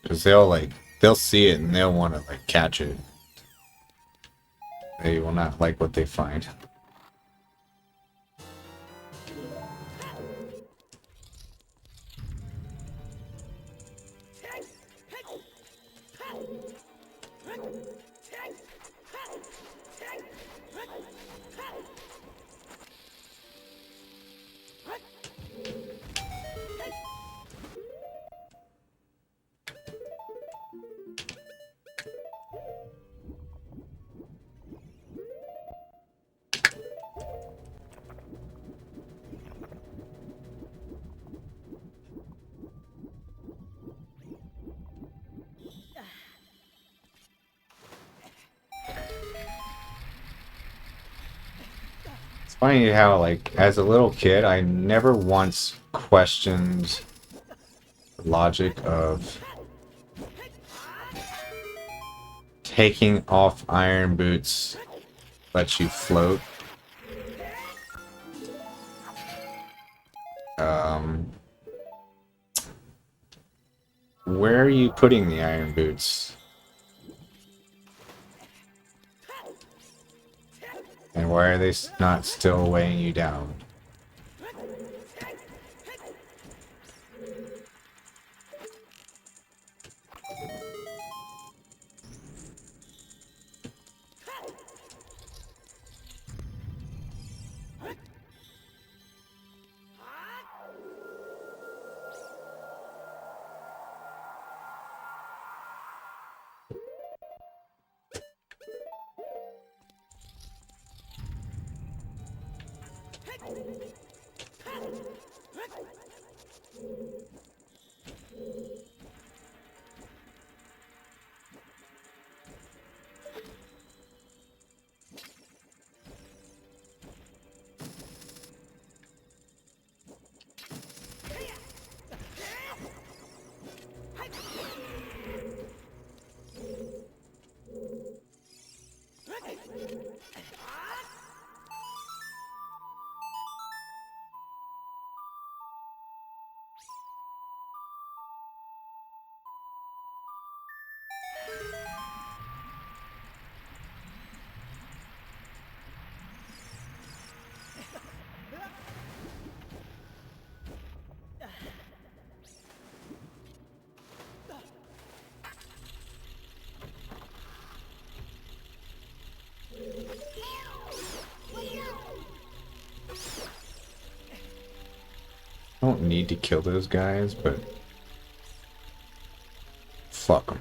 Speaker 1: Because they'll see it and they'll want to, like, catch it. They will not like what they find. It's funny how, like, as a little kid, I never once questioned the logic of taking off iron boots lets you float. Where are you putting the iron boots? And why are they not still weighing you down? I don't need to kill those guys, but fuck them.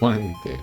Speaker 1: One day.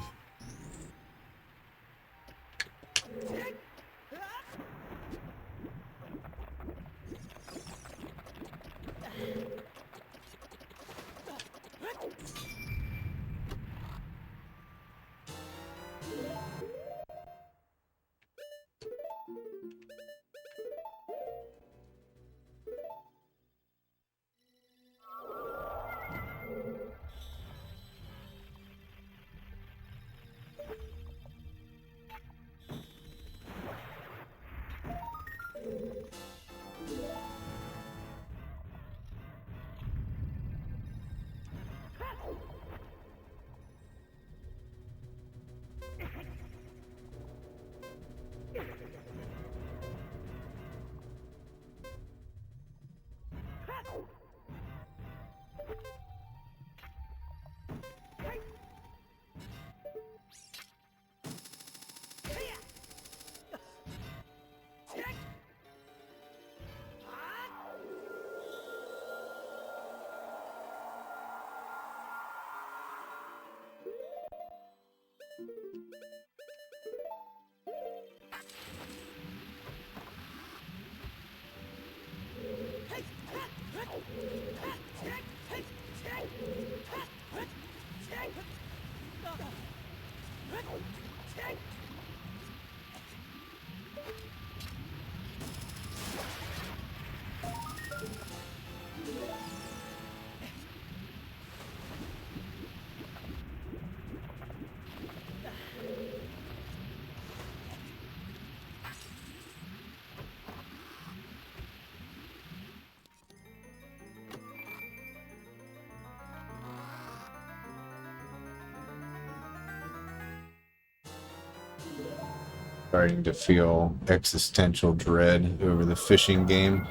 Speaker 1: Starting to feel existential dread over the fishing game.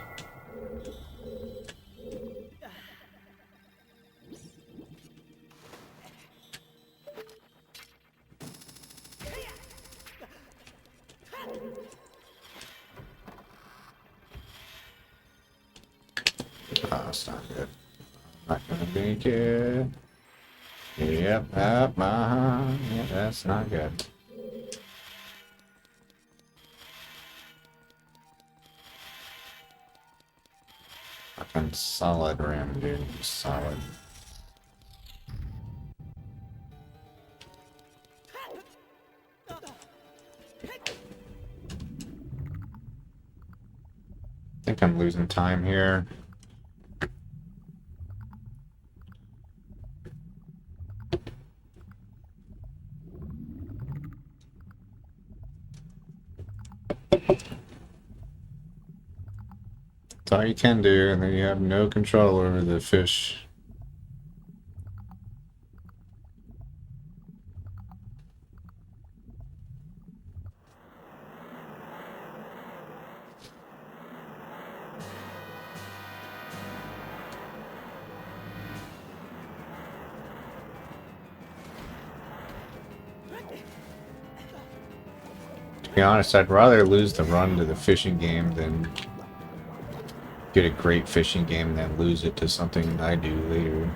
Speaker 1: Oh, that's not good. Not gonna make it. Yep, yeah, that's not good. Fucking solid ram, dude. Solid. I think I'm losing time here. That's all you can do, and then you have no control over the fish. To be honest, I'd rather lose the run to the fishing game than get a great fishing game and then lose it to something I do later.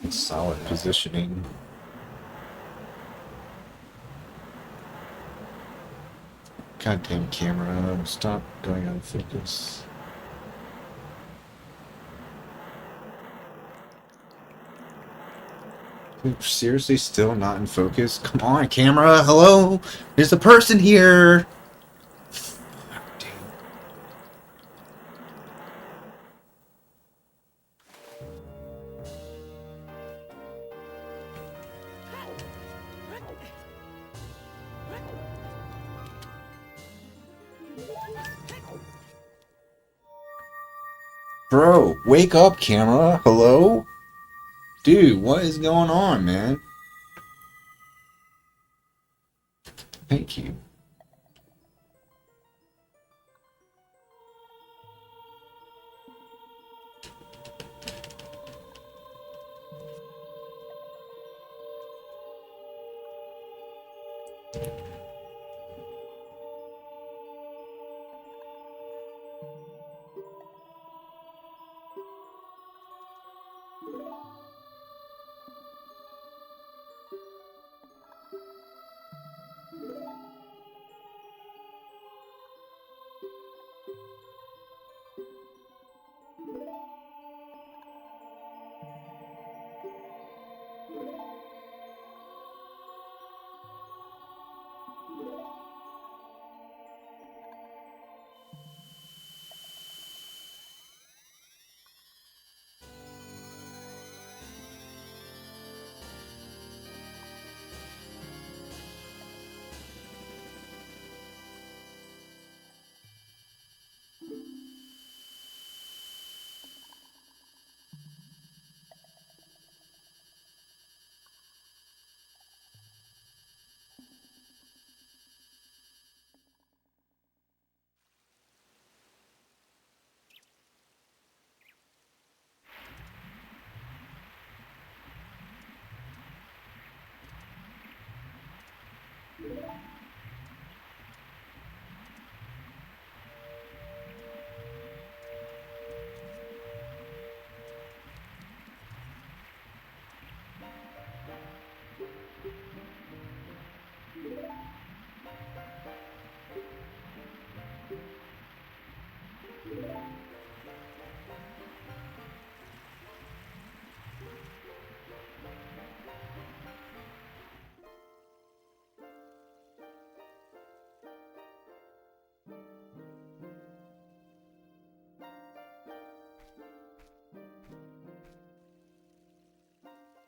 Speaker 1: Solid positioning. Goddamn camera, stop going out of focus. You're seriously still not in focus? Come on, camera, hello? There's a person here! Damn. Bro, wake up, camera, hello? Dude, what is going on, man? Thank you.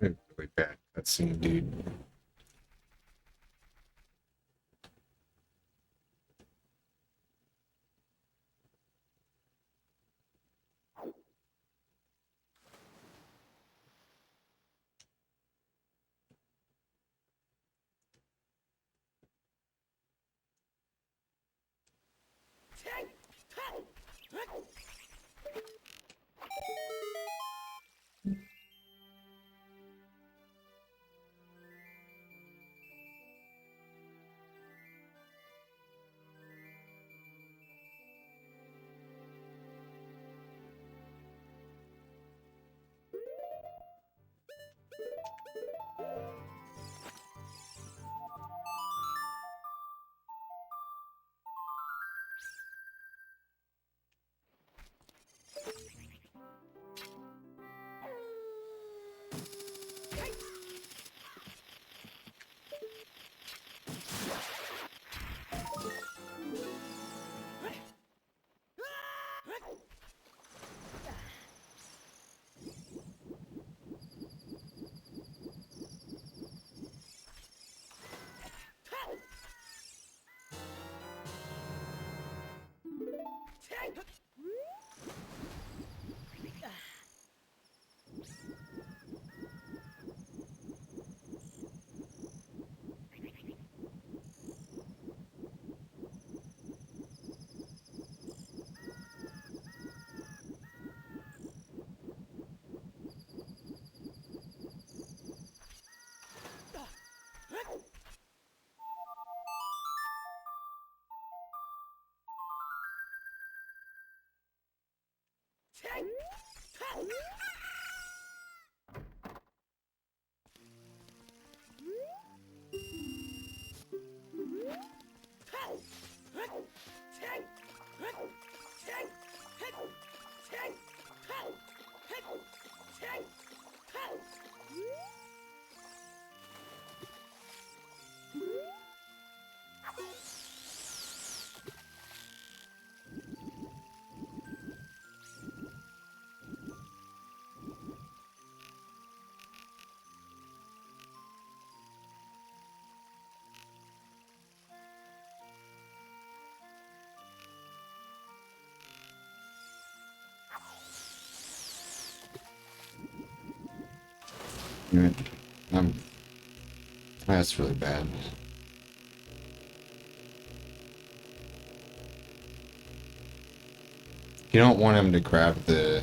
Speaker 1: Really bad cutscene, dude. Um, that's really bad. You don't want him to grab the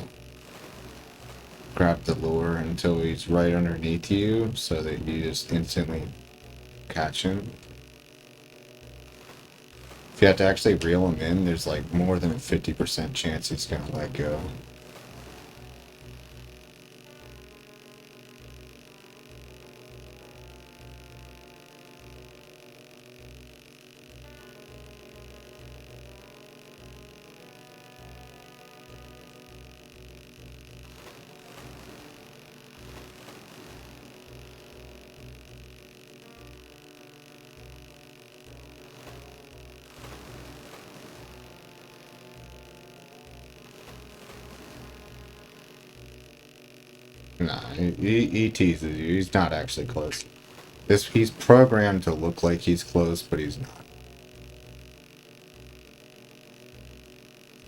Speaker 1: lure until he's right underneath you, so that you just instantly catch him. If you have to actually reel him in, there's like more than a 50% chance he's gonna let go. Nah, he teases you. He's not actually close. He's programmed to look like he's close, but he's not.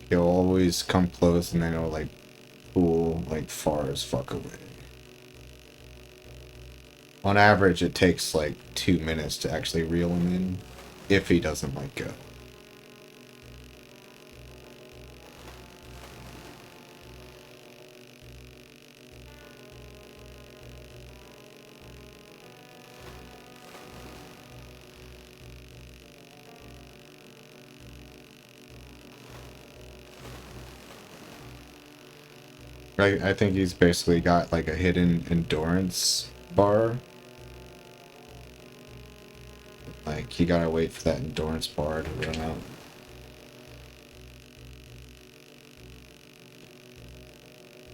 Speaker 1: He'll always come close and then he'll like pull like far as fuck away. On average, it takes like 2 minutes to actually reel him in, if he doesn't let go. I think he's basically got like a hidden endurance bar. Like, you gotta wait for that endurance bar to run out.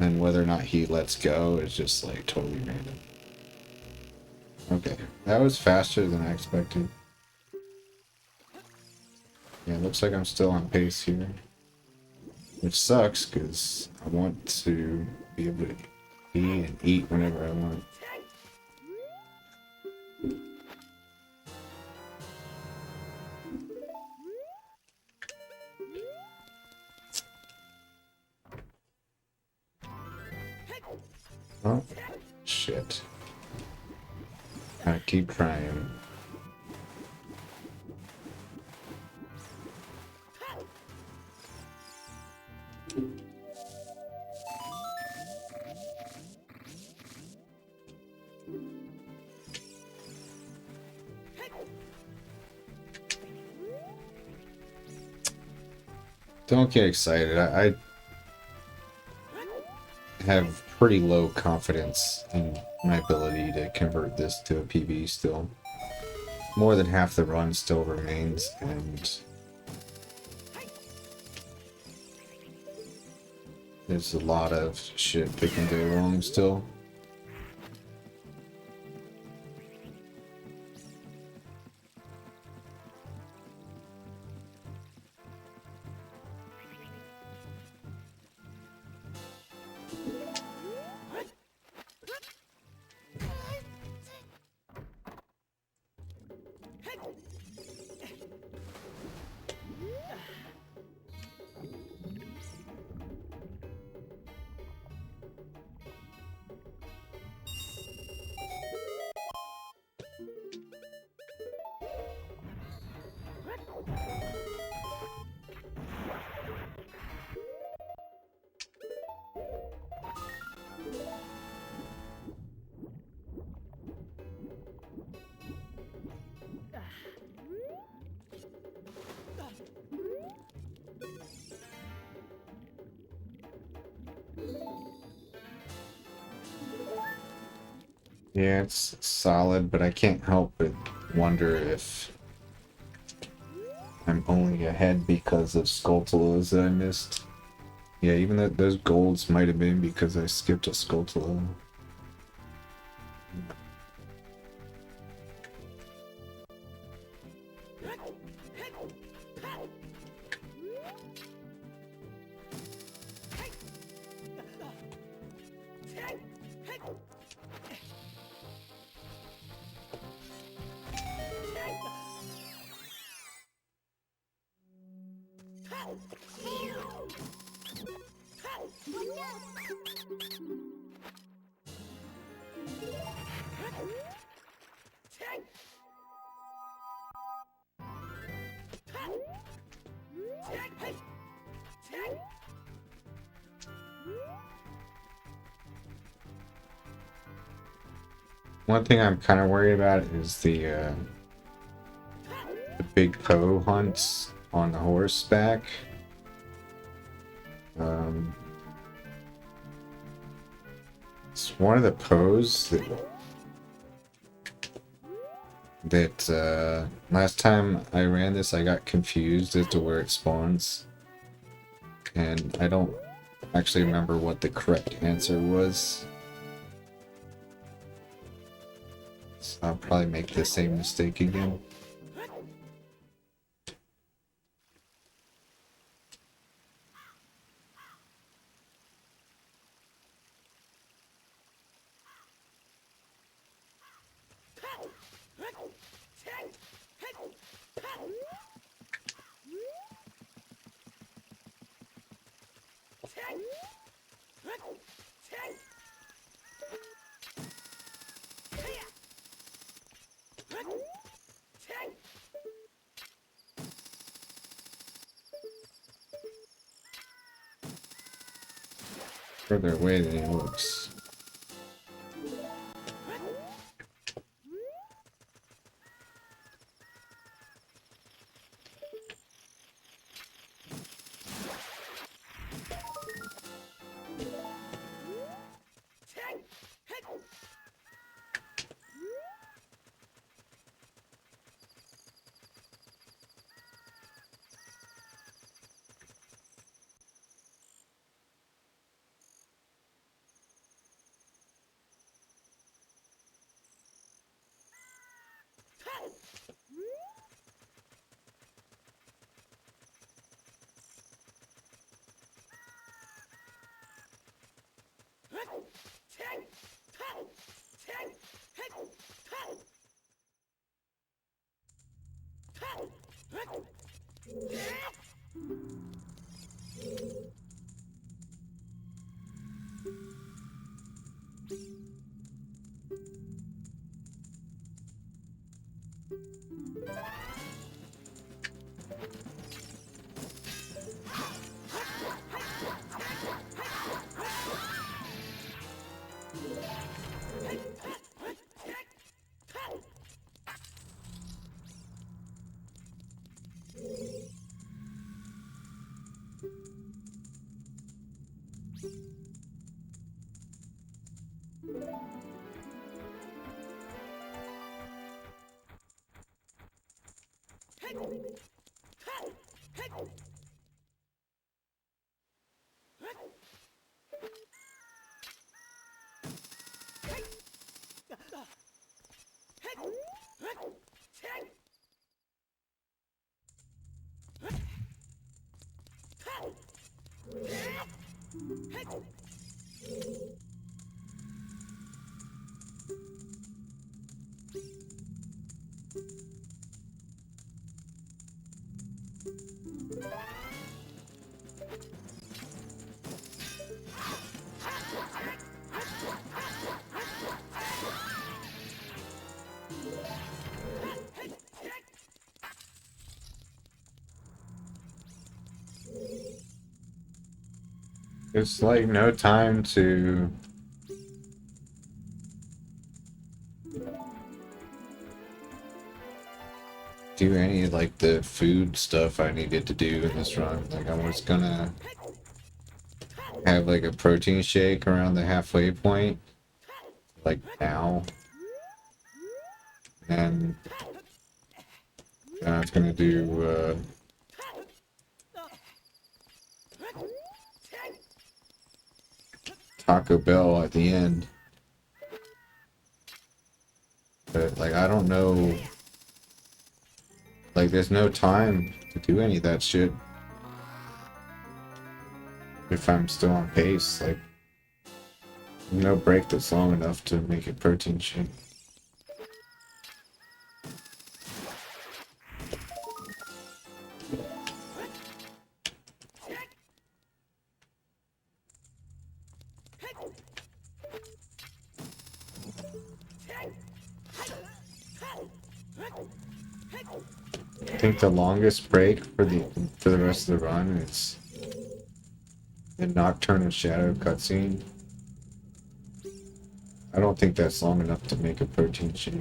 Speaker 1: And whether or not he lets go is just like totally random. Okay, that was faster than I expected. Yeah, it looks like I'm still on pace here. Which sucks, because I want to be able to be and eat whenever I want. Oh, shit. I keep trying. Don't get excited. I have pretty low confidence in my ability to convert this to a PB still. More than half the run still remains, and there's a lot of shit that can go wrong still. Yeah, it's solid, but I can't help but wonder if I'm only ahead because of Skulltulas that I missed. Yeah, even those golds might have been because I skipped a Skulltula. One thing I'm kind of worried about is the big Poe hunts on the horseback. It's one of the Poes that last time I ran this, I got confused as to where it spawns, and I don't actually remember what the correct answer was. So I'll probably make the same mistake again. Further away than it looks. It's like no time to do any like the food stuff I needed to do in this run. Like I was gonna have like a protein shake around the halfway point, like now, and I was gonna do Taco Bell at the end. But like I don't know, like there's no time to do any of that shit if I'm still on pace. Like no break that's long enough to make a protein shake. I think the longest break for the rest of the run is the Nocturnal Shadow cutscene. I don't think that's long enough to make a protein shake.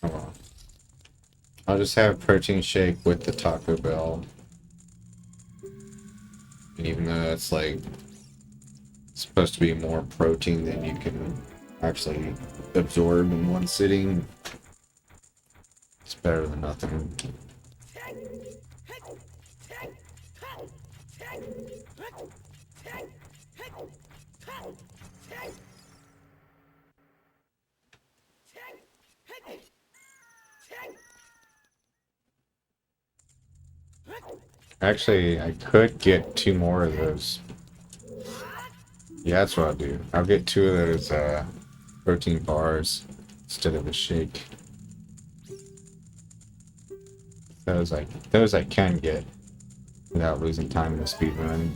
Speaker 1: Oh well. I'll just have protein shake with the Taco Bell. And even though it's like supposed to be more protein than you can actually absorb in one sitting, it's better than nothing. Actually, I could get 2 more of those. Yeah, that's what I'll do. I'll get 2 of those protein bars instead of a shake. Those I can get without losing time in the speed run.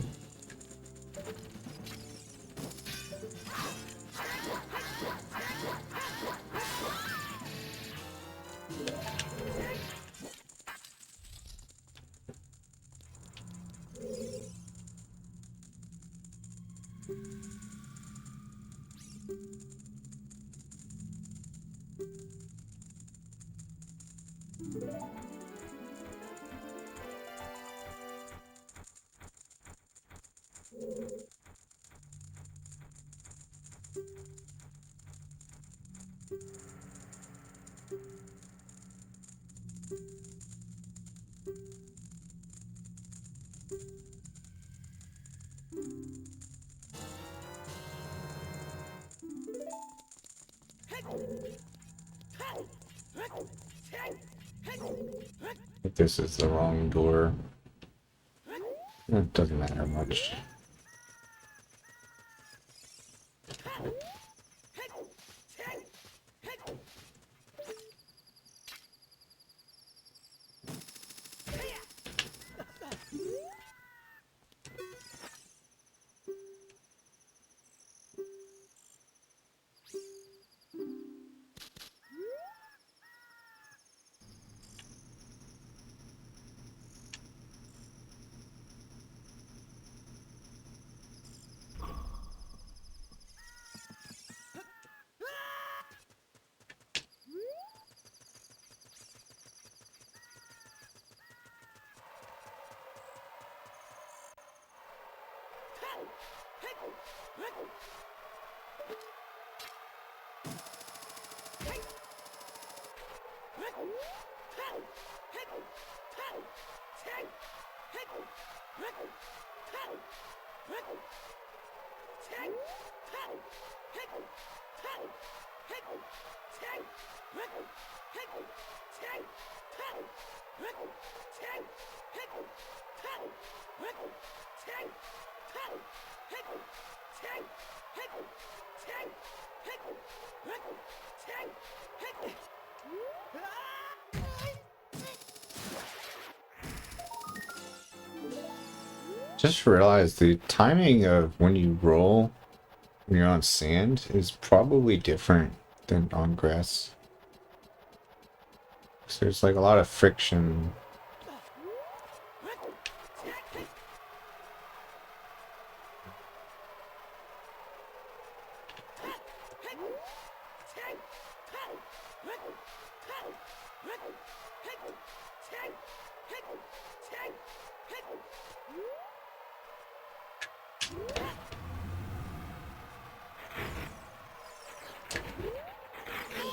Speaker 1: If this is the wrong door, it doesn't matter much. Just realized the timing of when you roll when you're on sand is probably different than on grass. So there's like a lot of friction.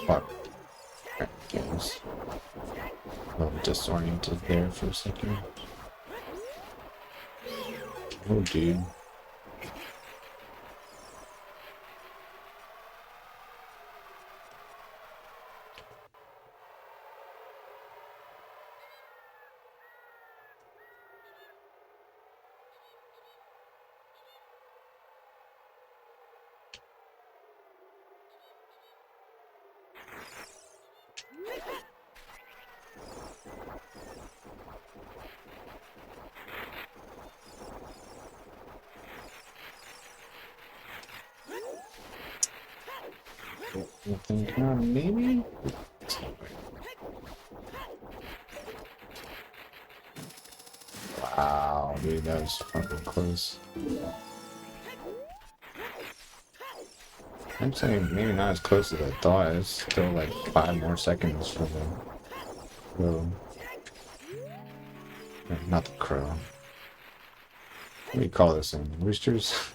Speaker 1: Fuck. Alright, I was a little disoriented there for a second. Oh, dude. I think maybe? Wow, dude, that was fucking close. I'm saying maybe not as close as I thought. It's still like 5 more seconds for the crow. Not the crow. What do you call this thing? Roosters?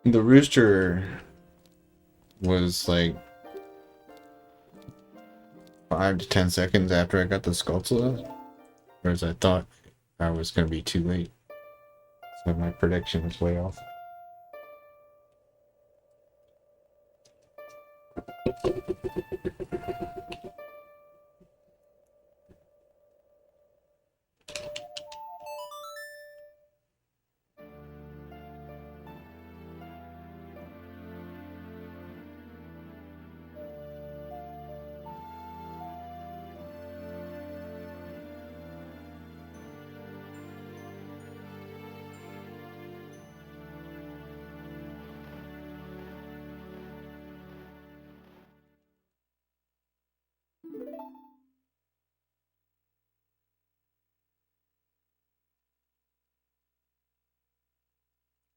Speaker 1: The rooster was like 5 to 10 seconds after I got the Skulltula, whereas I thought I was going to be too late. So my prediction was way off.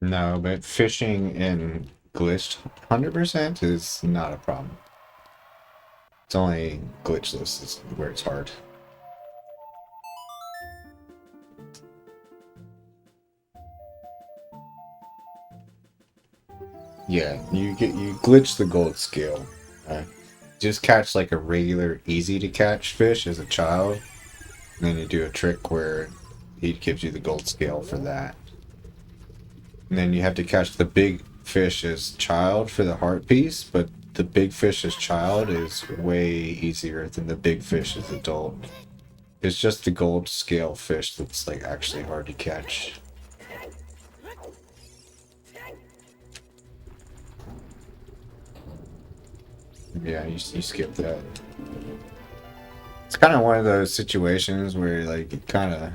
Speaker 1: No, but fishing in glitched 100% is not a problem. It's only glitchless is where it's hard. Yeah, you glitch the gold scale. Just catch like a regular easy to catch fish as a child, and then you do a trick where he gives you the gold scale for that. And then you have to catch the big fish as child for the heart piece, but the big fish as child is way easier than the big fish as adult. It's just the gold scale fish that's like actually hard to catch. Yeah, you skip that. It's kind of one of those situations where like it kind of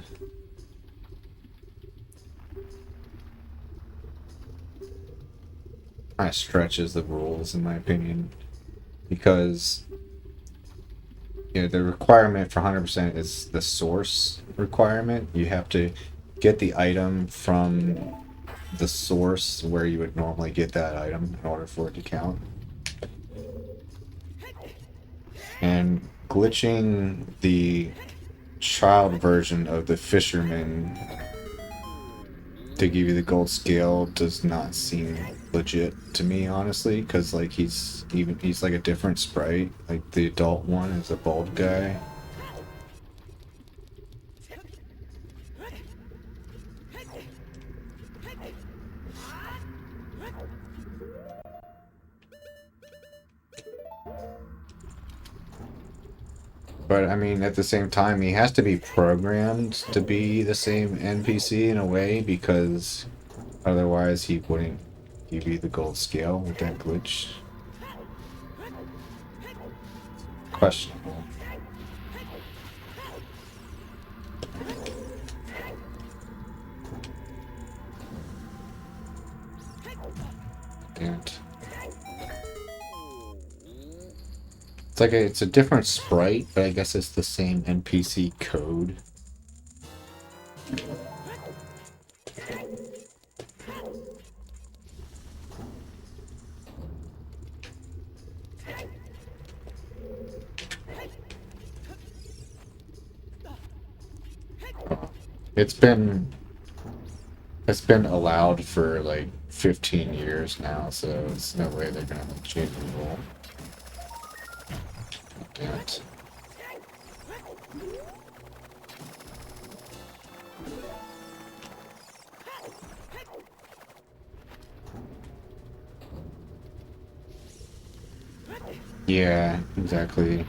Speaker 1: stretches the rules in my opinion, because the requirement for 100% is the source requirement. You have to get the item from the source where you would normally get that item in order for it to count. And glitching the child version of the fisherman to give you the gold scale does not seem legit to me, honestly, because like he's like a different sprite. Like the adult one is a bald guy. But I mean, at the same time, he has to be programmed to be the same NPC in a way, because otherwise he wouldn't give you the gold scale with that glitch. Questionable. And it's like it's a different sprite, but I guess it's the same NPC code. It's been it's been allowed for like 15 years now, so it's no way they're gonna like, change the rule. Damn it. Yeah, exactly.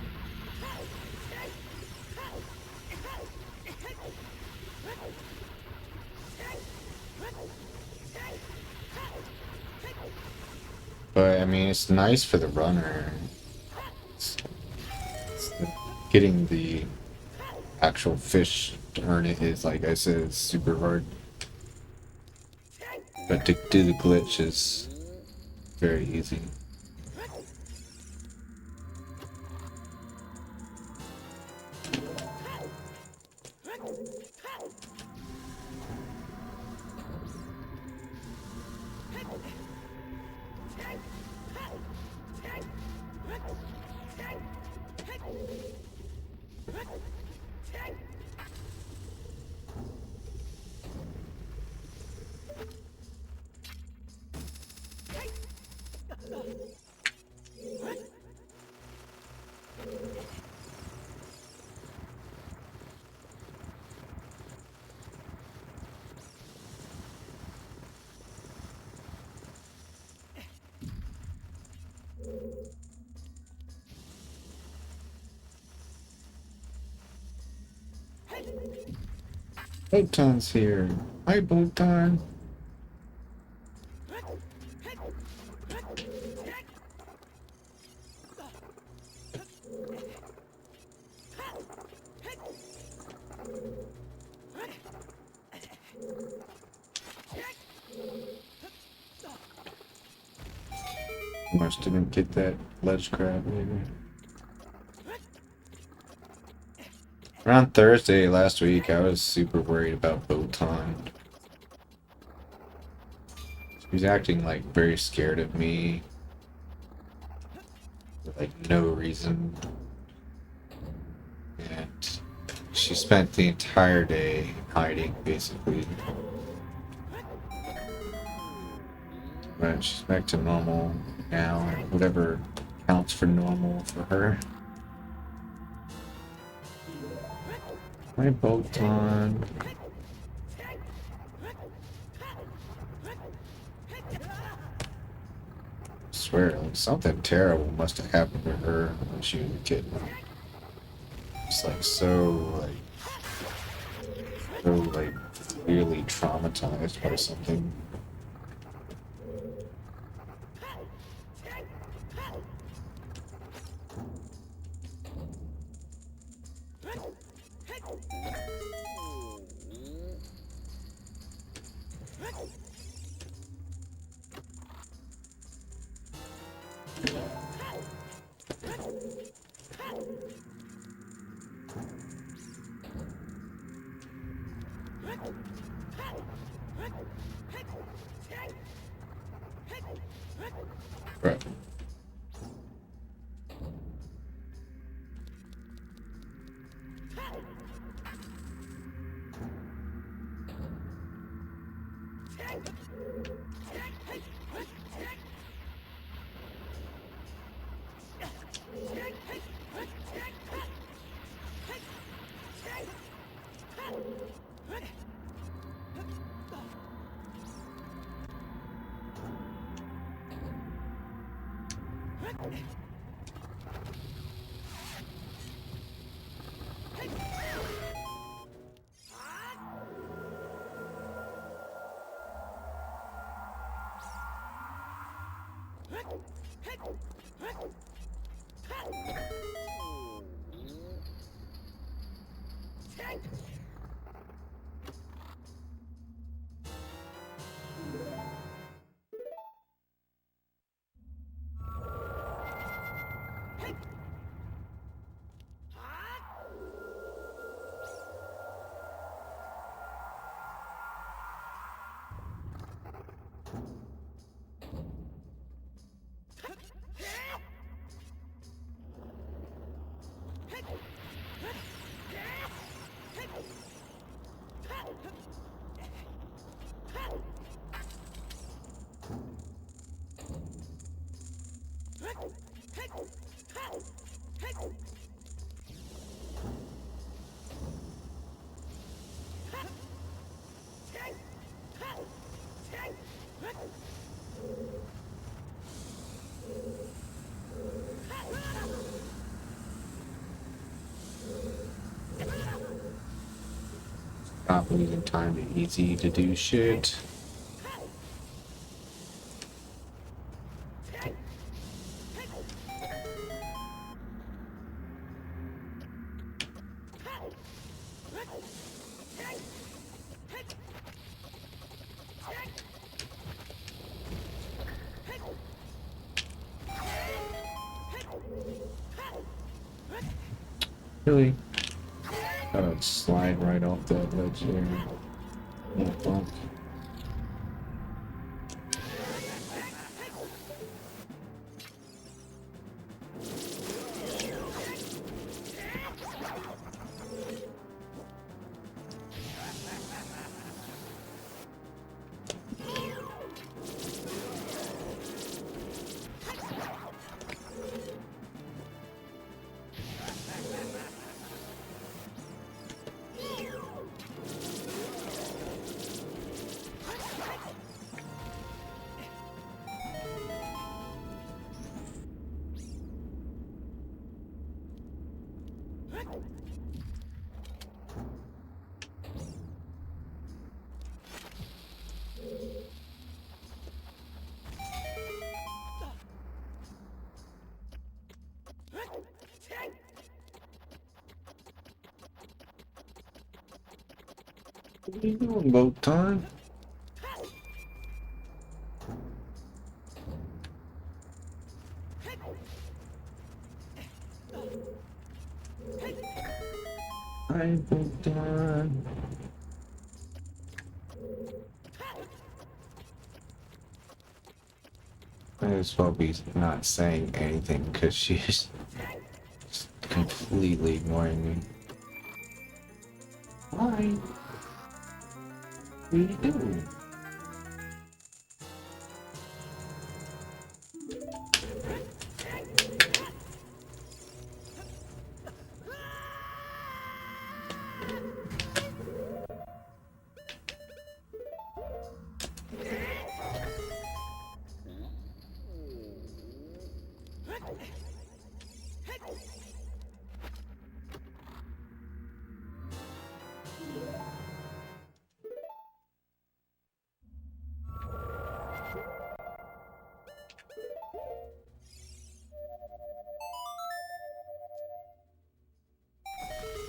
Speaker 1: But I mean, it's nice for the runner. It's getting the actual fish to earn it is, like I said, is super hard. But to do the glitch is very easy. Botan's here. Hi, Botan. Must didn't get that ledge crab, maybe. Around Thursday last week, I was super worried about Botan. He was acting like very scared of me. For like no reason. And she spent the entire day hiding, basically. But she's back to normal now, whatever counts for normal for her. My Botan. I swear, like, something terrible must have happened to her when she was a kid. It's like so really traumatized by something. Right. Not losing time to easy to do shit. Really? Gotta slide right off that ledge there. Yeah, fuck. What are you doing, boat time? Hi, boat time. Might as well be not saying anything because she's just completely ignoring me. Hi. What are you doing?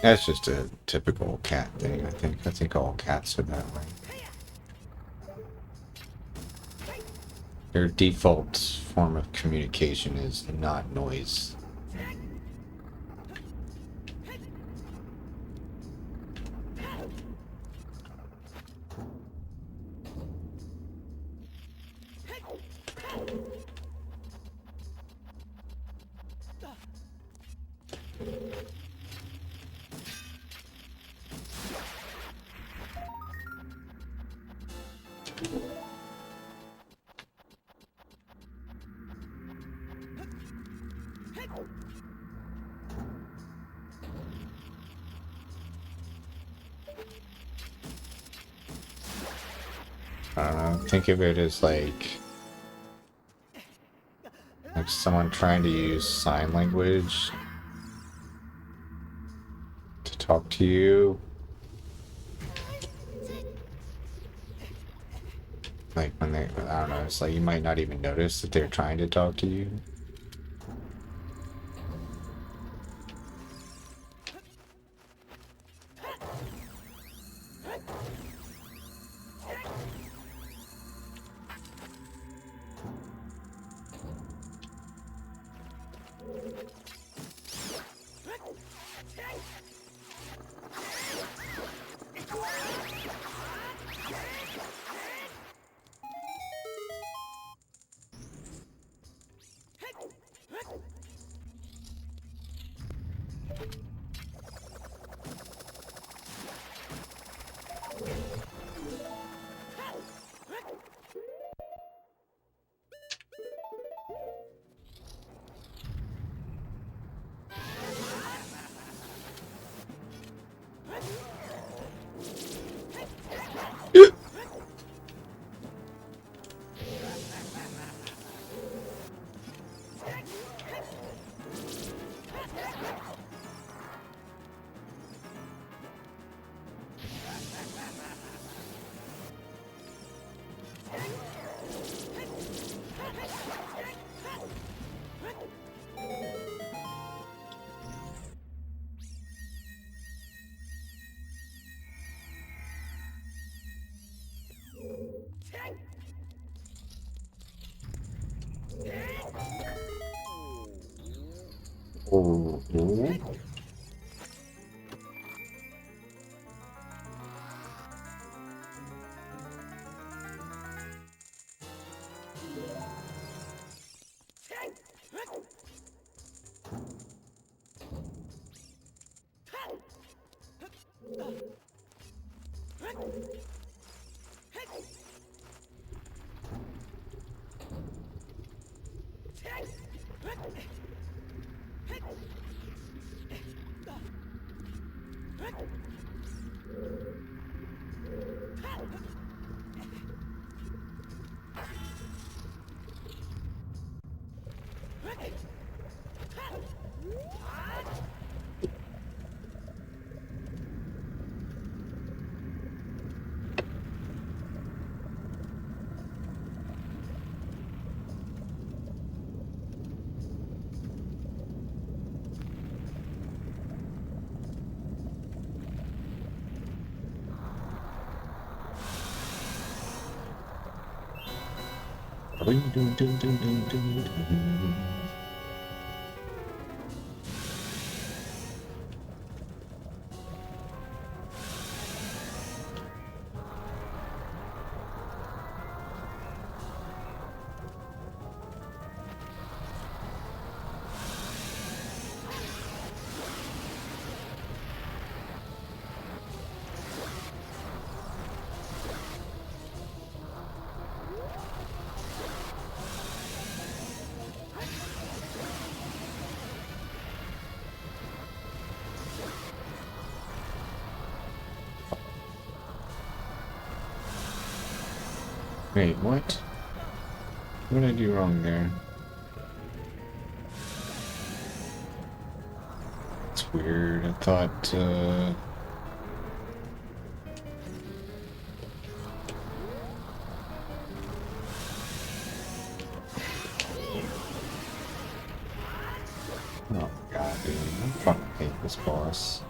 Speaker 1: That's just a typical cat thing, I think. I think all cats are that way. Their default form of communication is not noise. I don't know. Think of it as like someone trying to use sign language to talk to you. Like when they, I don't know, it's like you might not even notice that they're trying to talk to you. Oh. Wait, what? What did I do wrong there? It's weird. I thought, oh god, dude. I fucking hate this boss.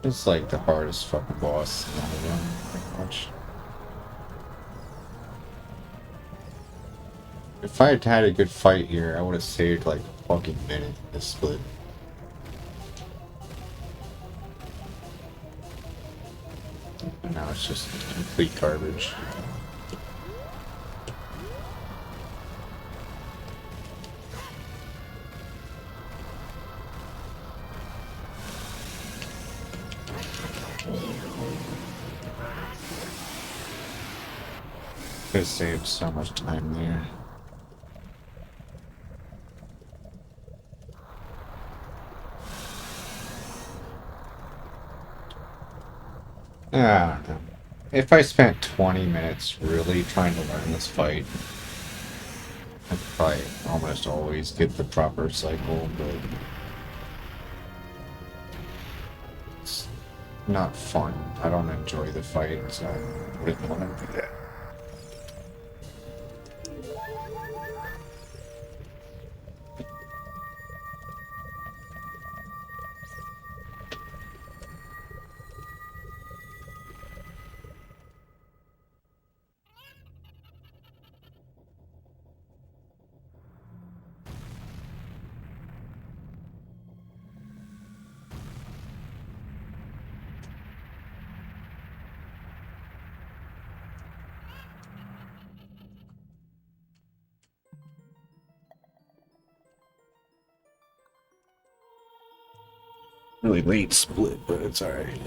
Speaker 1: It's like the hardest fucking boss in the run, pretty much. If I had had a good fight here, I would have saved like a fucking minute this split. And now it's just complete garbage. Could have saved so much time there. I don't know. If I spent 20 minutes really trying to learn this fight, I'd probably almost always get the proper cycle, but it's not fun. I don't enjoy the fight, so I wouldn't want to do that. Really late split, but it's alright.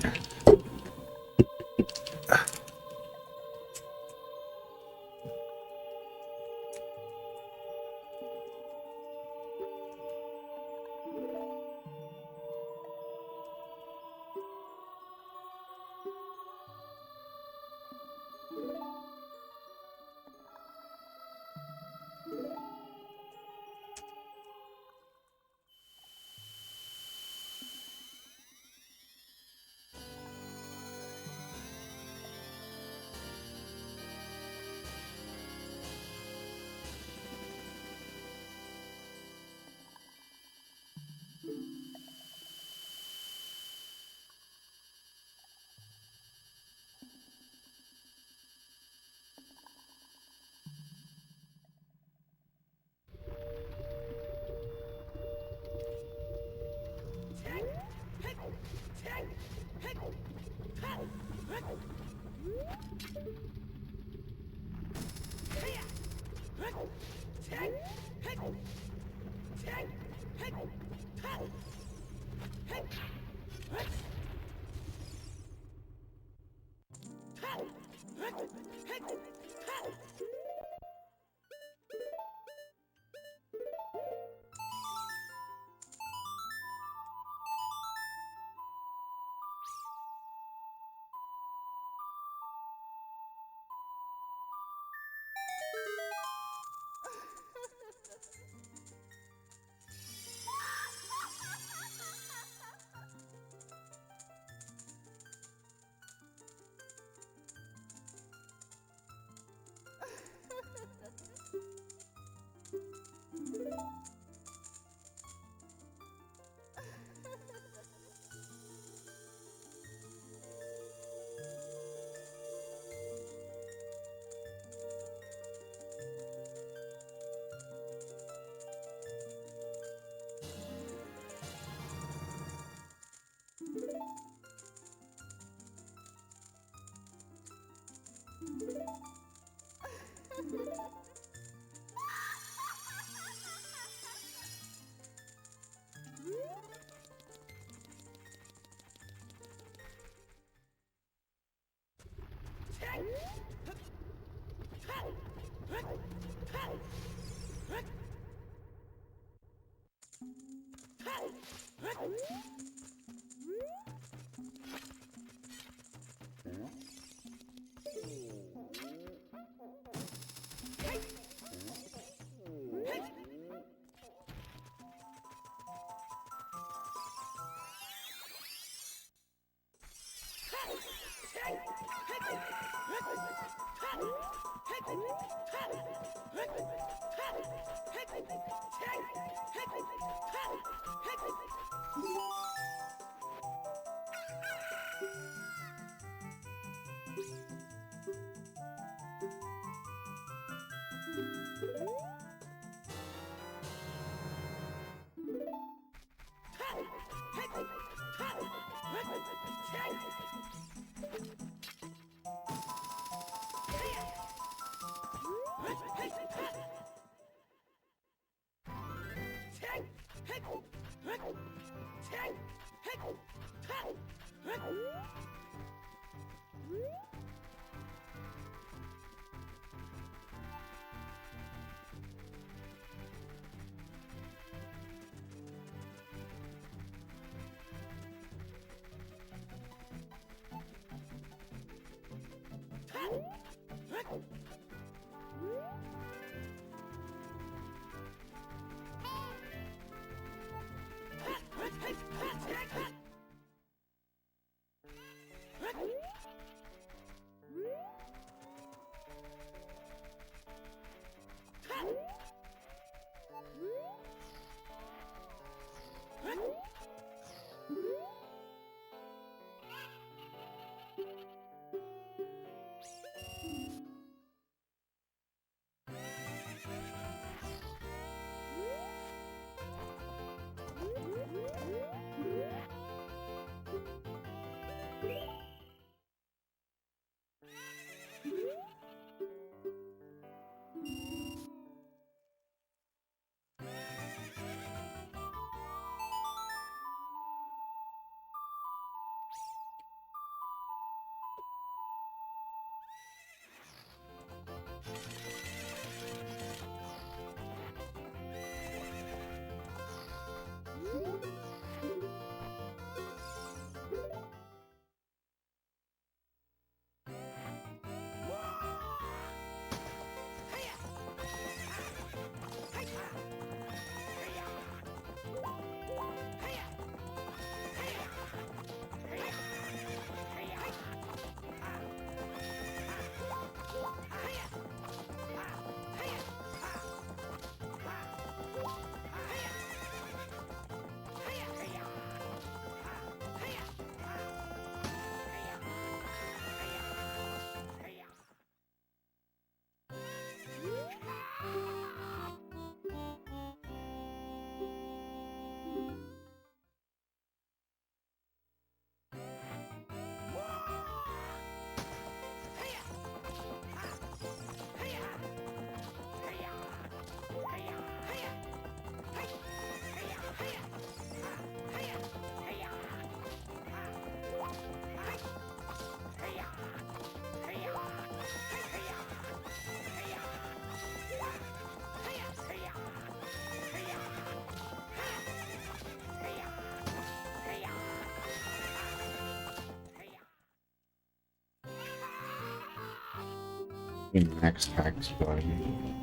Speaker 1: Next tax button.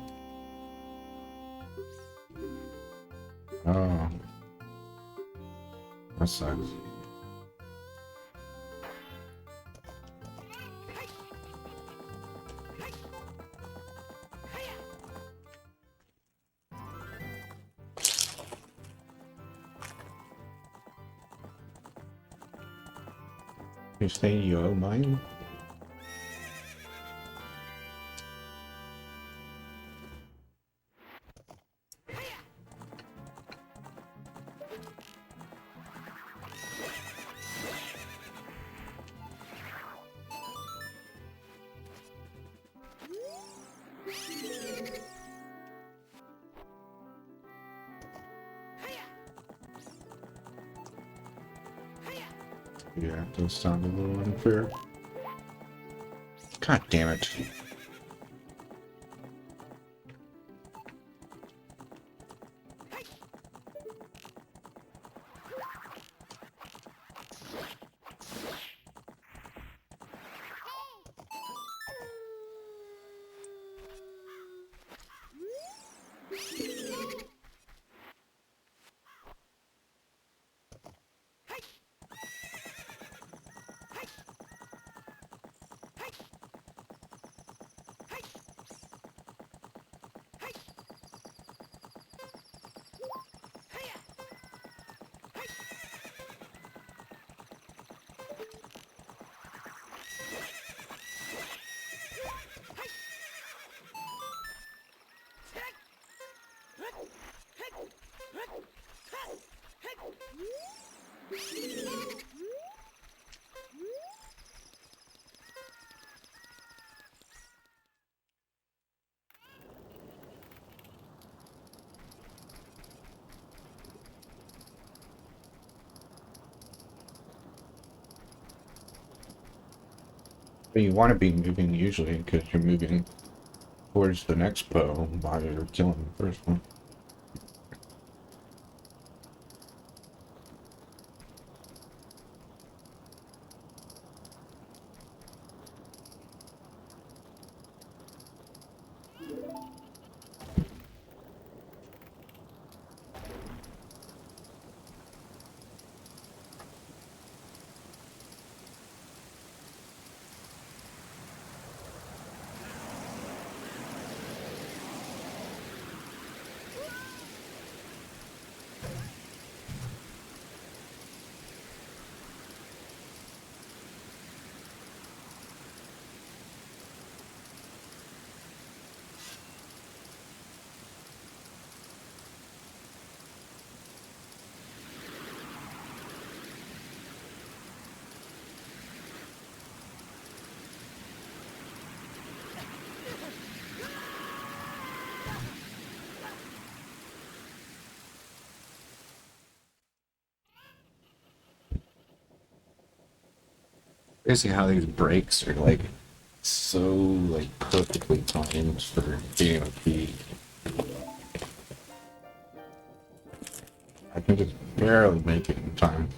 Speaker 1: Oh, that sucks. You say you owe mine? Yeah, it does sound a little unfair. God damn it. But you want to be moving usually because you're moving towards the next bow while you're killing the first one. Basically how these breaks are like so like perfectly timed for being a feed. I can just barely make it in time.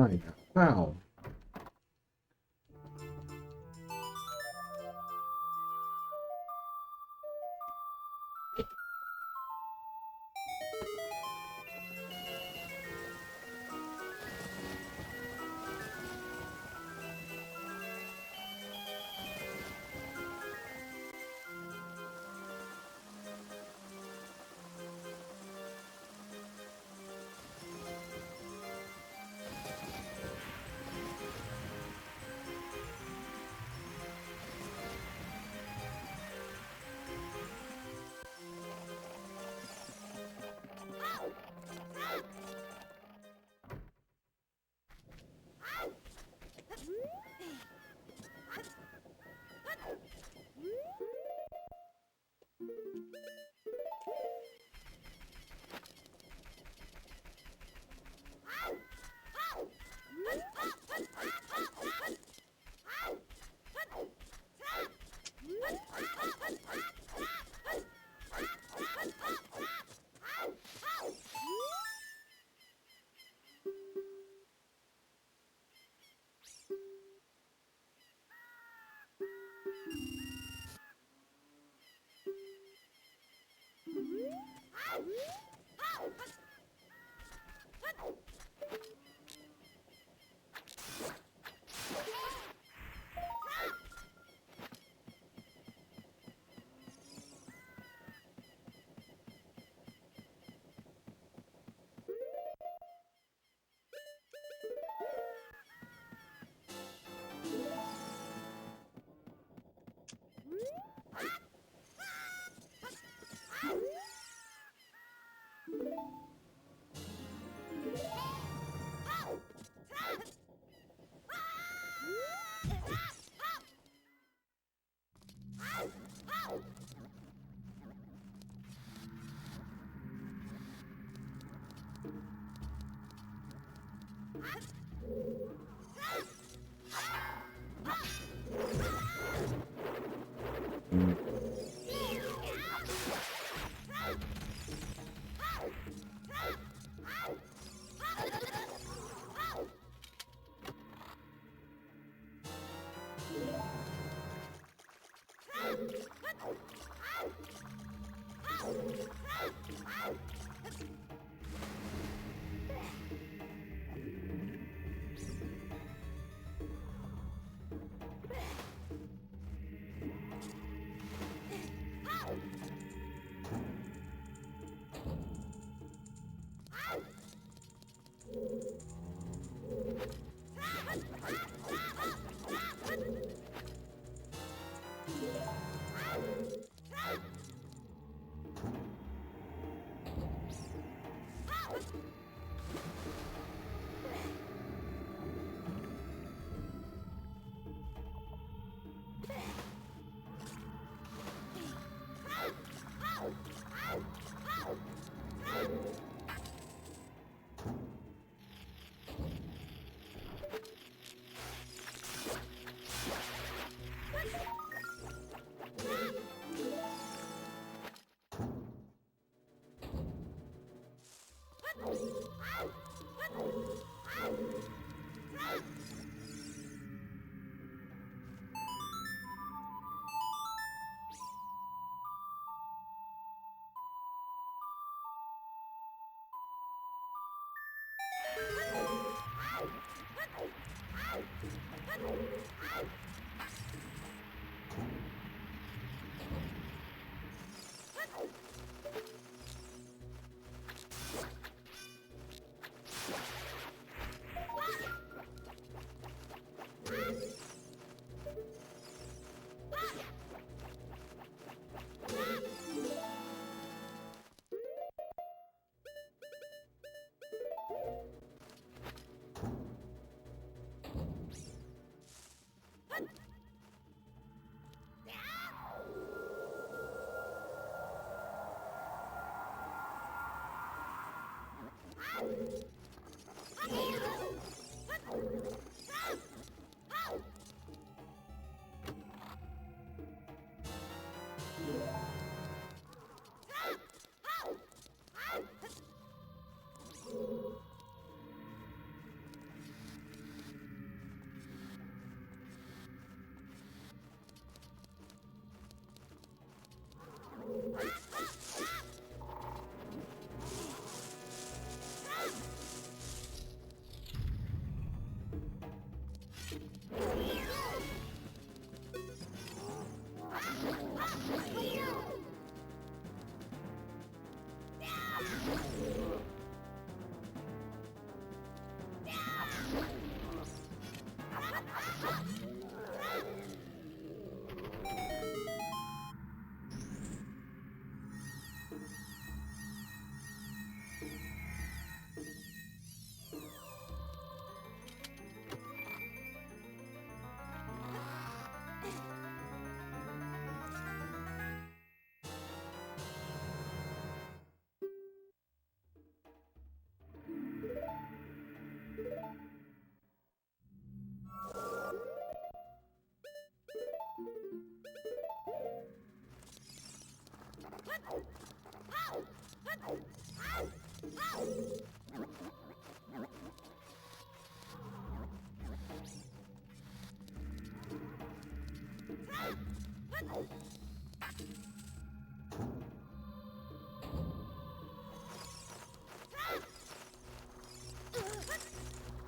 Speaker 1: Oh, yeah. Wow.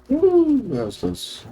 Speaker 1: Woo, that was close.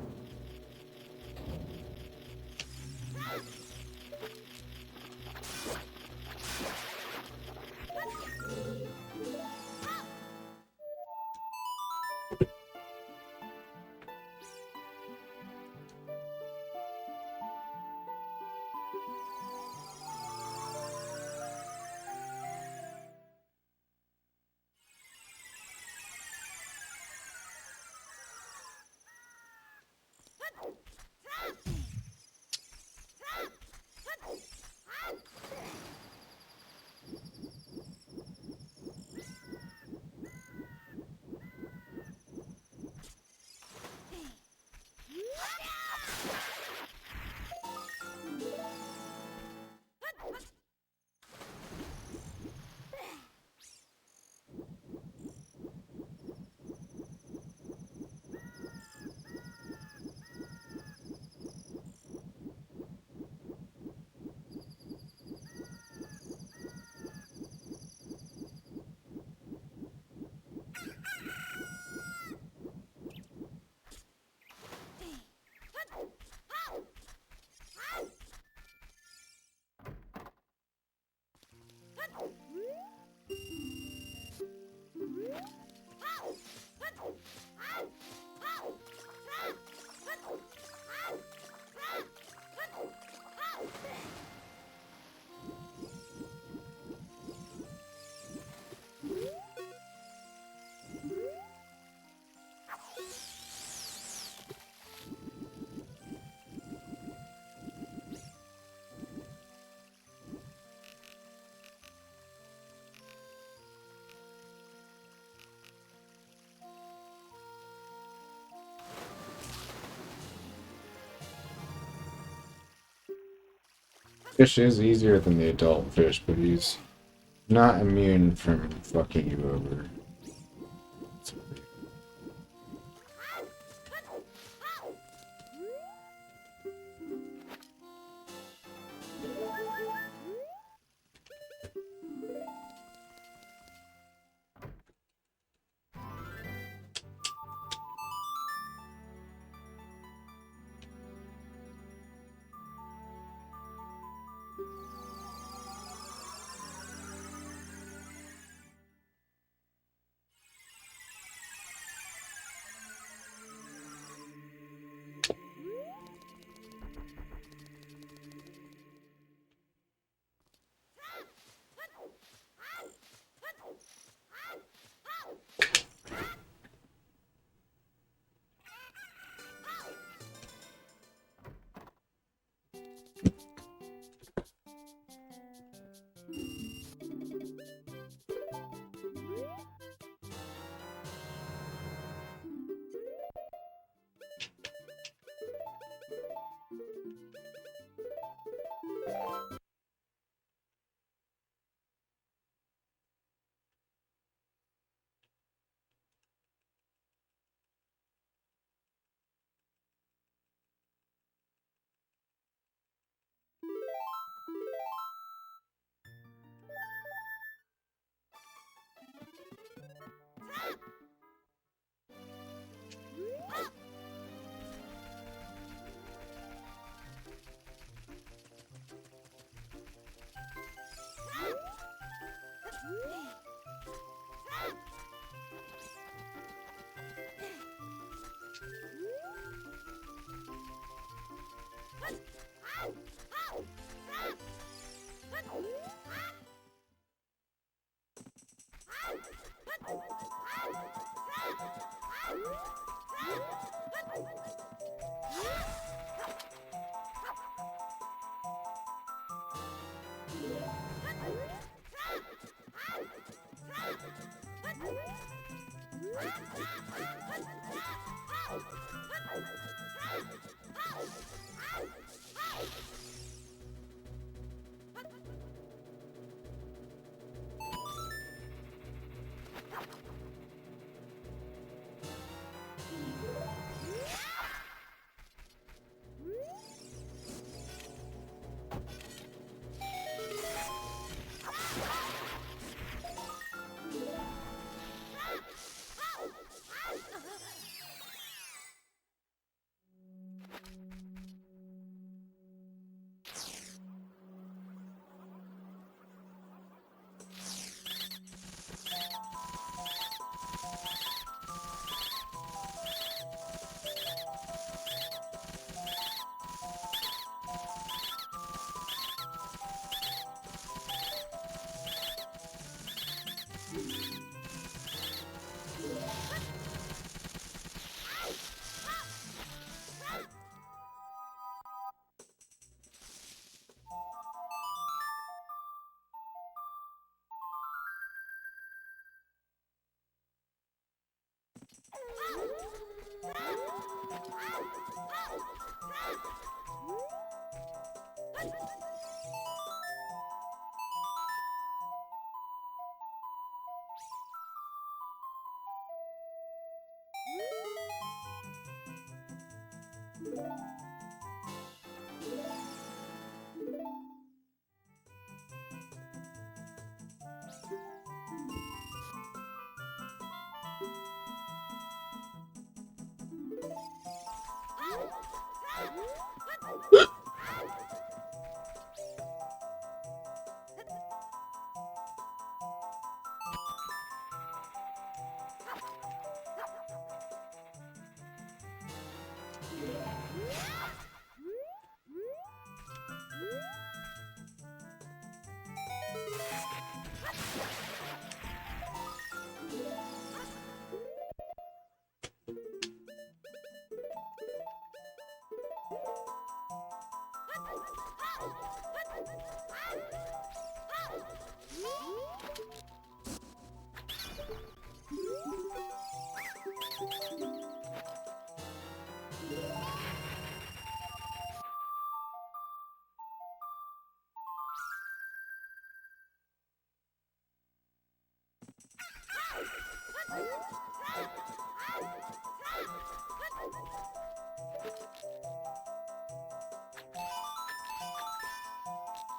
Speaker 1: Fish is easier than the adult fish, but he's not immune from fucking you over.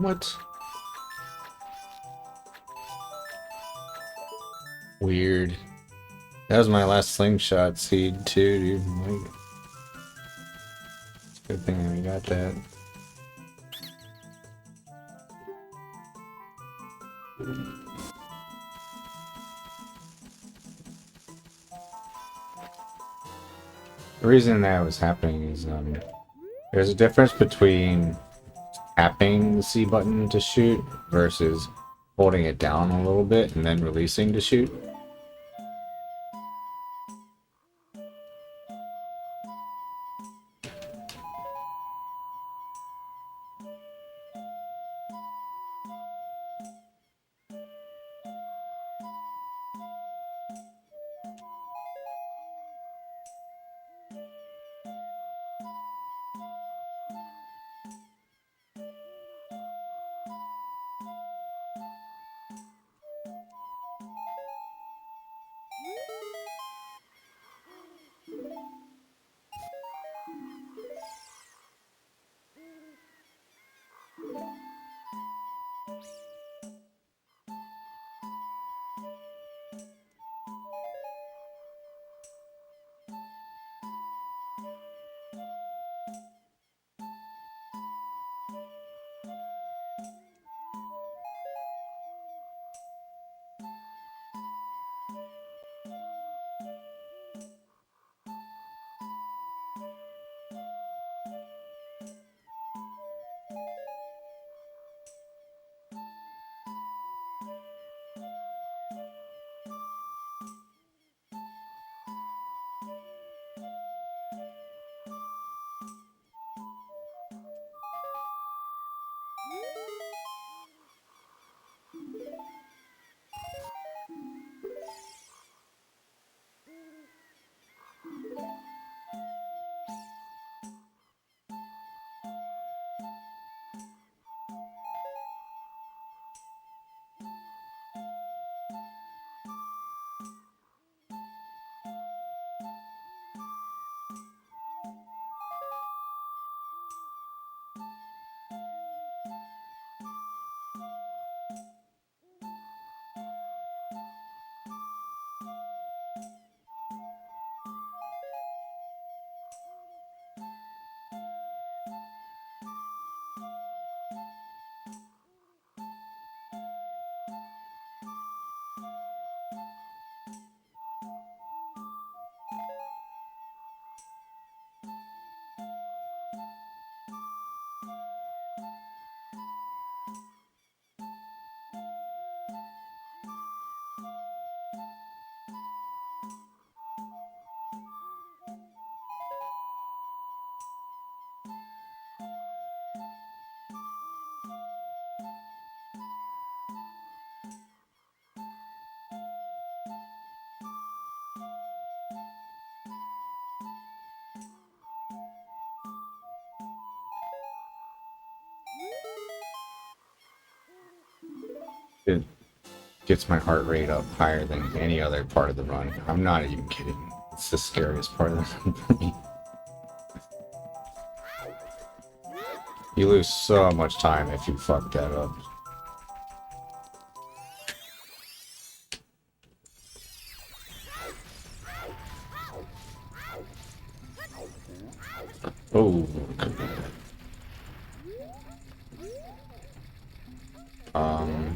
Speaker 1: What? Weird. That was my last slingshot seed too, dude. Like, it's a good thing we got that. The reason that was happening is there's a difference between tapping the C button to shoot versus holding it down a little bit and then releasing to shoot. It gets my heart rate up higher than any other part of the run. I'm not even kidding. It's the scariest part of the run for me. You lose so much time if you fuck that up. Oh. Um.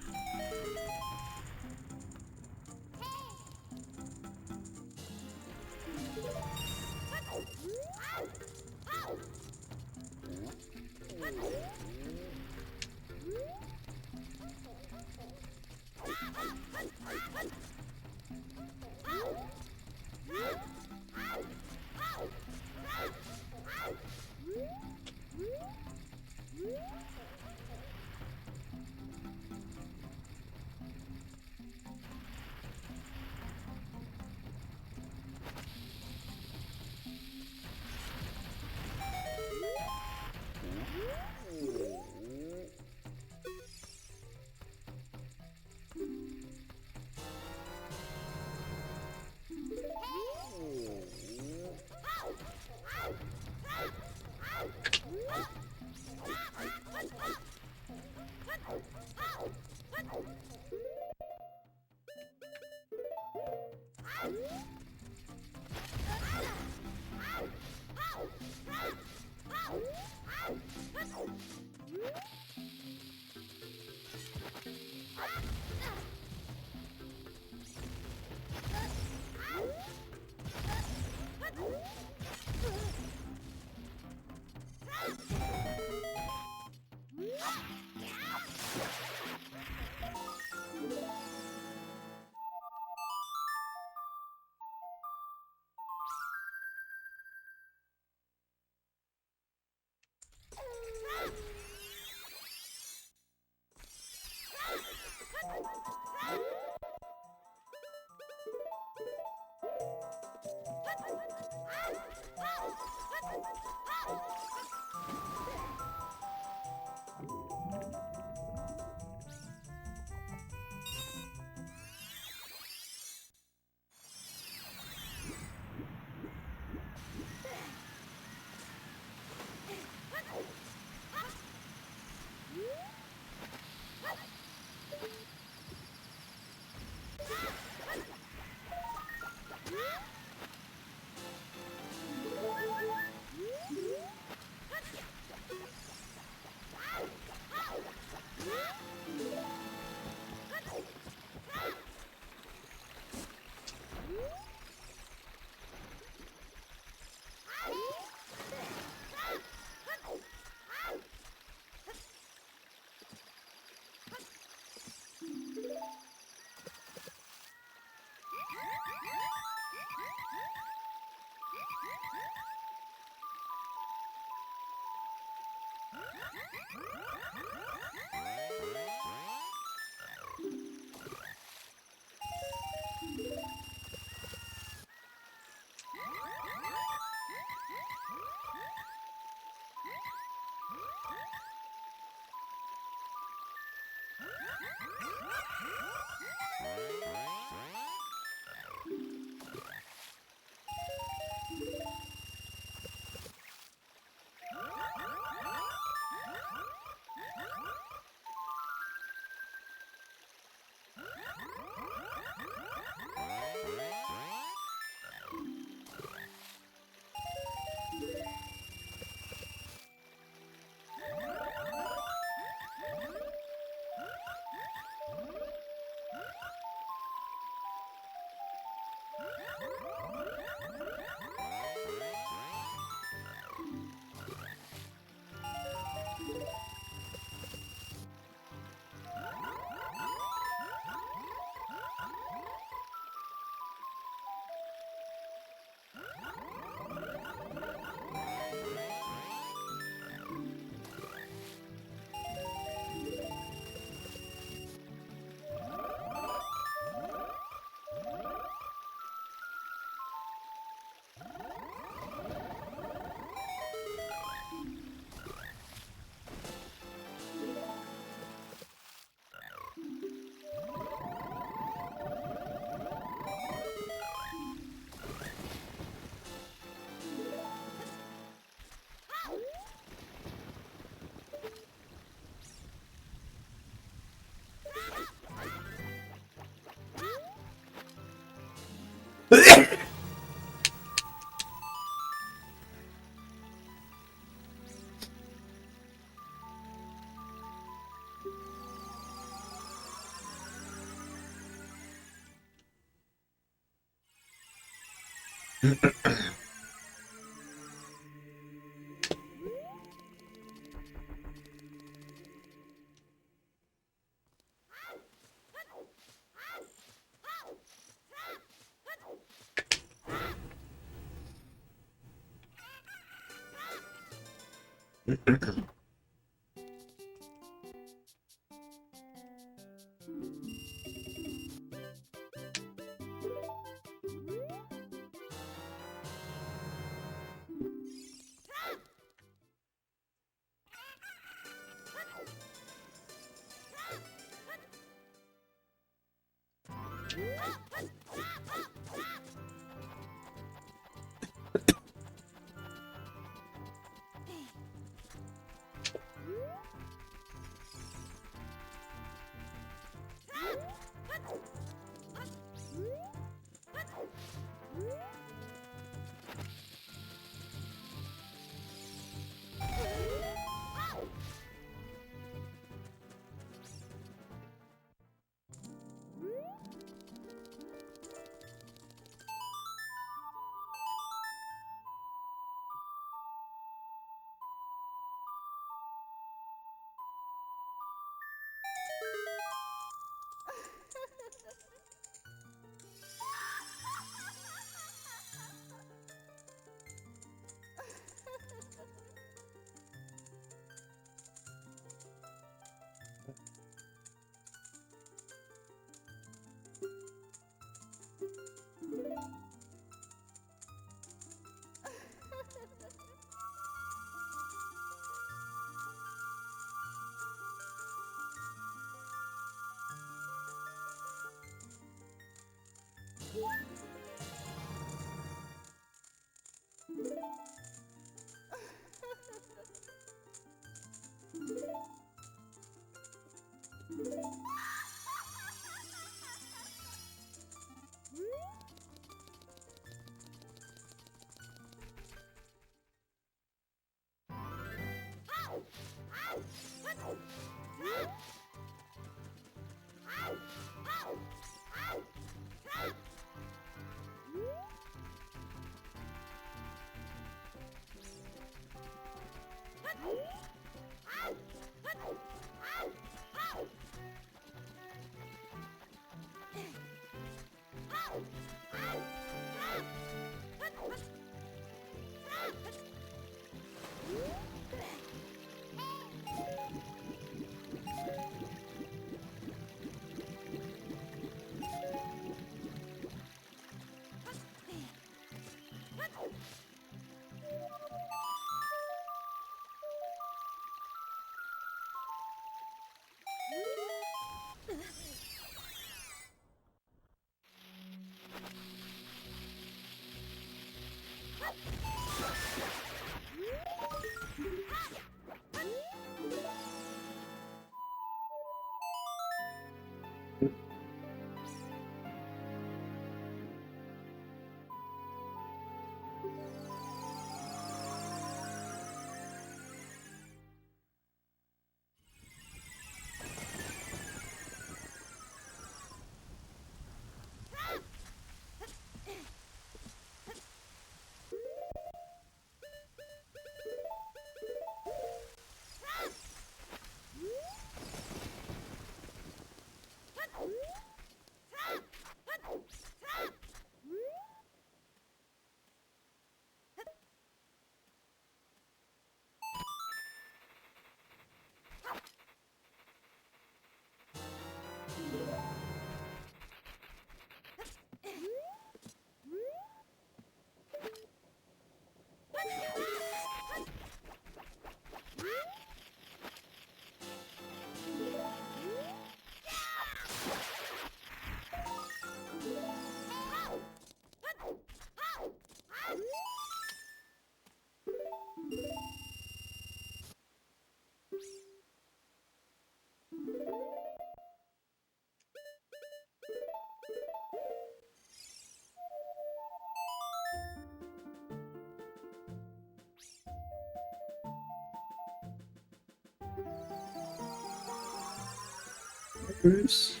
Speaker 1: Bruce.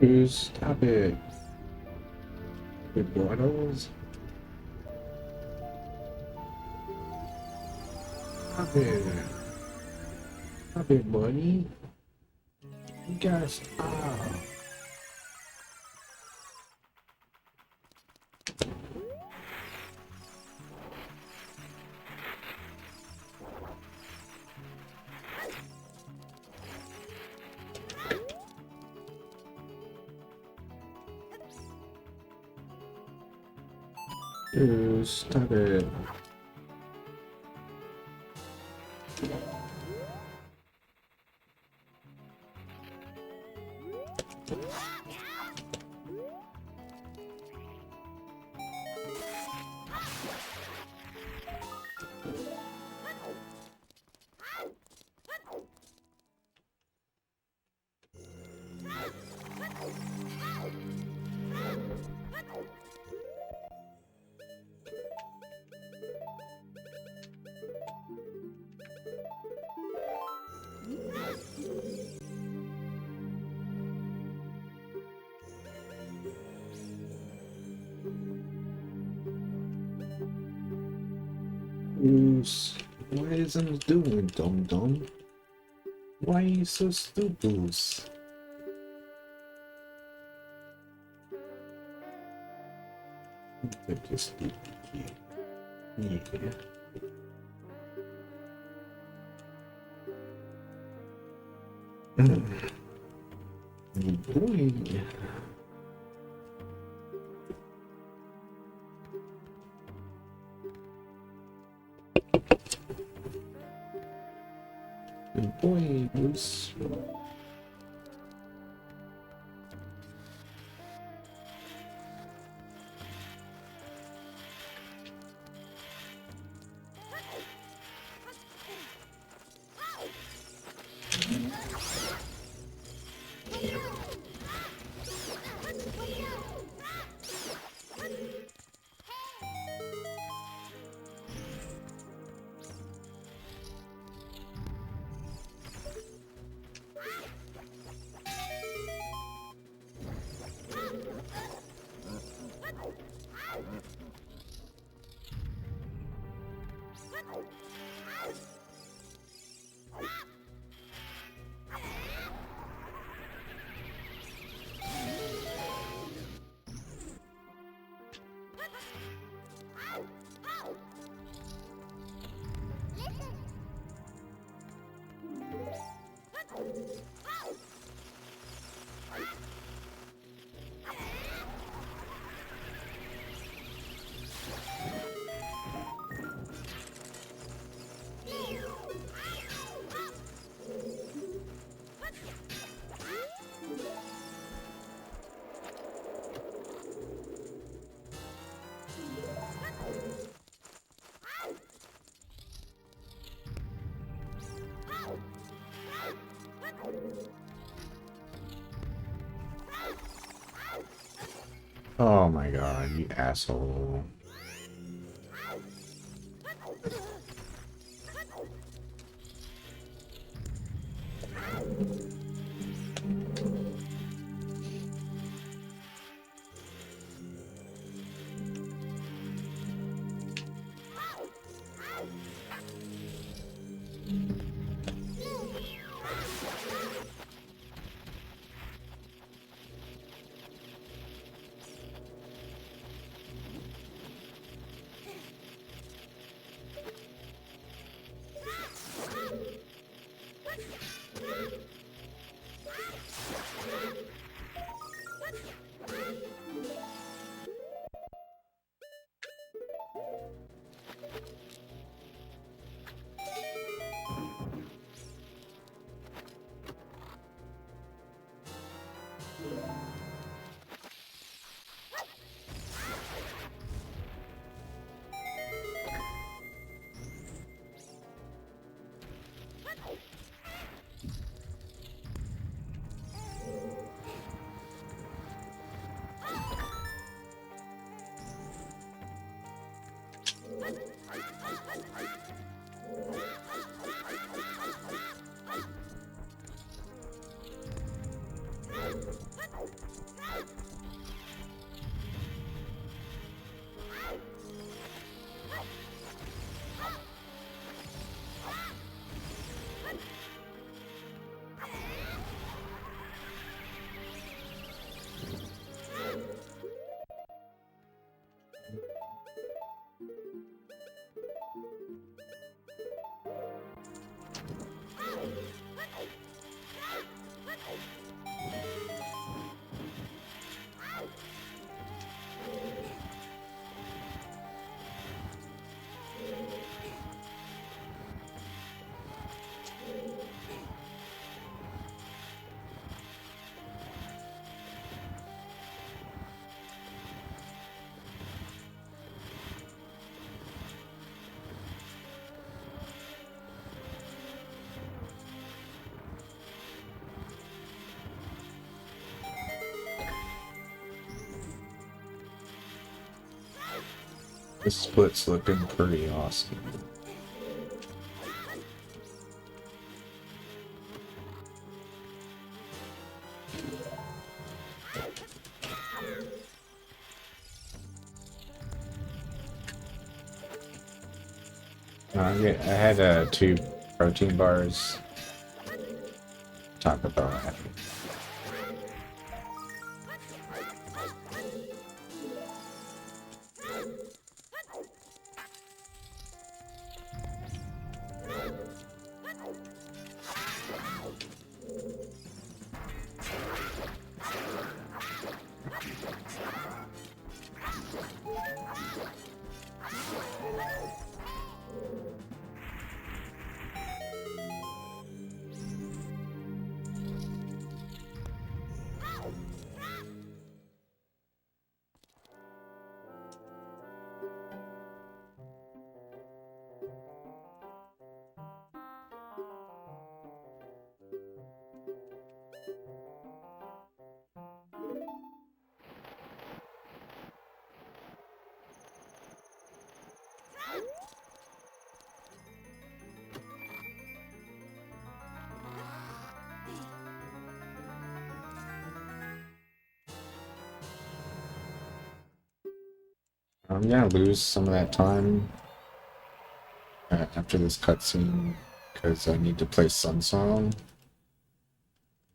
Speaker 1: Stop it. Big bottles. Stop it. Stop it, buddy. You gotta stop. Stop it. Oops. What is I'm doing, dum dum? Why are you so stupid? Take a stupid kid. Yeah. Good boy. Good boy, Bruce. Oh my god, you asshole. This split's looking pretty awesome. I had 2 protein bars. Talk about that. I'm gonna lose some of that time after this cutscene because I need to play Sun Song.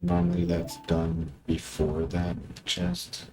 Speaker 1: Normally that's done before that chest.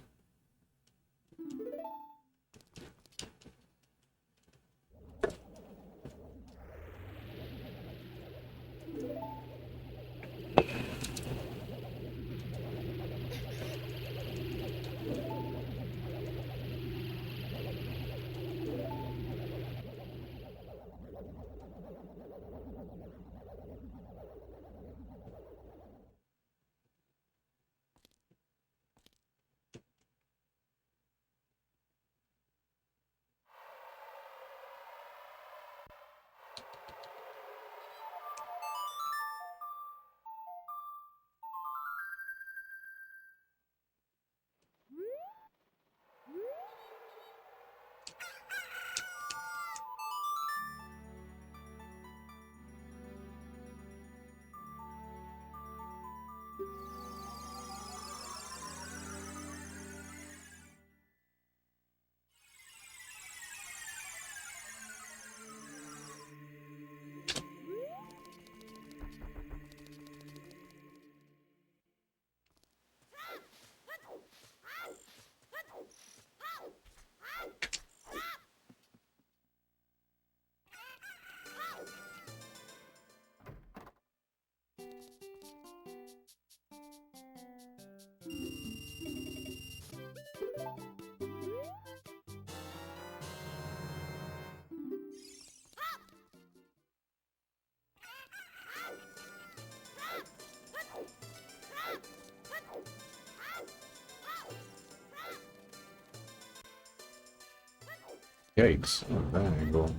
Speaker 1: Yikes, oh, that angle.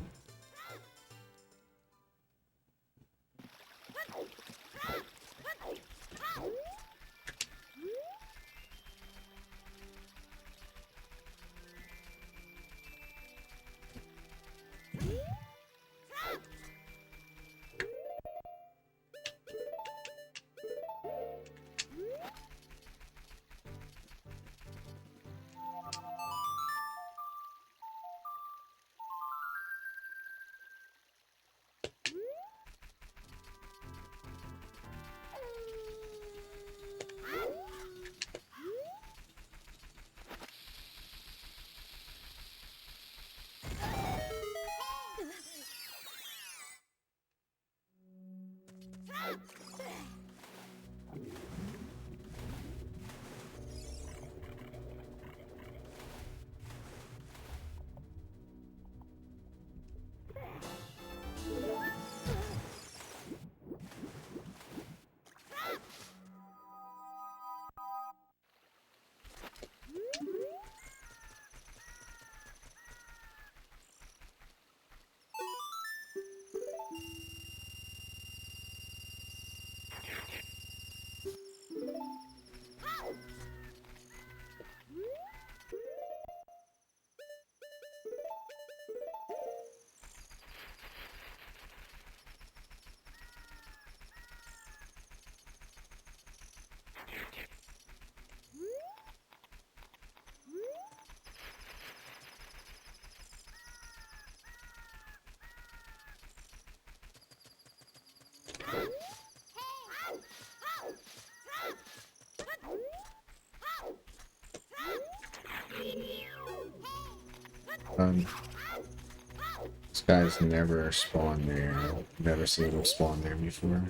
Speaker 1: This guy's never spawned there. Never seen him spawn there before.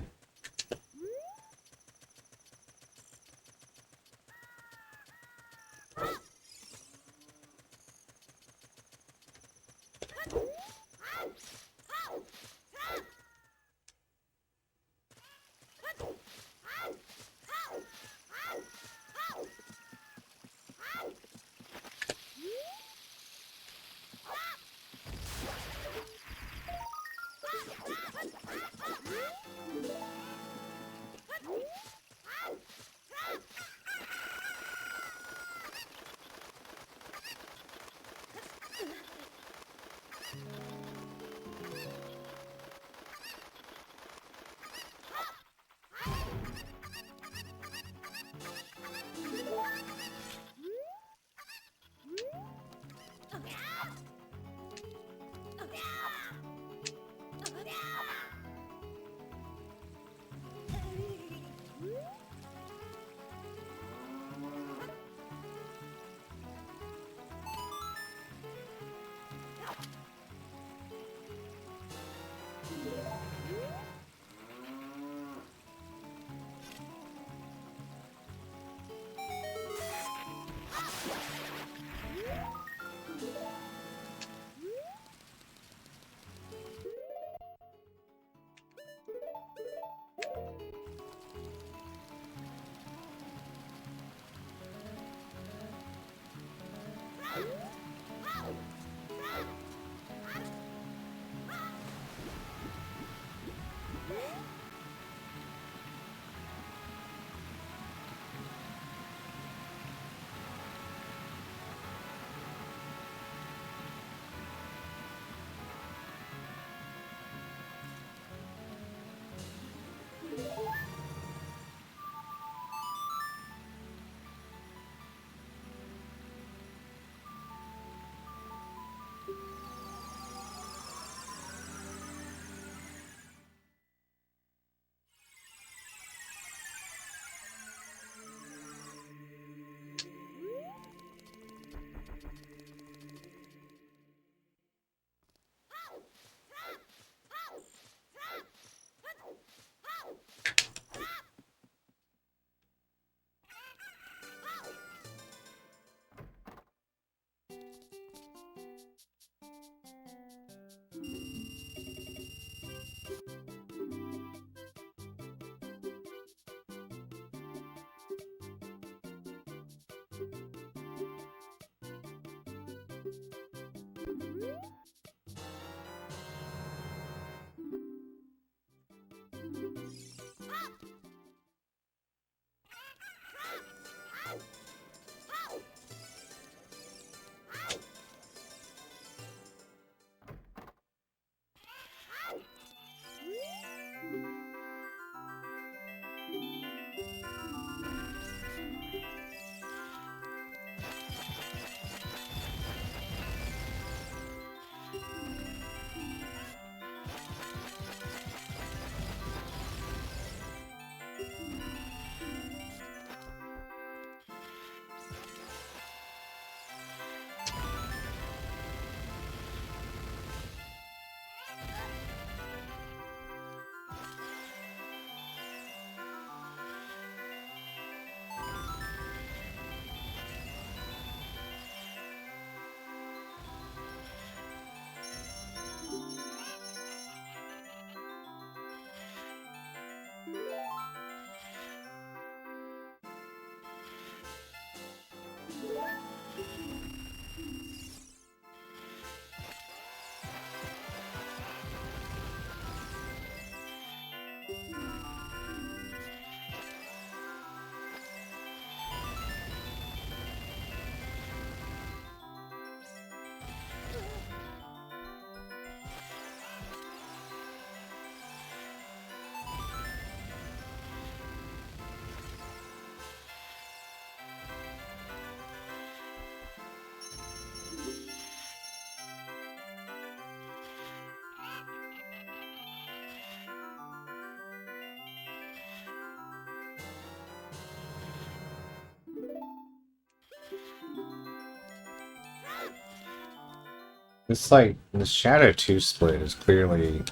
Speaker 1: It's like the Shadow 2 split is clearly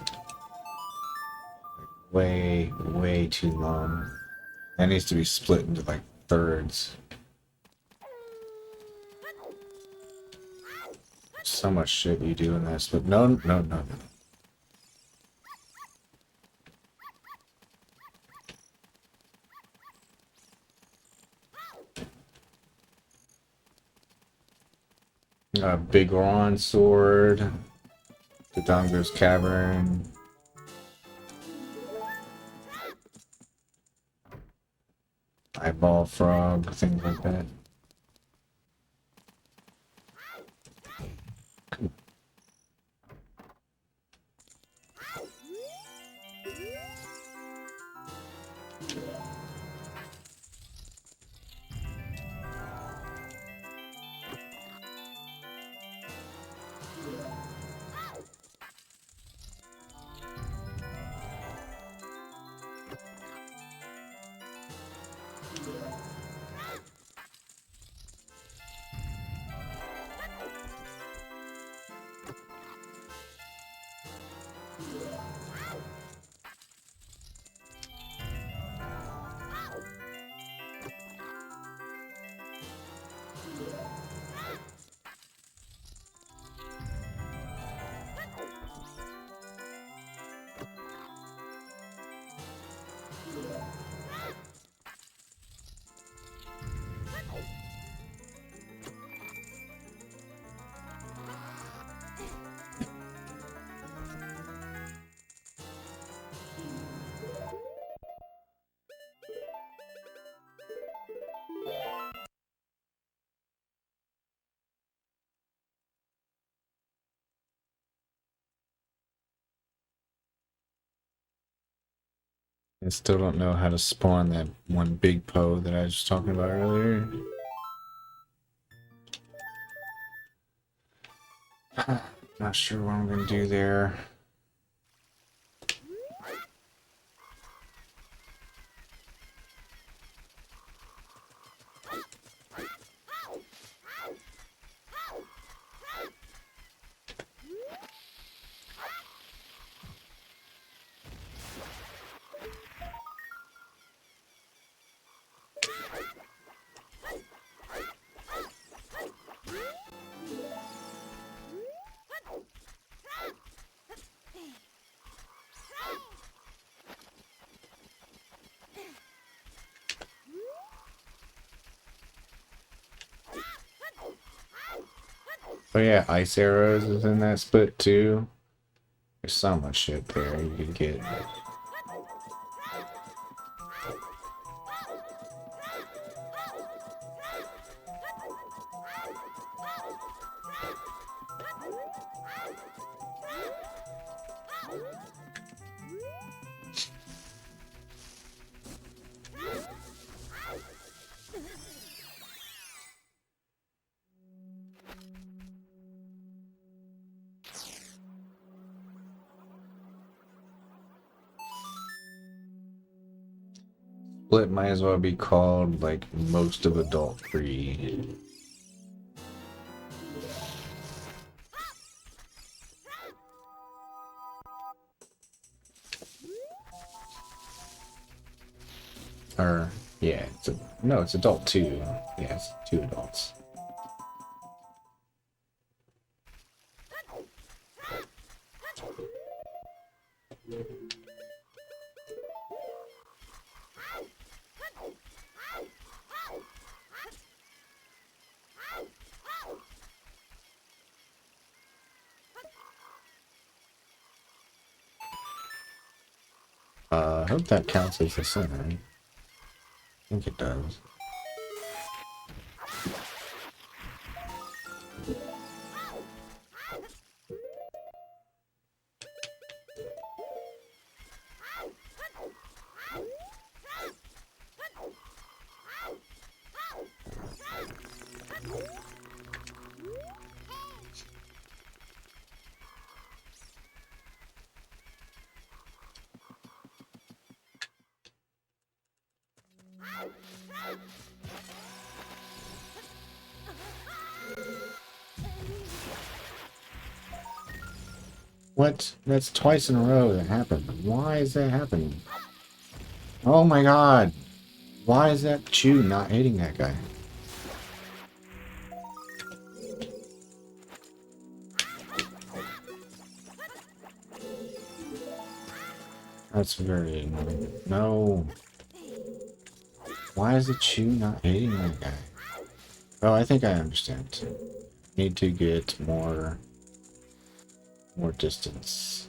Speaker 1: way too long. That needs to be split into like thirds. So much shit you do in that split. No. Big Ron sword. The Dongo's Cavern. Eyeball frog, things like that. I still don't know how to spawn that one big Poe that I was just talking about earlier. Not sure what I'm gonna do there. Oh yeah, ice arrows is in that split too. There's so much shit there you can get. Split might as well be called like most of adult free. Or yeah, it's adult 2. Yeah, it's 2 adults. I hope that counts as the center. I think it does. What? That's twice in a row that happened. Why is that happening? Oh my god! Why is that Chew not hitting that guy? That's very annoying. No. Why is the Chew not hitting that guy? Oh, I think I understand. Need to get more distance.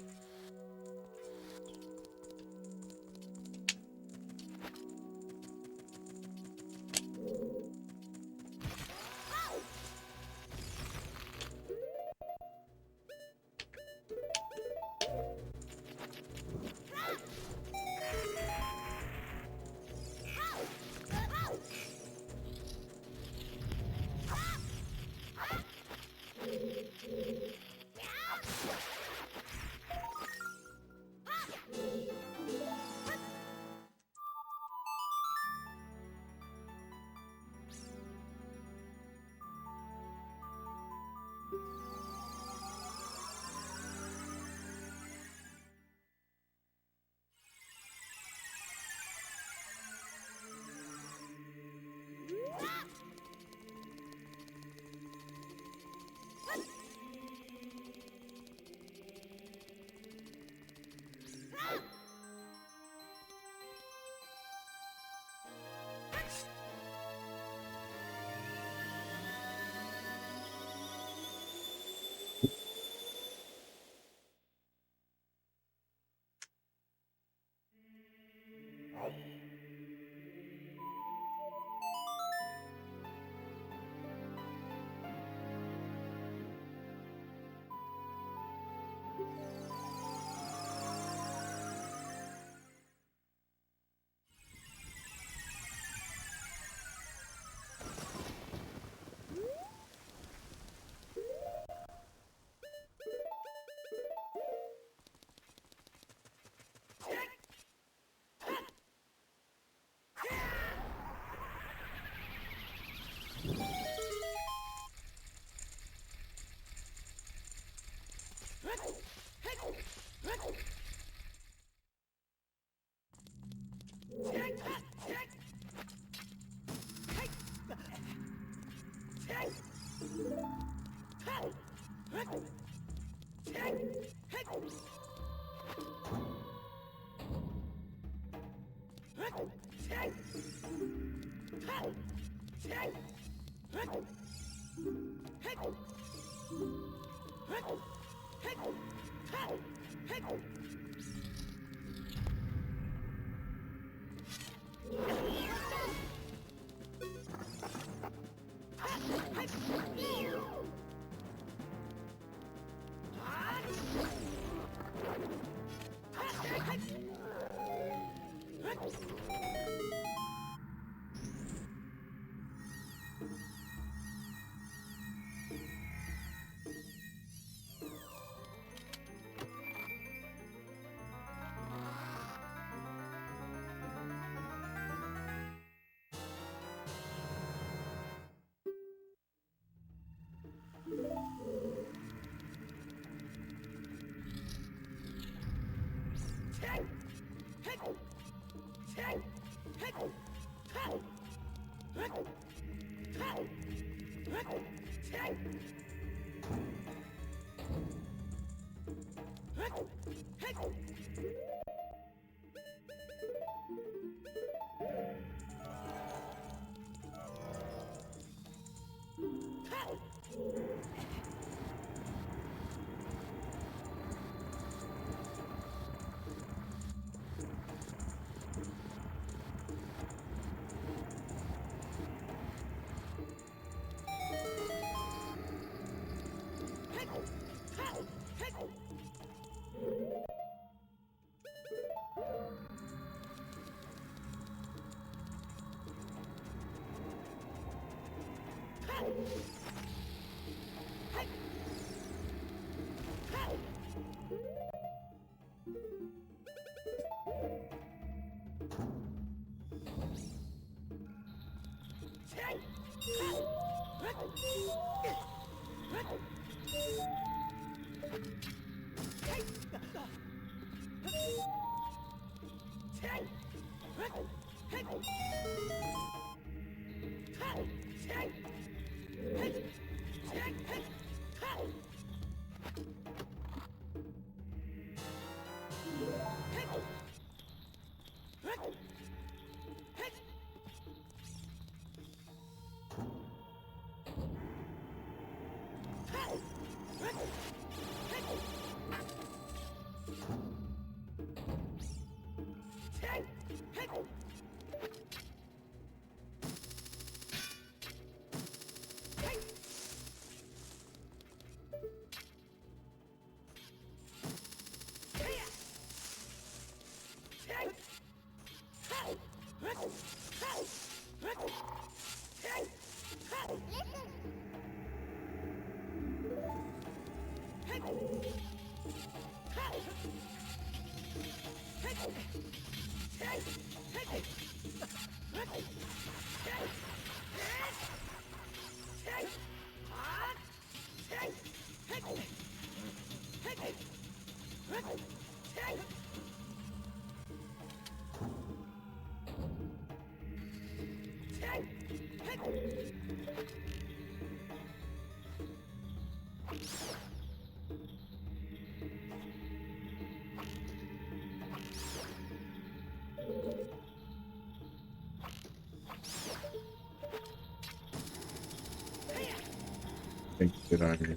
Speaker 1: Good on you.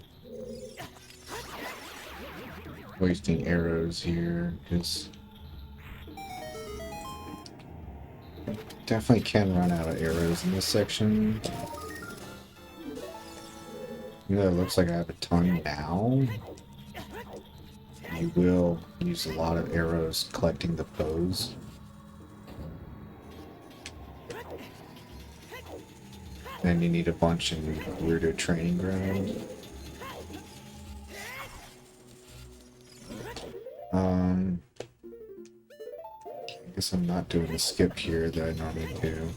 Speaker 1: Wasting arrows here, because definitely can run out of arrows in this section. Even though it looks like I have a ton now, you will use a lot of arrows collecting the bows. And you need a bunch in weirder training ground. I guess I'm not doing the skip here that I normally do.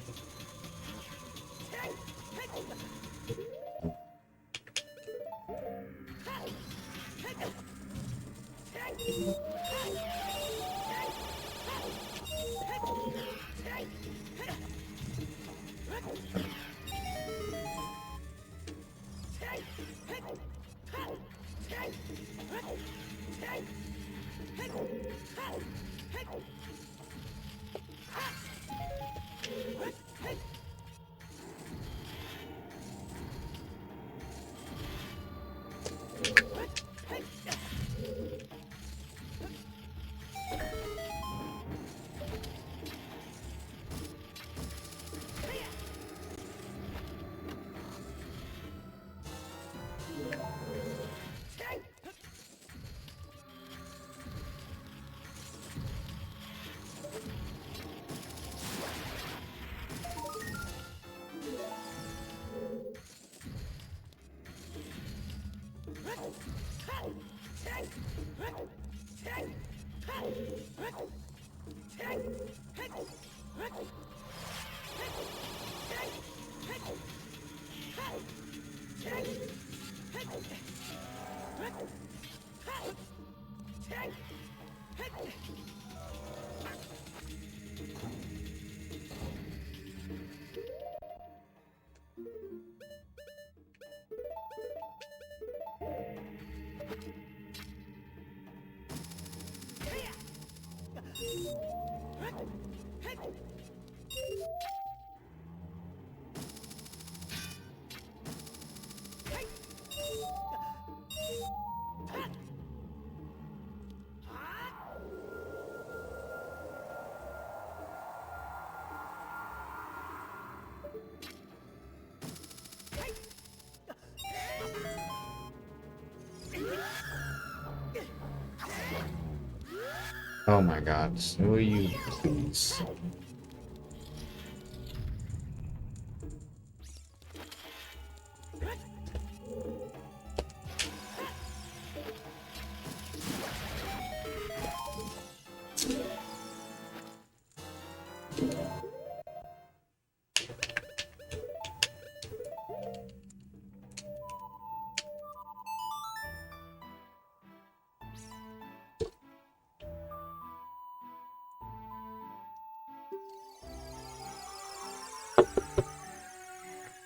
Speaker 1: Oh my god, will you please?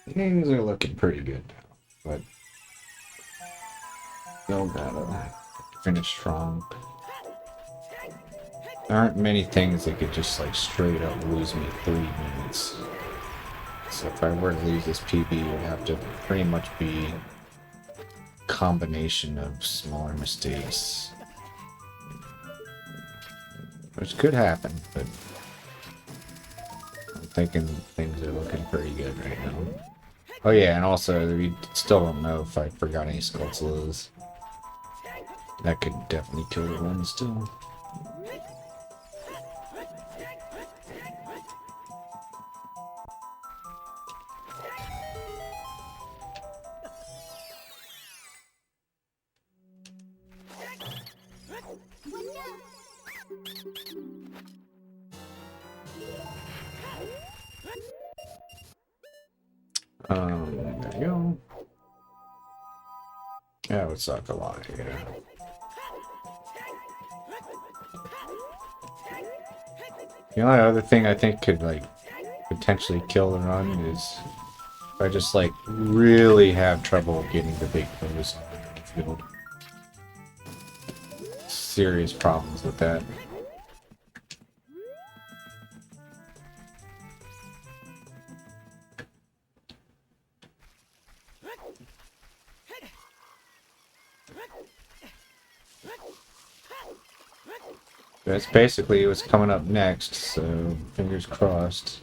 Speaker 1: Things are looking pretty good now, but still gotta finish strong. There aren't many things that could just like straight up lose me 3 minutes. So if I were to lose this PB, it would have to pretty much be a combination of smaller mistakes. Which could happen, but I'm thinking things are looking pretty good right now. Oh yeah, and also we still don't know if I forgot any Skulltulas. That could definitely kill the run still. There you go. That would suck a lot, yeah. The only other thing I think could like potentially kill the run is if I just like really have trouble getting the big pros on the field. Serious problems with that. That's basically what's coming up next, so fingers crossed.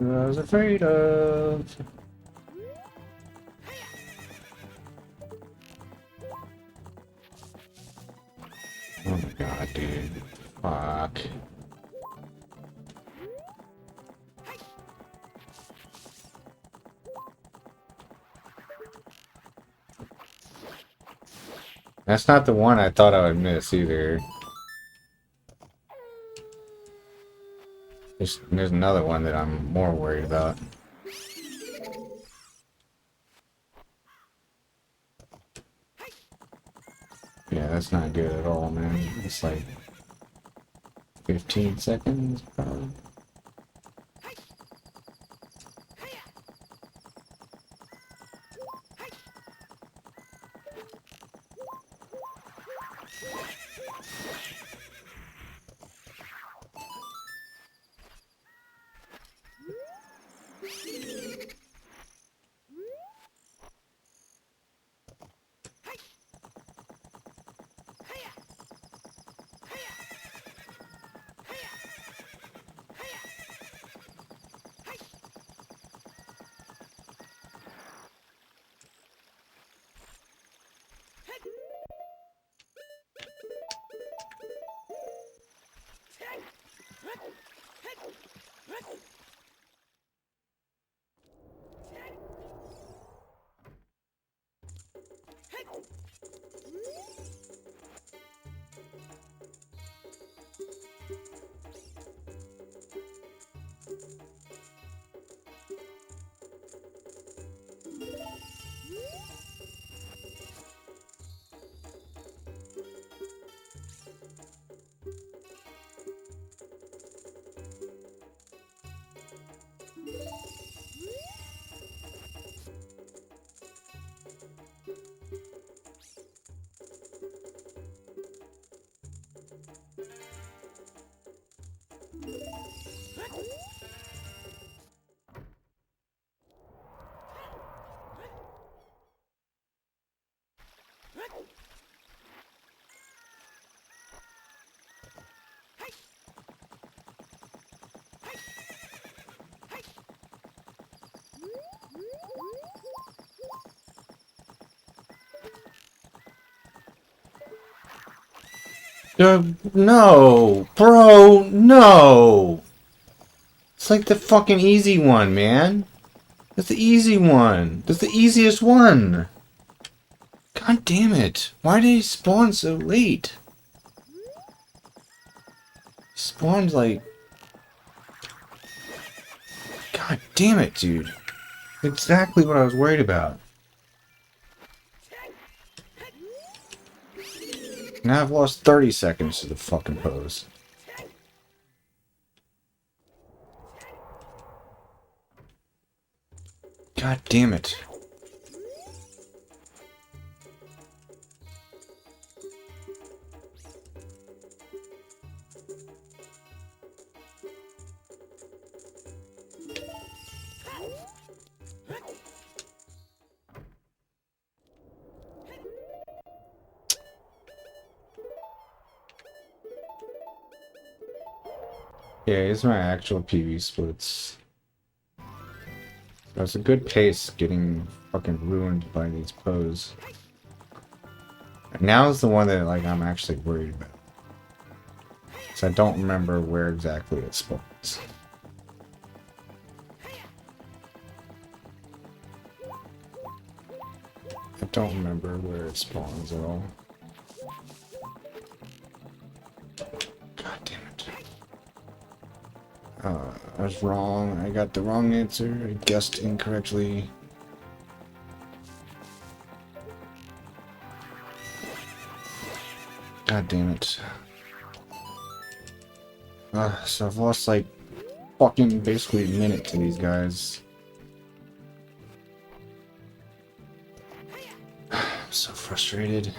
Speaker 1: I was afraid of. Oh my god, dude. Fuck. That's not the one I thought I would miss either. There's another one that I'm more worried about. Yeah, that's not good at all, man. It's like 15 seconds, probably. No, bro, no. It's like the fucking easy one, man. That's the easy one. That's the easiest one. God damn it. Why did he spawn so late? He spawned like... God damn it, dude. Exactly what I was worried about. Now I've lost 30 seconds to the fucking pose. God damn it. Yeah, here's my actual PV splits. That's a good pace getting fucking ruined by these poses. Now is the one that like I'm actually worried about. So I don't remember where exactly it spawns. I don't remember where it spawns at all. God damn it. I was wrong. I got the wrong answer. I guessed incorrectly. God damn it. So I've lost like fucking basically a minute to these guys. I'm so frustrated.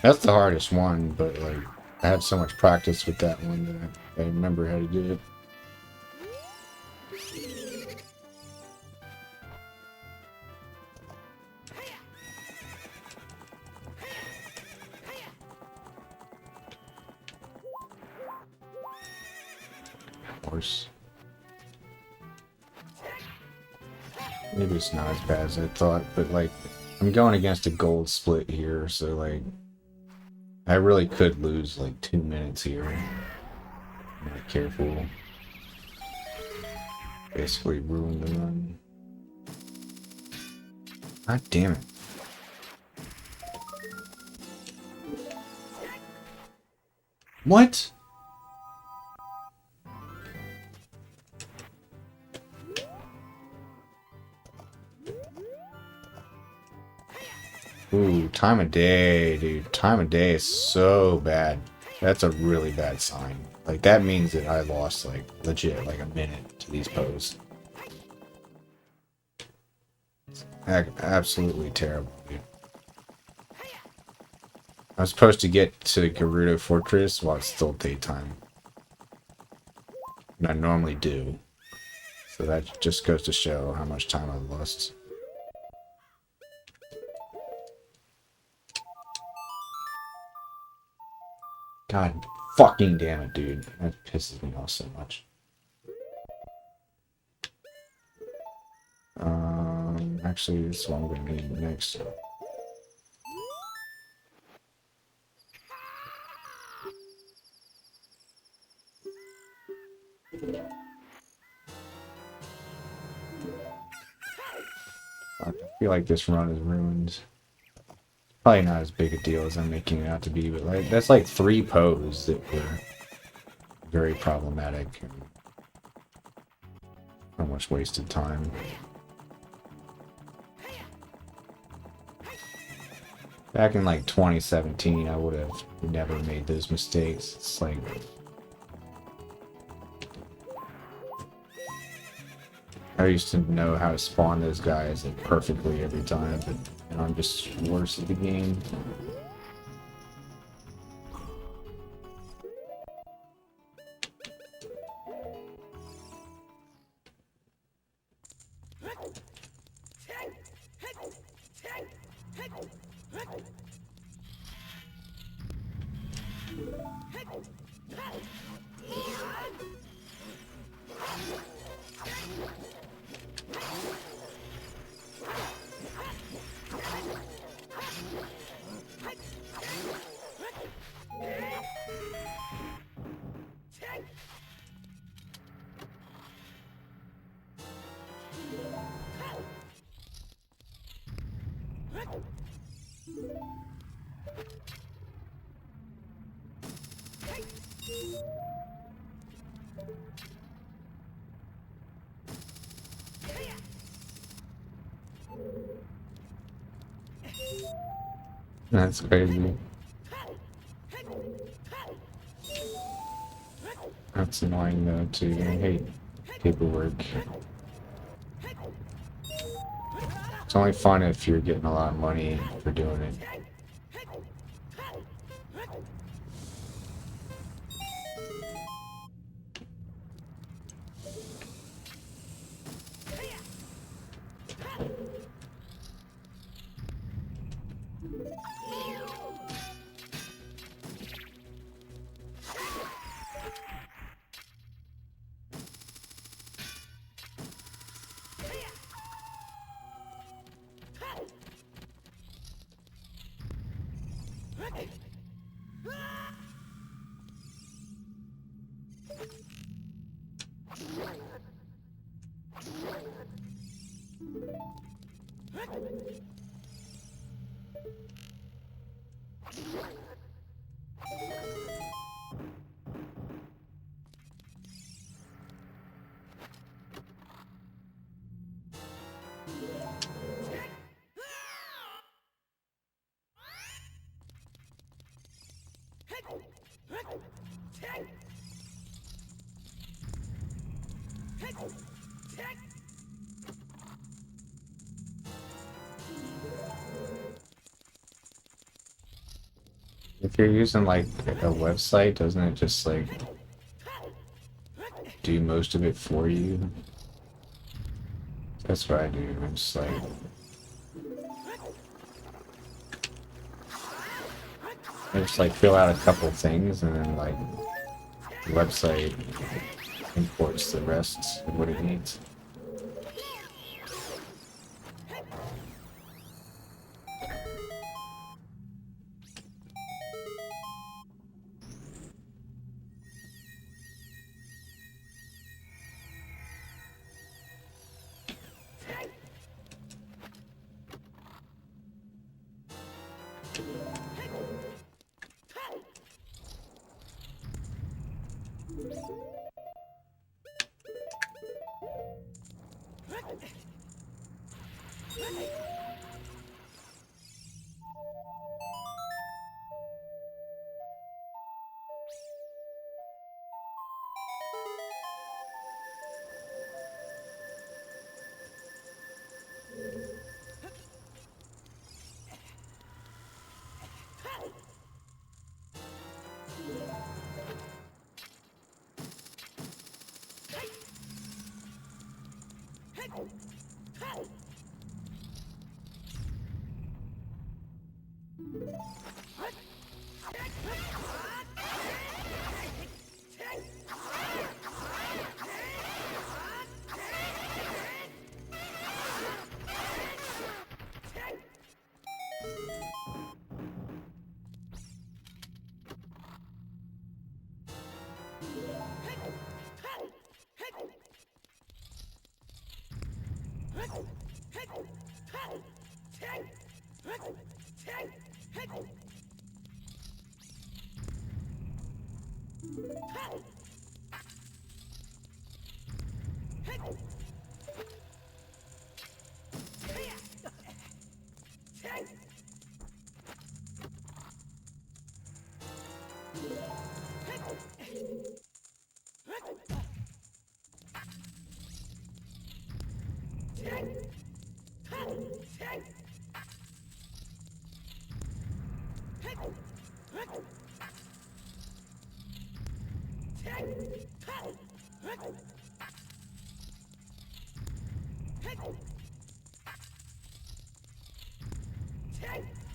Speaker 1: That's the hardest one, but like I had so much practice with that one that I remember how to do it. Worse. Maybe it's not as bad as I thought, but like I'm going against a gold split here, so like I really could lose like 2 minutes here. I'm not careful. Basically ruin the run. God damn it. What? Ooh, time of day, dude. Time of day is so bad. That's a really bad sign. Like, that means that I lost, like, legit, like, a minute to these poses. Absolutely terrible, dude. I was supposed to get to Gerudo Fortress while it's still daytime. And I normally do. So that just goes to show how much time I lost. God fucking damn it, dude. That pisses me off so much. Actually, this is what I'm going to need next. I feel like this run is ruined. Probably not as big a deal as I'm making it out to be, but like that's like 3 poses that were very problematic and so much wasted time. Back in like 2017, I would have never made those mistakes. It's like I used to know how to spawn those guys like perfectly every time, but and I'm just worse at the game. That's crazy. That's annoying though too. I hate paperwork. It's only fun if you're getting a lot of money for doing it. If you're using like a website, doesn't it just like do most of it for you? That's what I do. I'm just like I just like fill out a couple things and then like the website imports the rest of what it needs.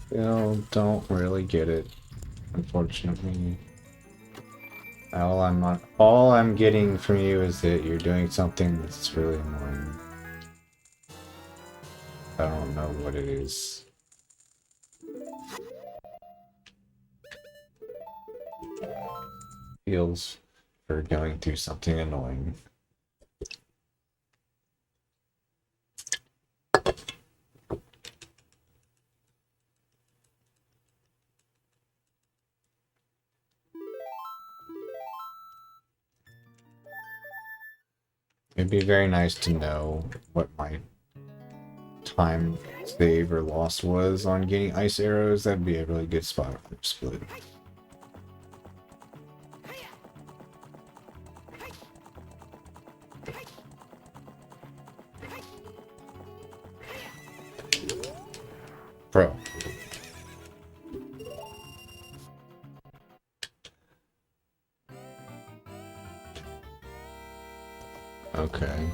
Speaker 1: Still don't really get it, unfortunately. All I'm getting from you is that you're doing something that's really annoying. I don't know what it is. Feels for going through something annoying. It'd be very nice to know what my time save or loss was on getting ice arrows. That'd be a really good spot for split. Bro. Okay.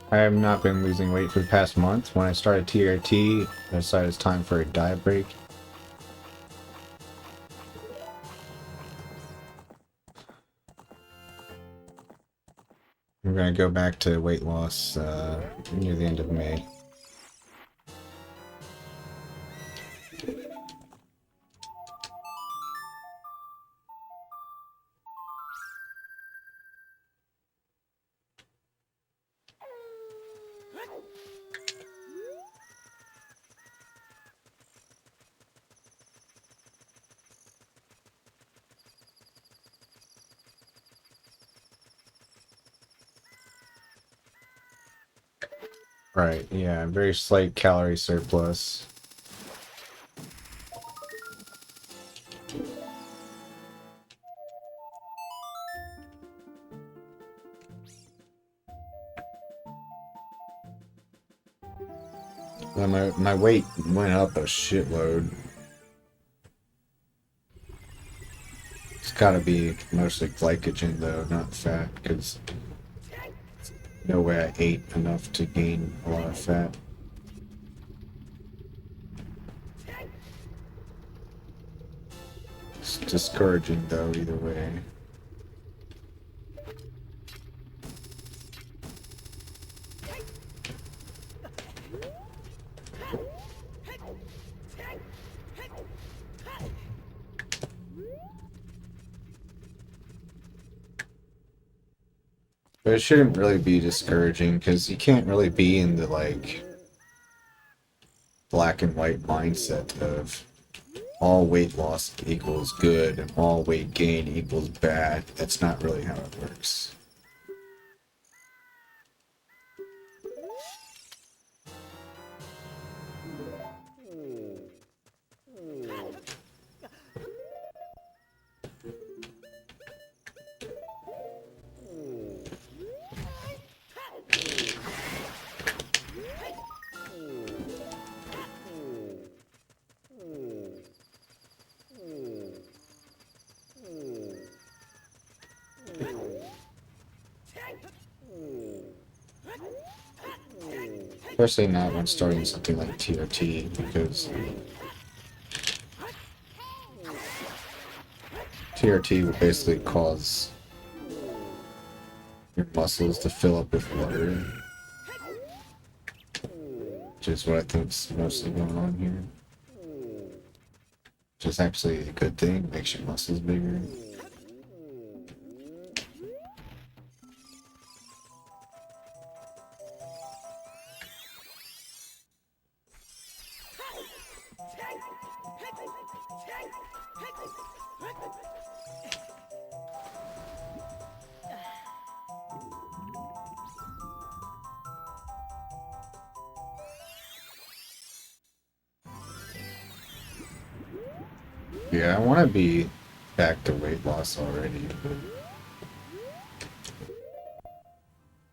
Speaker 1: I have not been losing weight for the past month. When I started TRT, I decided it's time for a diet break. I'm gonna go back to weight loss near the end of May. Right, yeah, very slight calorie surplus. Well, my weight went up a shitload. It's gotta be mostly glycogen though, not fat, because no way I ate enough to gain a lot of fat. It's discouraging though, either way. But it shouldn't really be discouraging, because you can't really be in the, like, black and white mindset of all weight loss equals good and all weight gain equals bad. That's not really how it works. Especially not when starting something like TRT, because TRT will basically cause your muscles to fill up with water, which is what I think is mostly going on here. which is actually a good thing. Makes your muscles bigger. Yeah, I want to be back to weight loss already, but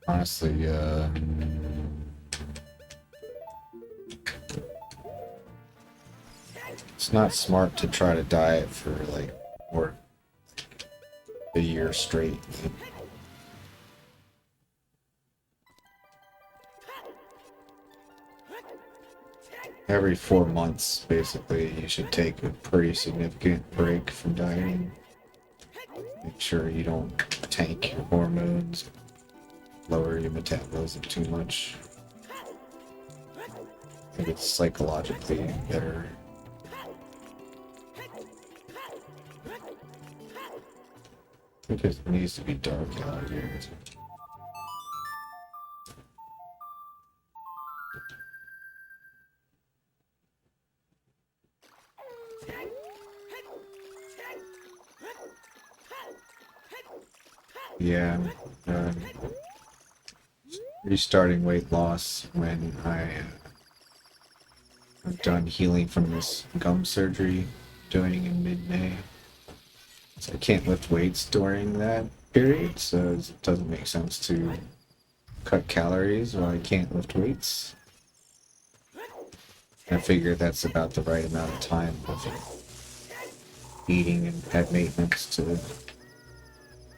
Speaker 1: honestly, it's not smart to try to diet for like more a year straight. Every 4 months, basically, you should take a pretty significant break from dieting. Make sure you don't tank your hormones, lower your metabolism too much. I think it's psychologically better. I think it needs to be dark out here. Yeah, restarting weight loss when I'm done healing from this gum surgery doing in mid-May. So I can't lift weights during that period, so it doesn't make sense to cut calories while I can't lift weights. I figure that's about the right amount of time of eating and head maintenance to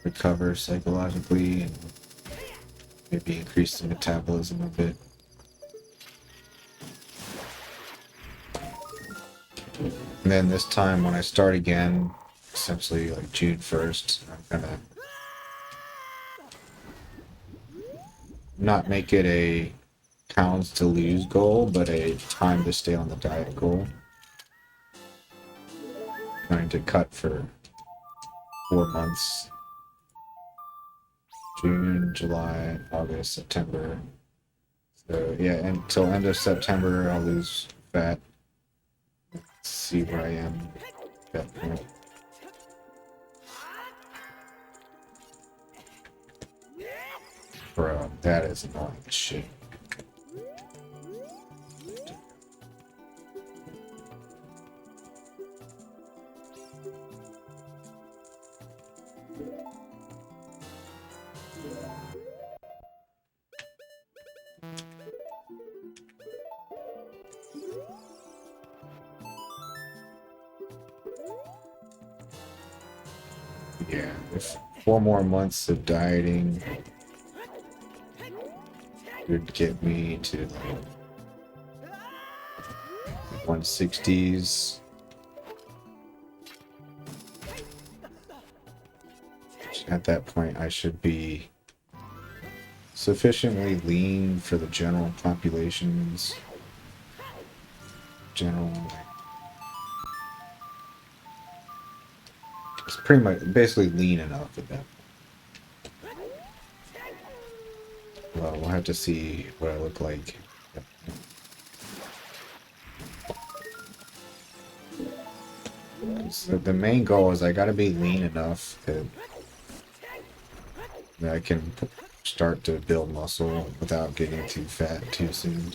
Speaker 1: recover psychologically and maybe increase the metabolism a bit. And then this time when I start again, essentially like June 1st, I'm gonna not make it a pounds to lose goal, but a time to stay on the diet goal. Trying to cut for 4 months. June, July, August, September. So yeah, until end of September I'll lose fat. Let's see where I am at that point. Bro, that is annoying as shit. Yeah, if 4 more months of dieting would get me to like 160s. At that point, I should be sufficiently lean for the general population's general. It's pretty much basically lean enough at that point. Well, we'll have to see what I look like. So the main goal is I gotta be lean enough that I can start to build muscle without getting too fat too soon.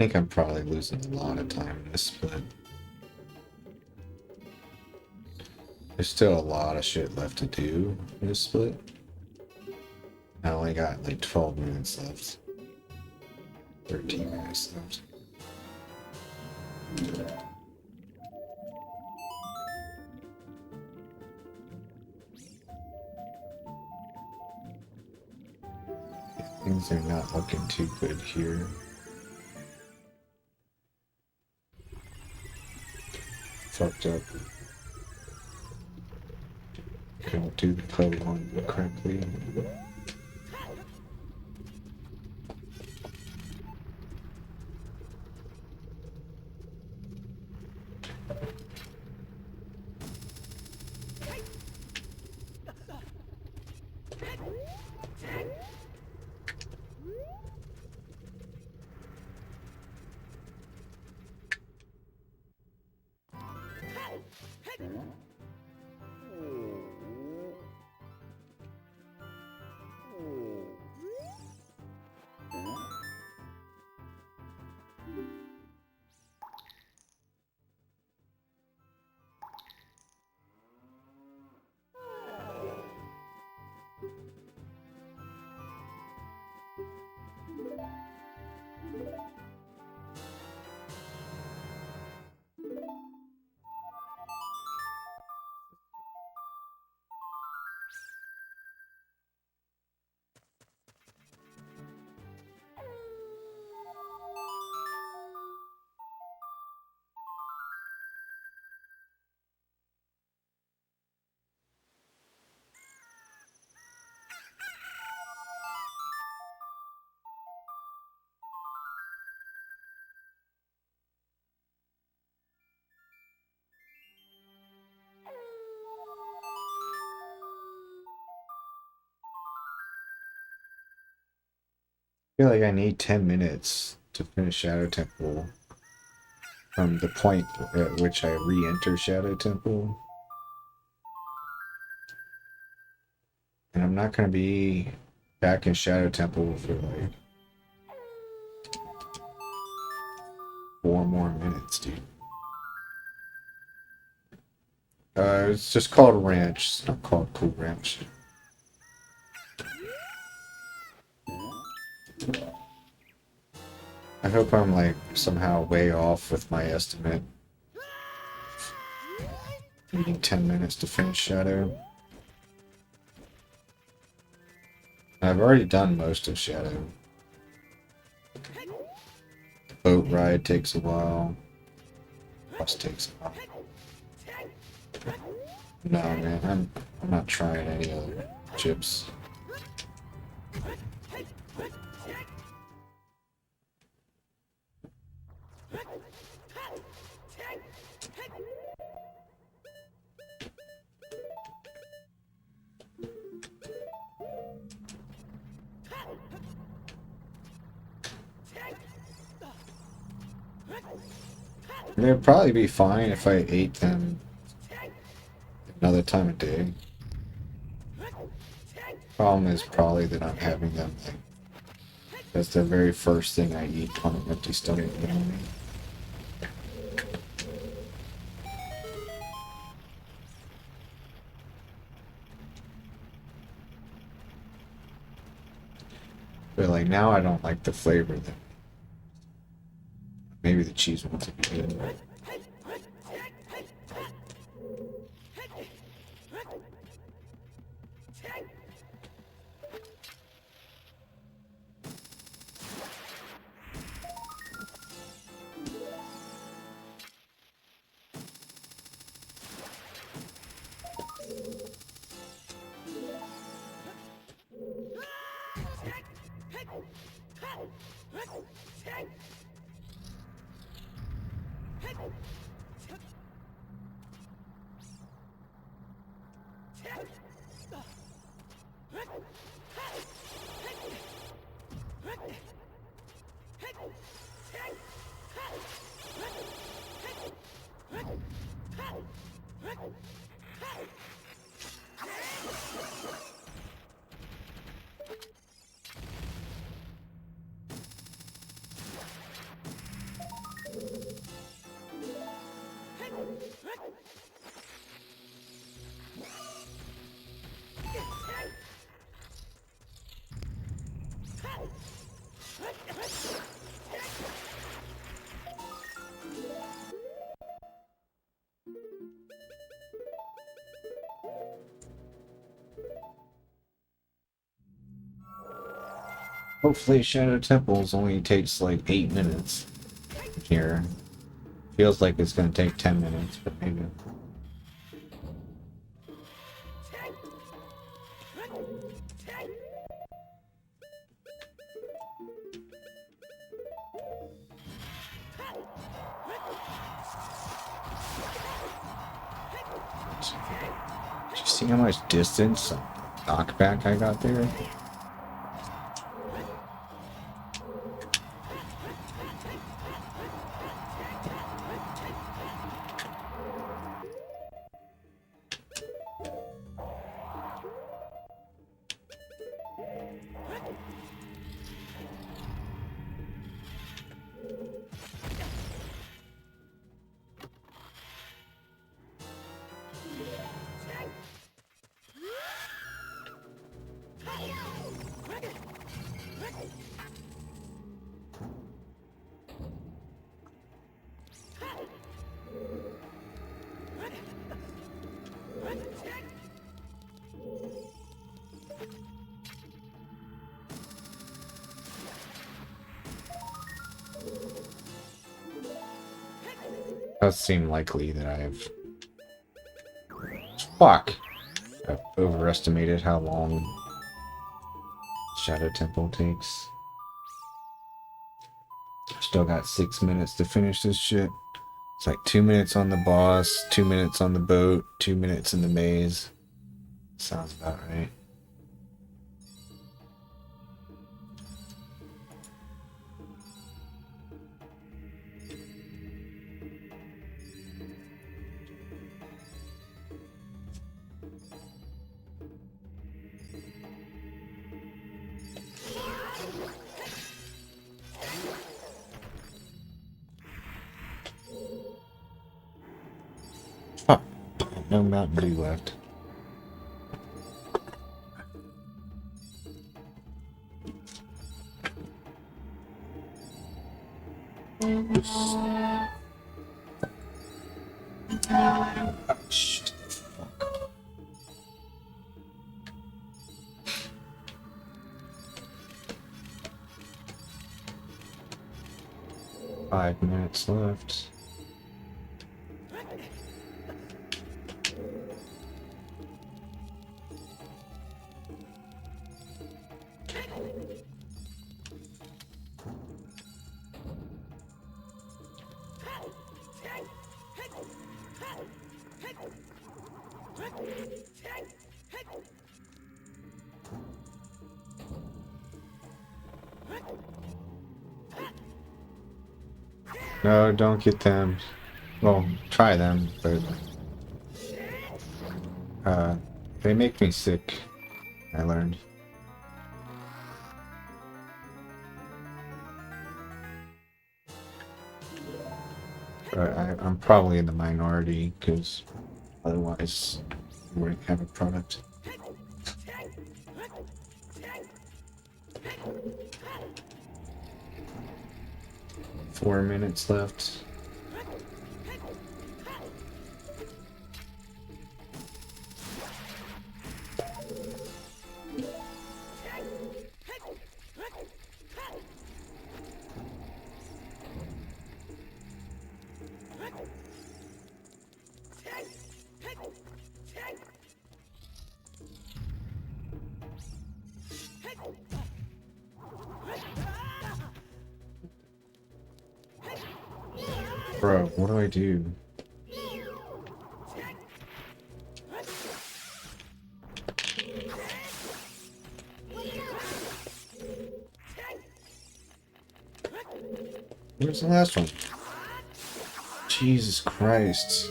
Speaker 1: think I'm probably losing a lot of time in this split. There's still a lot of shit left to do in this split. I only got like 12 minutes left. 13 minutes left. Things are not looking too good here. Fucked up. Couldn't do the code one correctly. I feel like I need 10 minutes to finish Shadow Temple from the point at which I re-enter Shadow Temple. And I'm not going to be back in Shadow Temple for like 4 more minutes, dude. It's just called Ranch. It's not called Cool Ranch. I hope I'm like somehow way off with my estimate. Needing 10 minutes to finish Shadow. I've already done most of Shadow. The boat ride takes a while. Bus takes a while. No, man, I'm not trying any other chips. And it'd probably be fine if I ate them another time of day. Problem is probably that I'm having them like that's the very first thing I eat on an empty stomach. You know what I mean? But like now I don't like the flavor that maybe the cheese ones would be good. Hopefully Shadow Temples only takes like 8 minutes here. Feels like it's gonna take 10 minutes, but maybe. Did you see how much distance knockback I got there? Does seem likely that I've overestimated how long Shadow Temple takes. Still got 6 minutes to finish this shit. It's like 2 minutes on the boss, 2 minutes on the boat, 2 minutes in the maze. Sounds about right. Fuck. No Mountain Dew left. Oh, shit. Fuck. Five minutes left. No, don't get them. Well, try them, but they make me sick. I learned. But I'm probably in the minority because otherwise we wouldn't have a product. Four minutes left. Bro, what do I do? Where's the last one? Jesus Christ.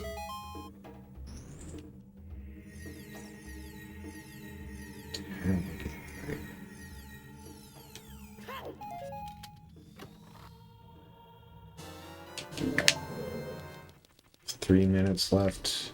Speaker 1: Damn, 3 minutes left.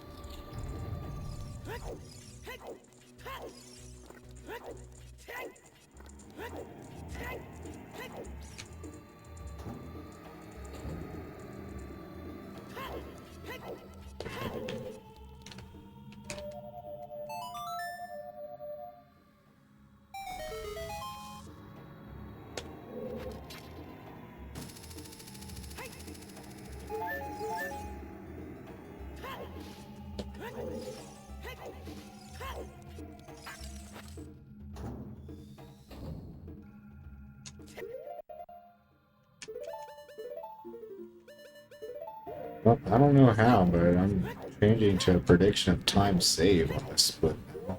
Speaker 1: Well, I don't know how, but I'm changing to a prediction of time save on this split now.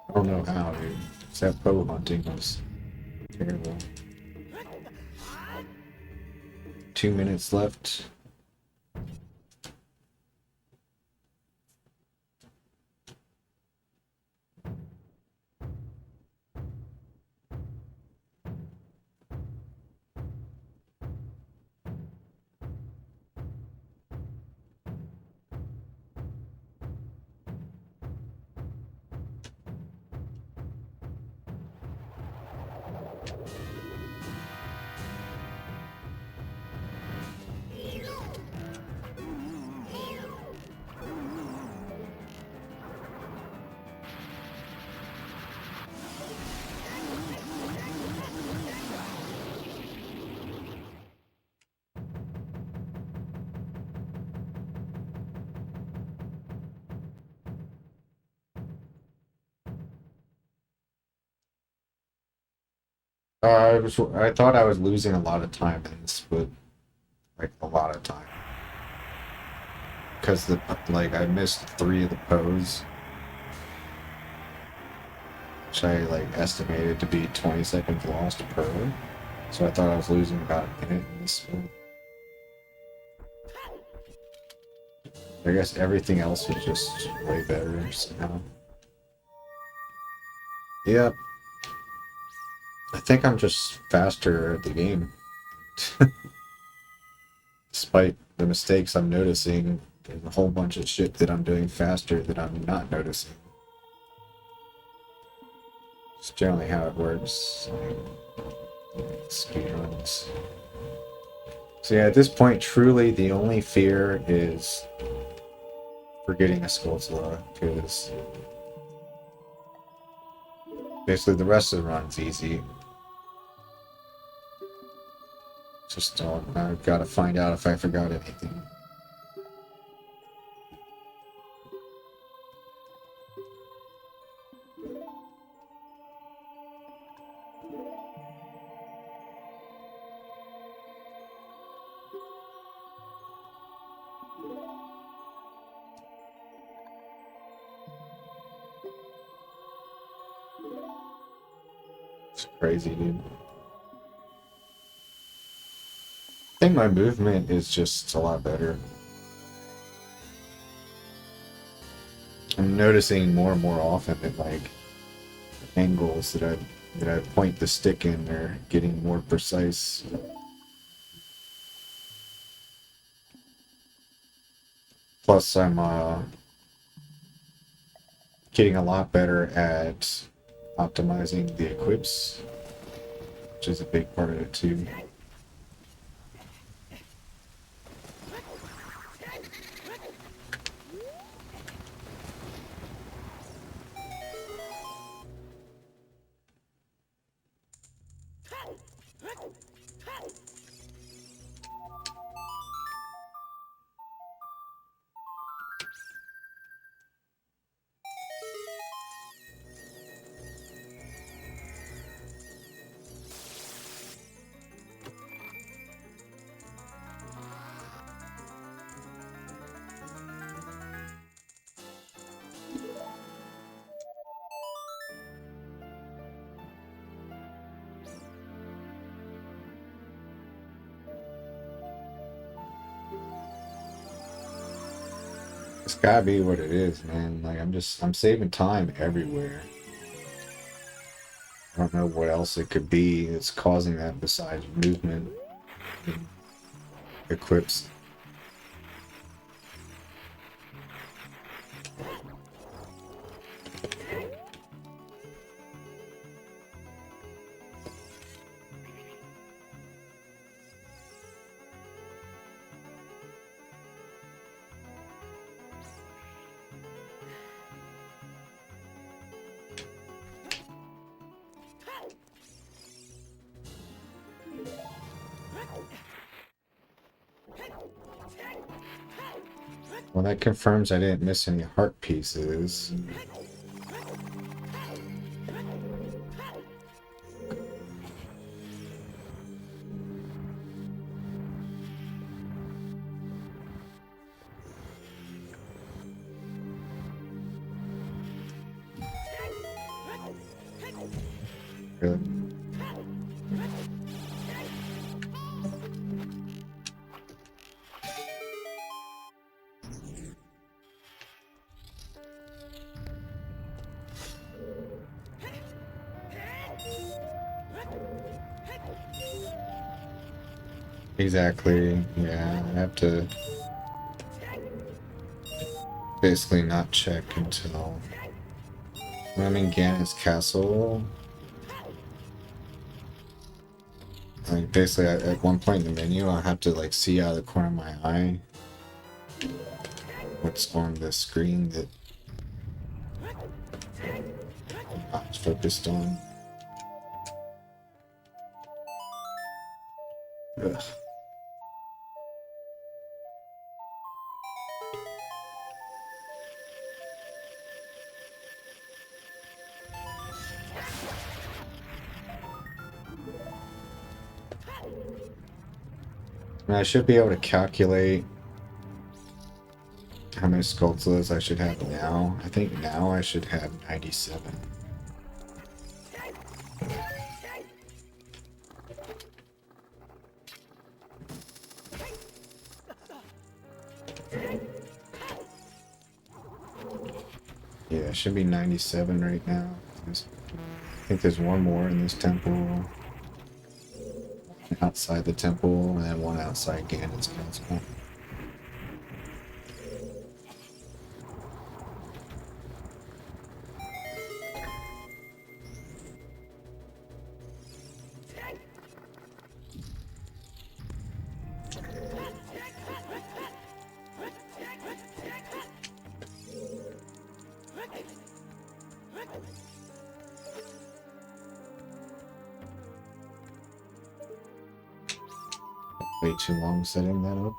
Speaker 1: I don't know how, dude. That bow hunting was terrible. 2 minutes left. I thought I was losing a lot of time in this split, like a lot of time, because I missed 3 of the pose, which I like estimated to be 20 seconds lost per. So I thought I was losing about a minute in this split. I guess everything else was just way better somehow. Yep. I think I'm just faster at the game. Despite the mistakes I'm noticing, there's a whole bunch of shit that I'm doing faster that I'm not noticing. It's generally how it works. Speedruns. So yeah, at this point, truly the only fear is forgetting a Skulltula, because basically the rest of the run's easy. Just I've got to find out if I forgot anything. It's crazy, dude. I think my movement is just a lot better. I'm noticing more and more often that like angles that I point the stick in are getting more precise. Plus, I'm getting a lot better at optimizing the equips, which is a big part of it too. It's gotta be what it is, man. Like I'm saving time everywhere. I don't know what else it could be that's causing that besides movement and equips. Well, that confirms I didn't miss any heart pieces. Really. Exactly. Yeah, I have to basically not check until when I'm in Ganon's castle. Like basically at one point in the menu, I'll have to like see out of the corner of my eye what's on the screen that I'm not focused on. Ugh. I should be able to calculate how many Skulltulas I should have now. I think now I should have 97. Yeah, it should be 97 right now. I think there's one more in this temple. Outside the temple, and then one outside Ganon's castle. Way too long setting that up.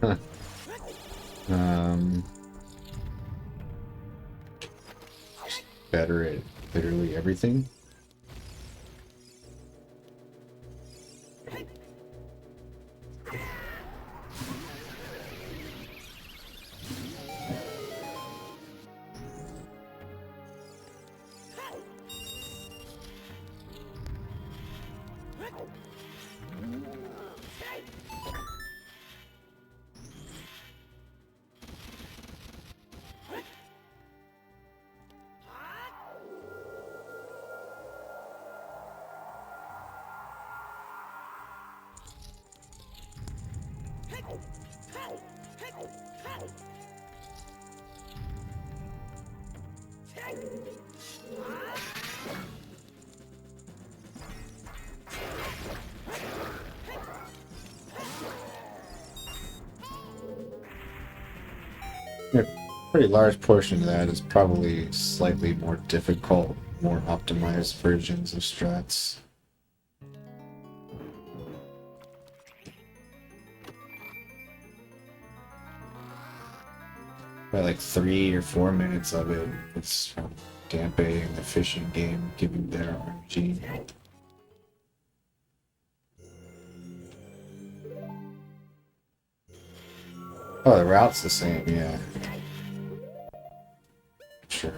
Speaker 1: Huh. Better at literally everything. A pretty large portion of that is probably slightly more difficult, more optimized versions of strats. By like 3 or 4 minutes of it, it's Dampe and the fishing game giving their RNG. Oh, the route's the same, yeah. Sure.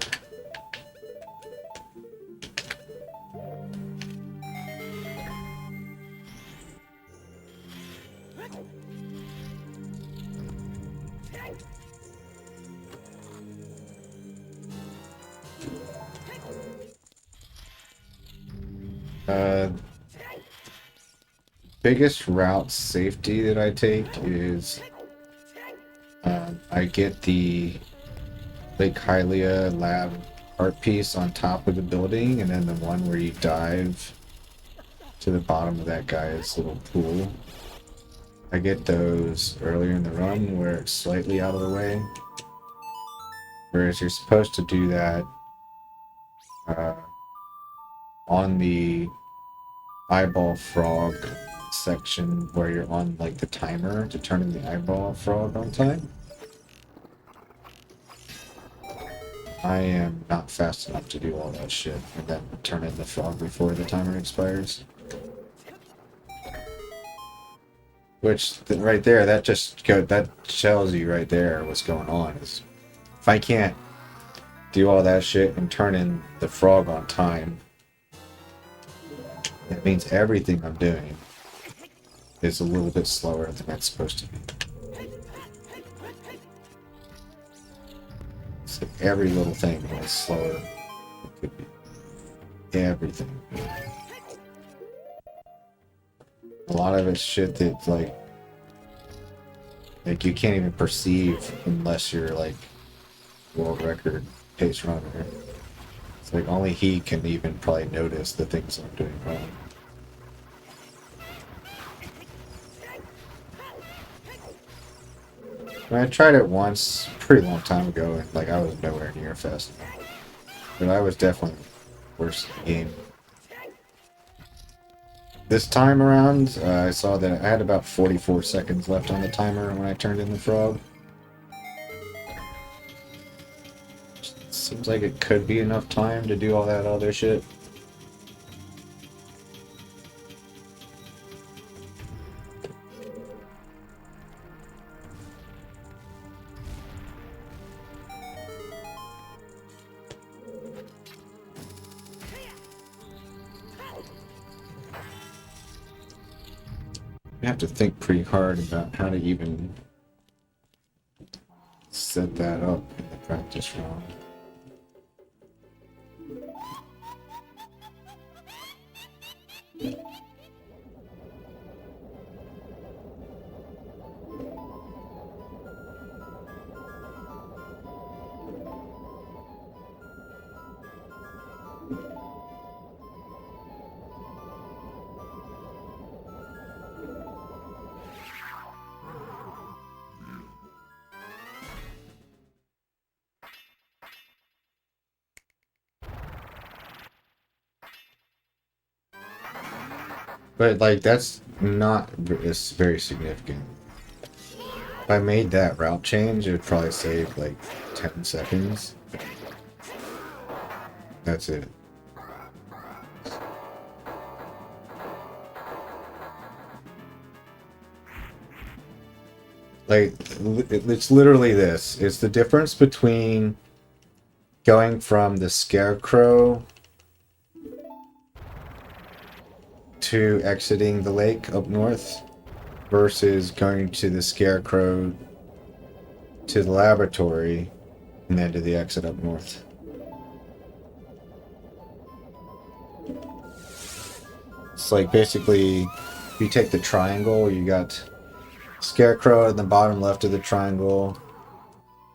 Speaker 1: Biggest route safety that I take is I get the Lake Hylia lab art piece on top of the building, and then the one where you dive to the bottom of that guy's little pool. I get those earlier in the run where it's slightly out of the way. Whereas you're supposed to do that on the eyeball frog section where you're on like the timer to turn in the eyeball frog on time. I am not fast enough to do all that shit and then turn in the frog before the timer expires. Which right there, that tells you right there what's going on. Is if I can't do all that shit and turn in the frog on time, it means everything I'm doing is a little bit slower than it's supposed to be. So every little thing is slower than it could be. Everything. A lot of it's shit that like you can't even perceive unless you're like world record pace runner. It's like only he can even probably notice the things I'm doing wrong. I tried it once, a pretty long time ago, and like I was nowhere near fast enough. But I was definitely worse in the game. This time around, I saw that I had about 44 seconds left on the timer when I turned in the frog. Seems like it could be enough time to do all that other shit. You have to think pretty hard about how to even set that up in the practice round. But like that's not it's very significant. If I made that route change, it would probably save like 10 seconds. That's it. Like, it's literally this. It's the difference between going from the Scarecrow to exiting the lake up north versus going to the Scarecrow to the laboratory and then to the exit up north. It's like basically, if you take the triangle, you got Scarecrow in the bottom left of the triangle,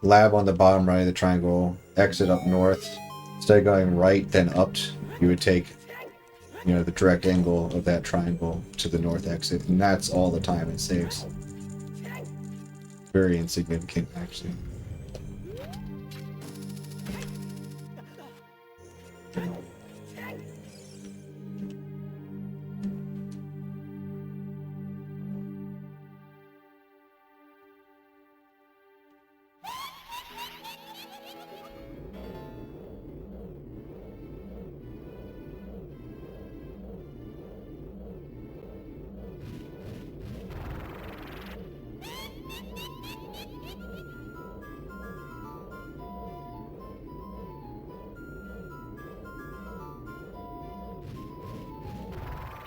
Speaker 1: lab on the bottom right of the triangle, exit up north. Instead of going right then up, you would take, you know, the direct angle of that triangle to the north exit, and that's all the time it saves. Very insignificant, actually.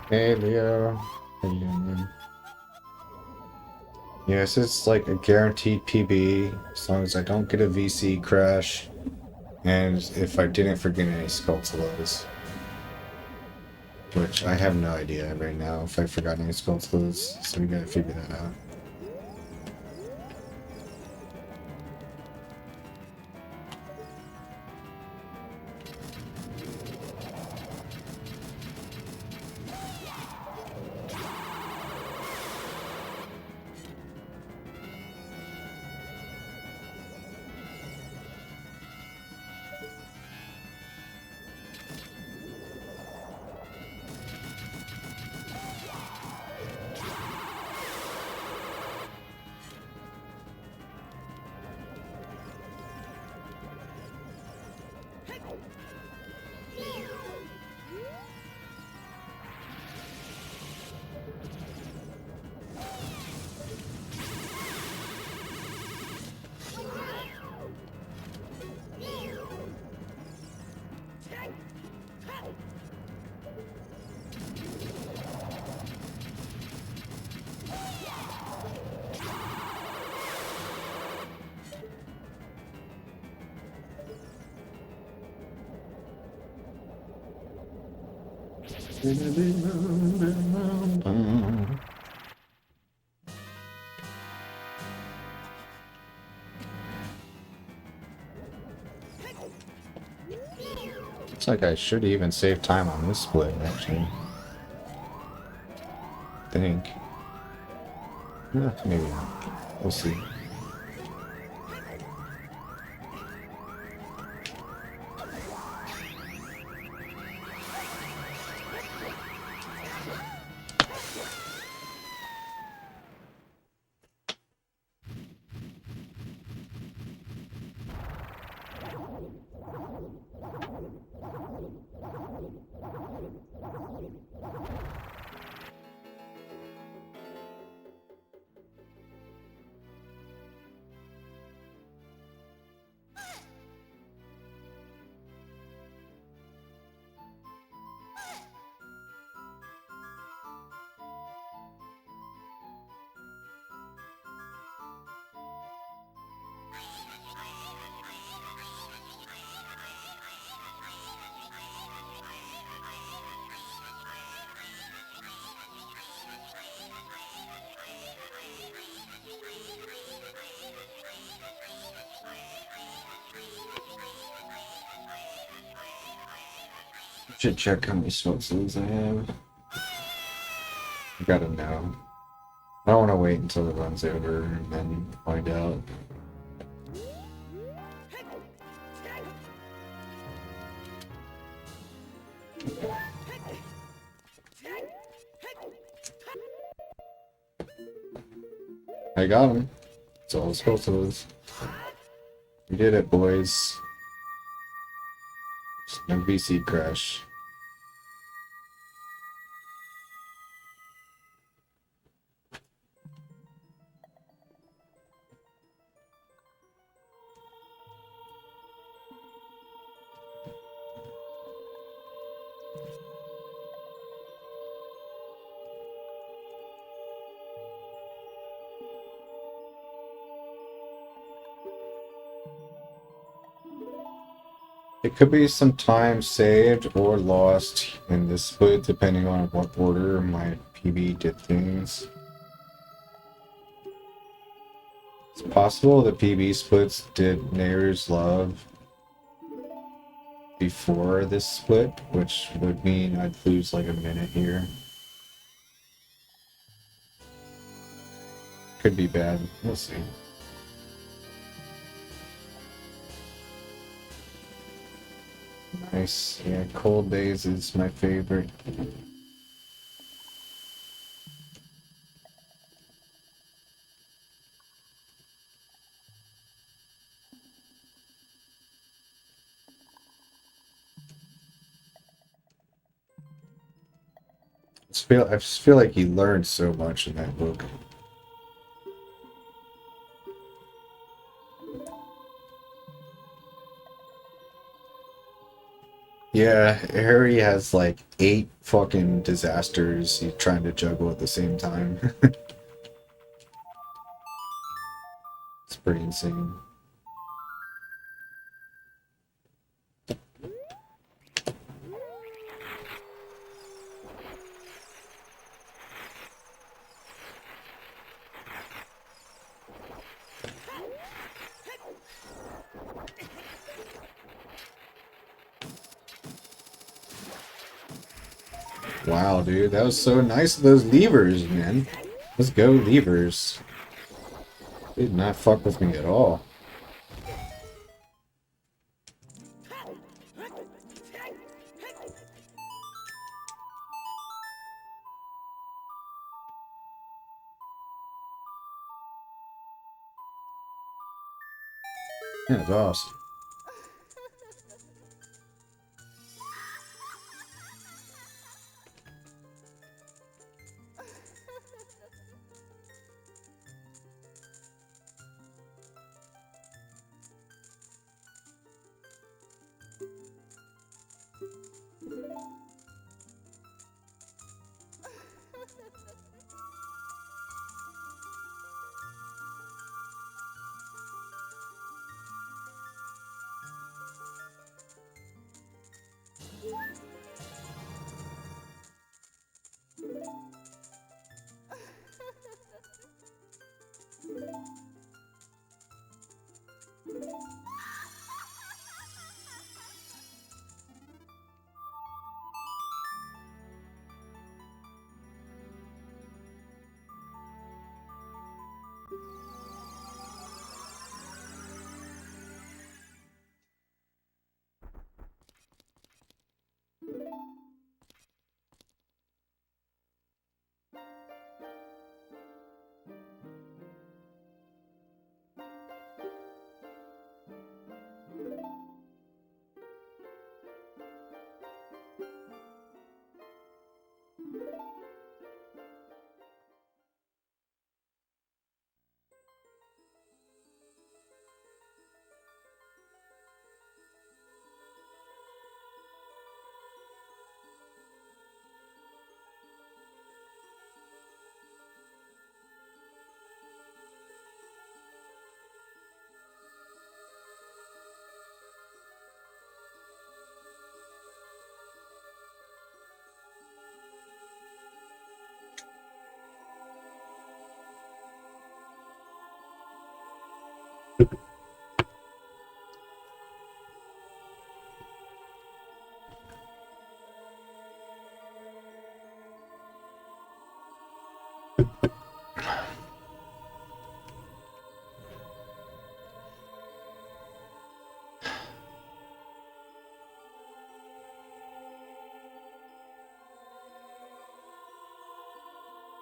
Speaker 1: Hey Leo, how you doing, man? Yes, it's like a guaranteed PB as long as I don't get a VC crash, and if I didn't forget any Skulltulas, which I have no idea right now if I forgot any Skulltulas, so we gotta figure that out. Looks like I should even save time on this split, actually. Think. Maybe not. We'll see. Should check how many smoke seeds I have. I gotta know. I don't want to wait until it runs over and then find out. I got him. That's all I was supposed to lose. We did it, boys. No VC crash. It could be some time saved or lost in this split, depending on what order my PB did things. It's possible the PB splits did Neighbor's Love before this split, which would mean I'd lose like a minute here. Could be bad. We'll see. Nice. Yeah, Cold Days is my favorite. I just feel like he learned so much in that book. Yeah, Harry has like 8 fucking disasters he's trying to juggle at the same time. It's pretty insane. Wow, dude, that was so nice of those levers, man. Let's go, levers. They did not fuck with me at all. Yeah, it's awesome.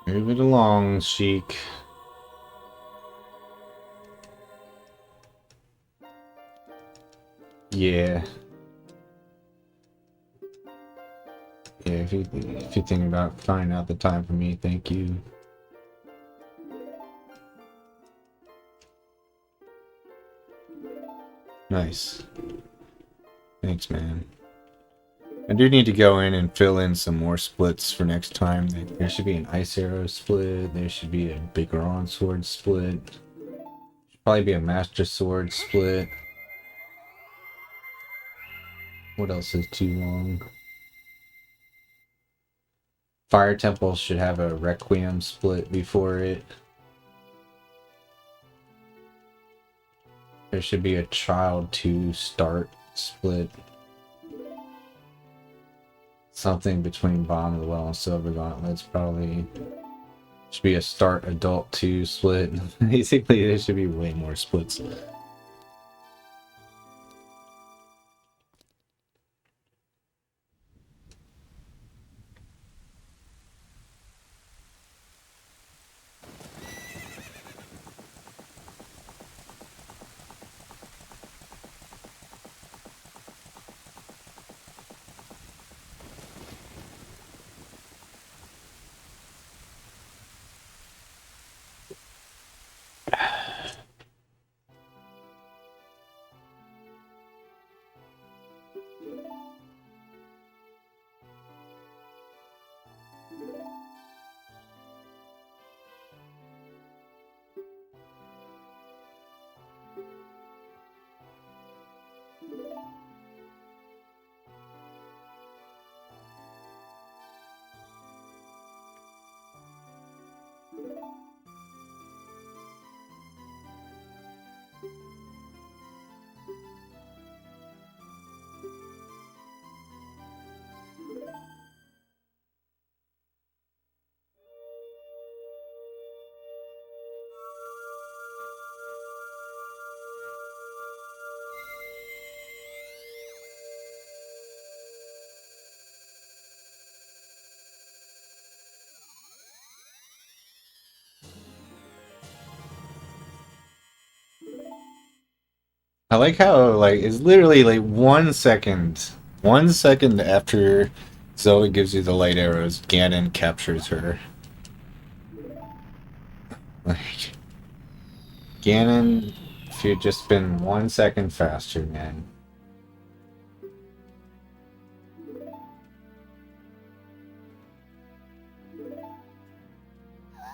Speaker 1: Move it along, Sheik. Yeah. Yeah, if you think about finding out the time for me, thank you. Nice. Thanks, man. I do need to go in and fill in some more splits for next time. There should be an ice arrow split. There should be a bigger on sword split. Should probably be a master sword split. What else is too long? Fire Temple should have a Requiem split before it. There should be a Child 2 start split. Something between Bomb of the Well and Silver Gauntlets probably. Should be a start Adult 2 split. Basically, there should be way more splits. I like how like it's literally like 1 second. 1 second after Zelda gives you the light arrows, Ganon captures her. Like Ganon, if you'd just been 1 second faster, man.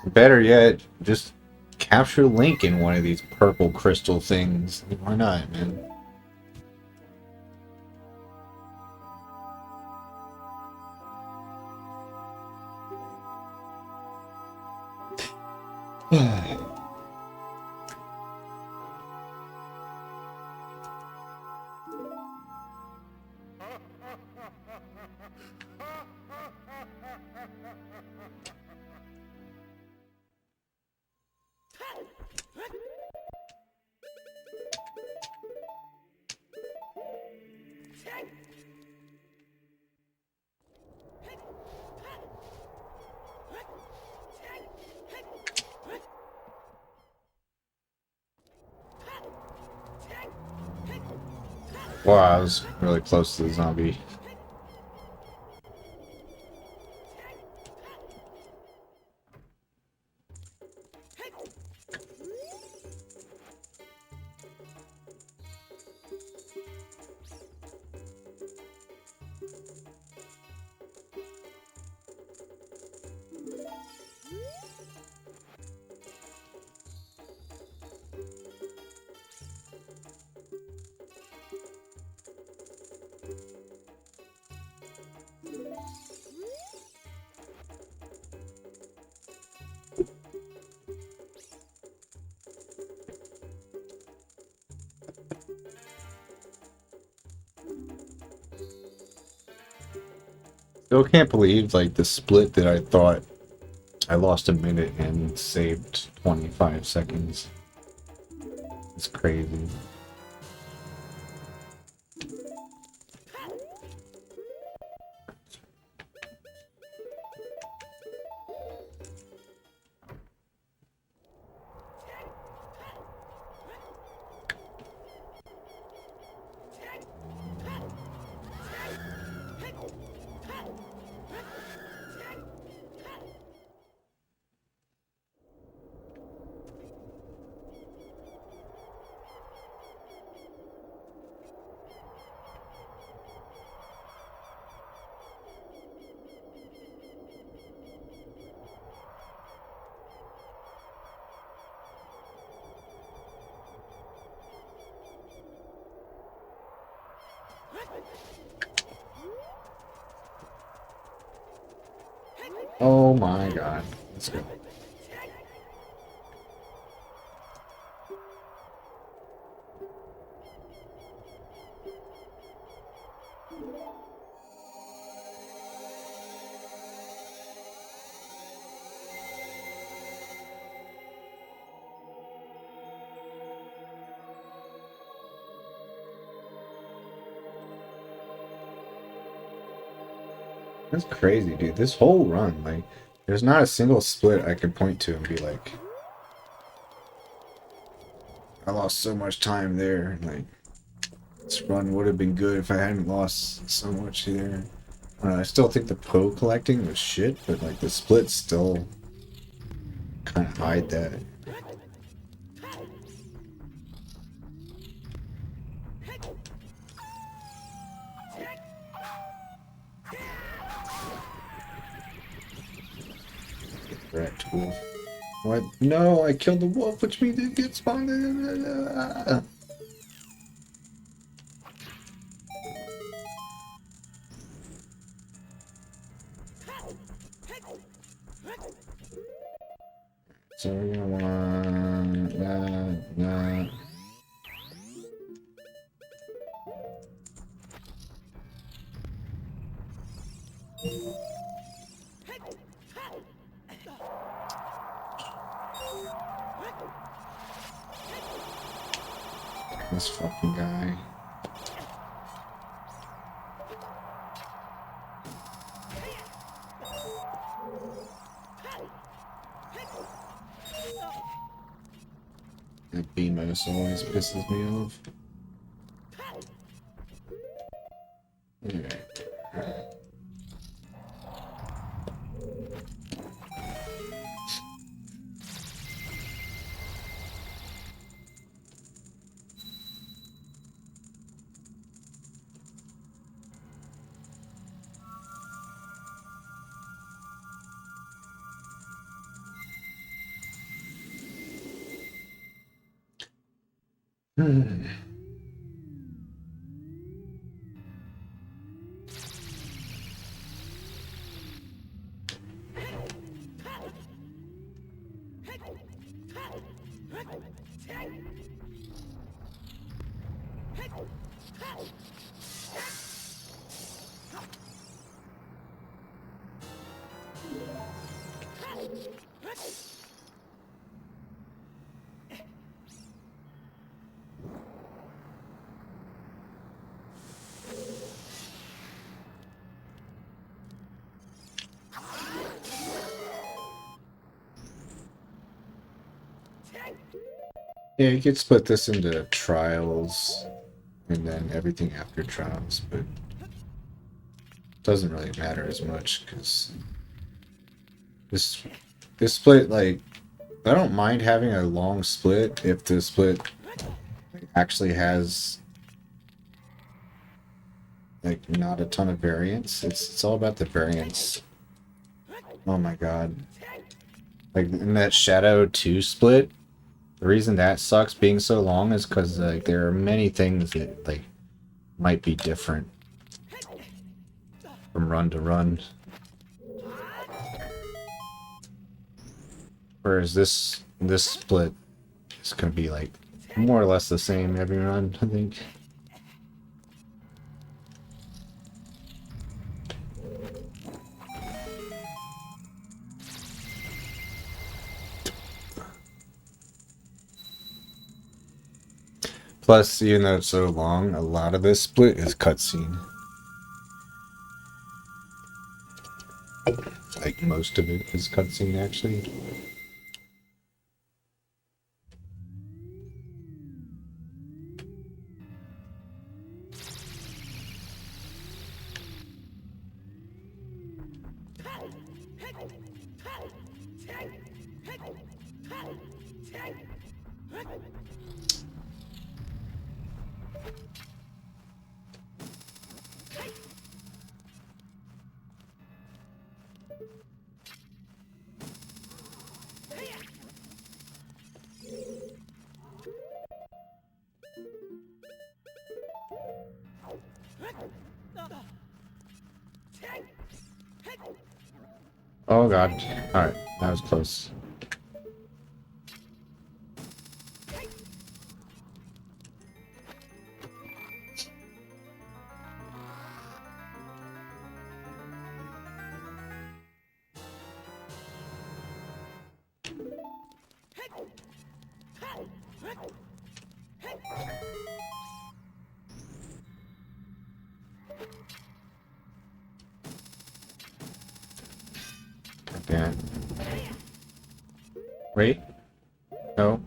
Speaker 1: Better yet, just capture Link in one of these purple crystal things. Why not, man? Wow, I was really close to the zombie. Still can't believe like the split that I thought I lost a minute and saved 25 seconds. It's crazy. Oh my god. Let's go. That's crazy, dude. This whole run, like, there's not a single split I can point to and be like, I lost so much time there. Like, this run would have been good if I hadn't lost so much there. I still think the Poe collecting was shit, but like the splits still kind of hide that. Correct, wolf. What? No, I killed the wolf, which means it gets spawned. So we're gonna want that. This fucking guy. That BMOS always pisses me off. Alright. Yeah, you could split this into trials and then everything after trials, but it doesn't really matter as much because this split, like, I don't mind having a long split if the split actually has like not a ton of variance. It's all about the variance. Oh my god. Like in that Shadow 2 split, the reason that sucks being so long is because like there are many things that like might be different from run to run. Whereas this split is gonna be like more or less the same every run, I think. Plus, even though it's so long, a lot of this split is cutscene. Like most of it is cutscene, actually. Oh god. Alright, that was close. Yeah. Wait. No.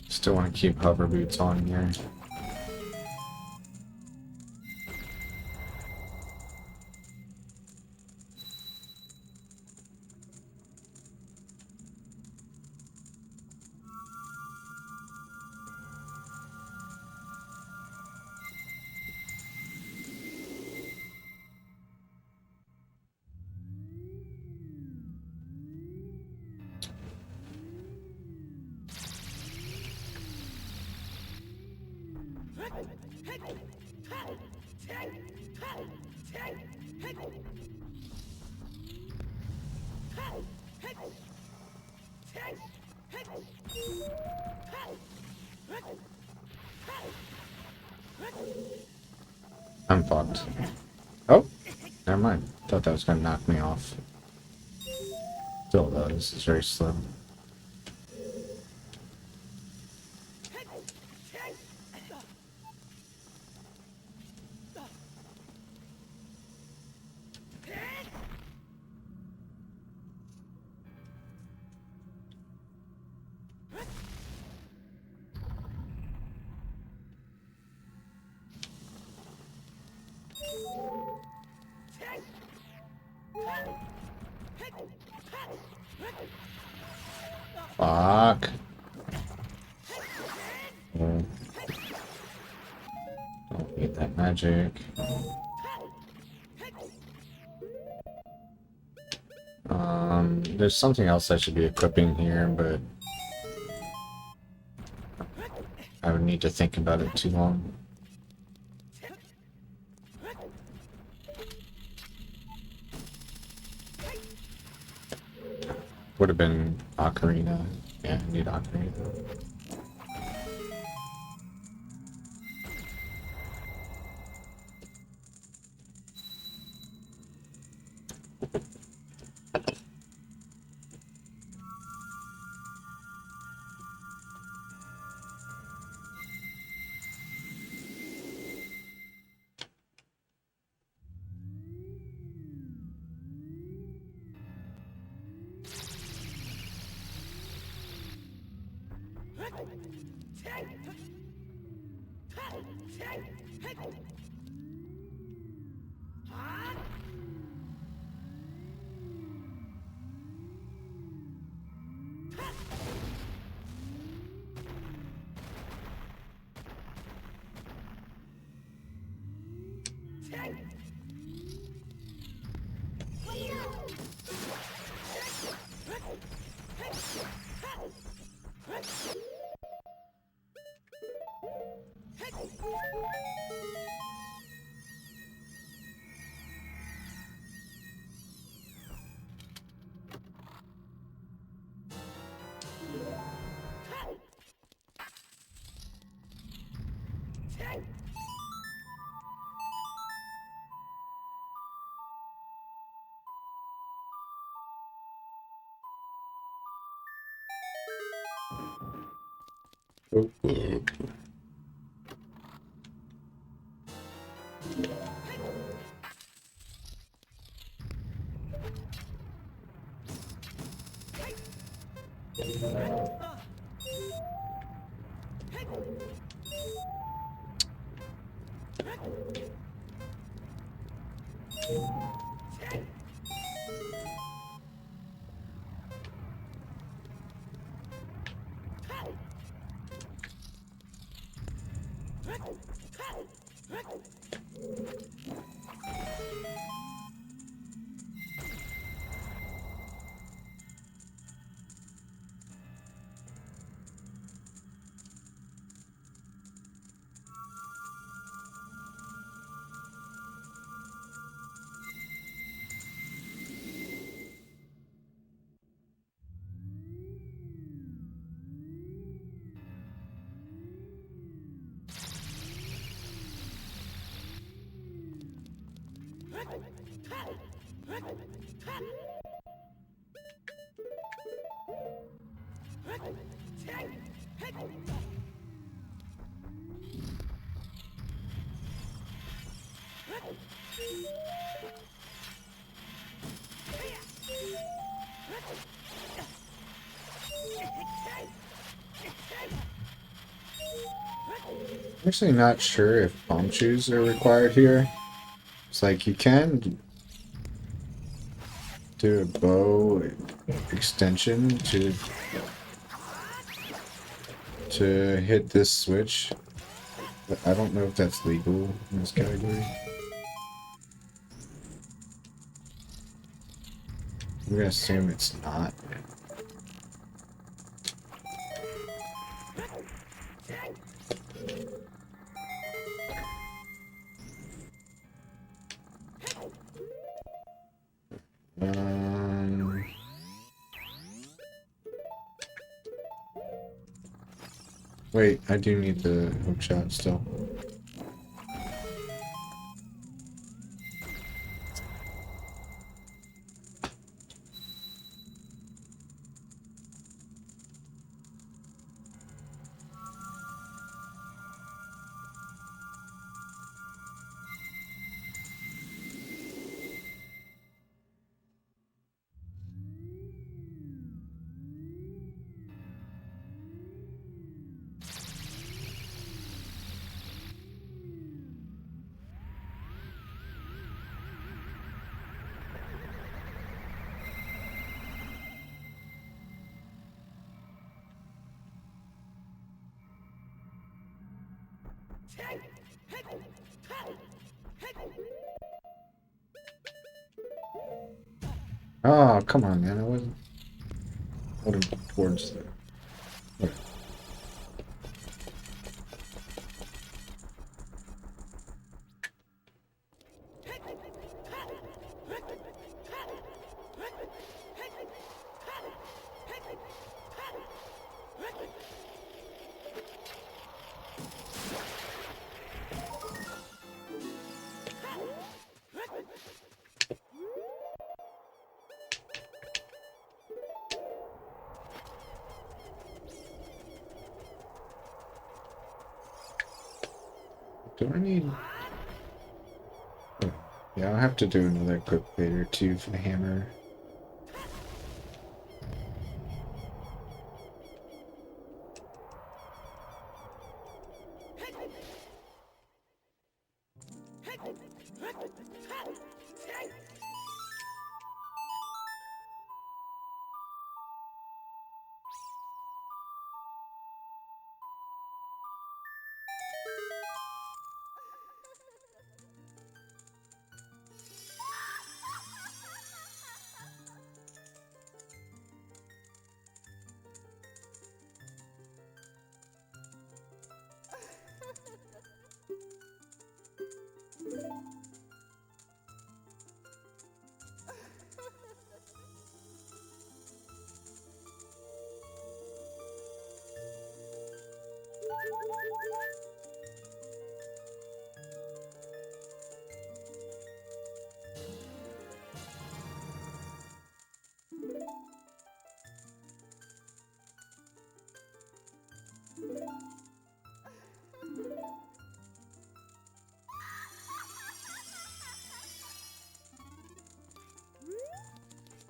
Speaker 1: Still want to keep hover boots on here. I'm fucked. Oh, never mind. Thought that was gonna knock me off. Still does. It's very slow. Fuck. Oh. Don't need that magic. There's something else I should be equipping here, but I would need to think about it too long. Would have been Ocarina. Yeah, I need Ocarina. Oh. I'm actually not sure if palm shoes are required here. It's like you can do a bow extension to hit this switch, but I don't know if that's legal in this category. I'm gonna assume it's not. Um, Wait, I do need the hook shot still. Oh, come on, man. I wasn't holding towards the... Okay. Do I need... Oh, yeah, I'll have to do another quick bait or two for the hammer.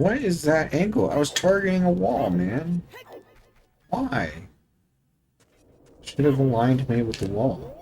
Speaker 1: What is that angle? I was targeting a wall, man. Why? Should have aligned me with the wall.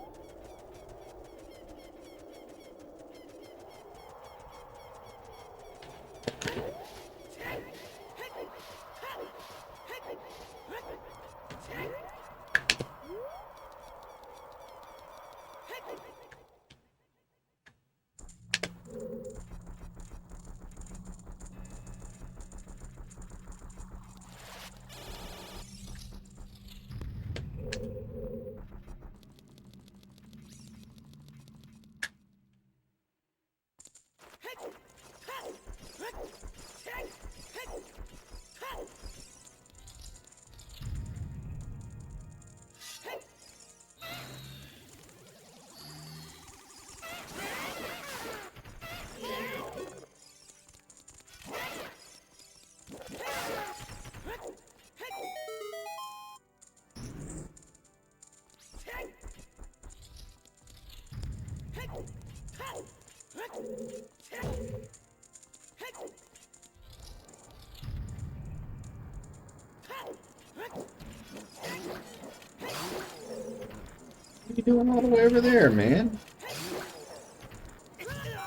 Speaker 1: What are you doing all the way over there, man?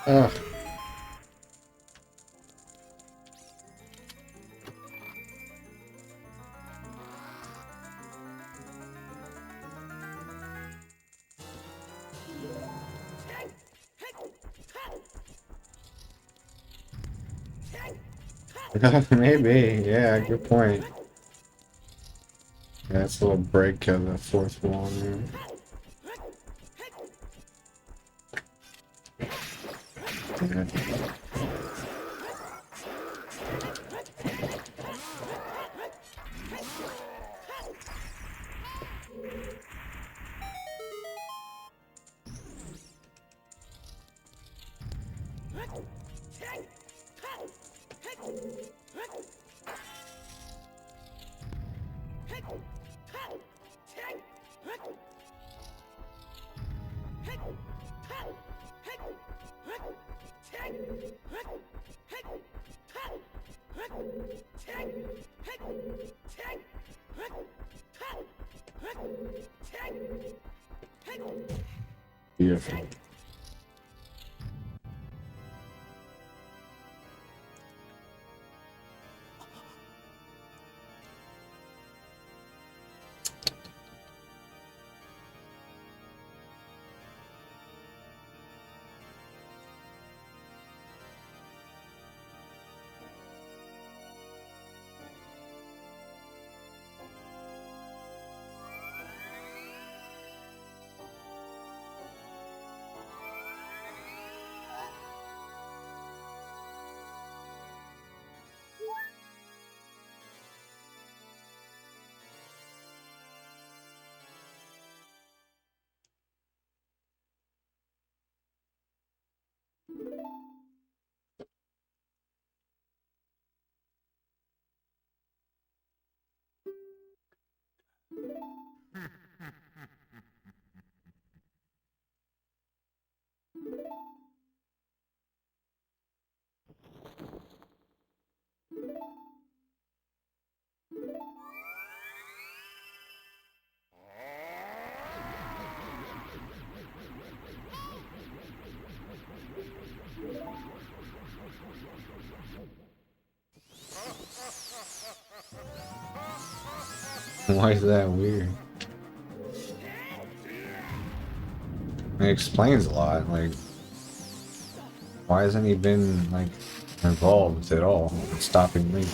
Speaker 1: Ugh. Maybe, yeah, good point. Yeah, that's a little break of the fourth wall there. Yeah. Beautiful. Why is that weird? It explains a lot. Like, why hasn't he been, like, involved at all in stopping me?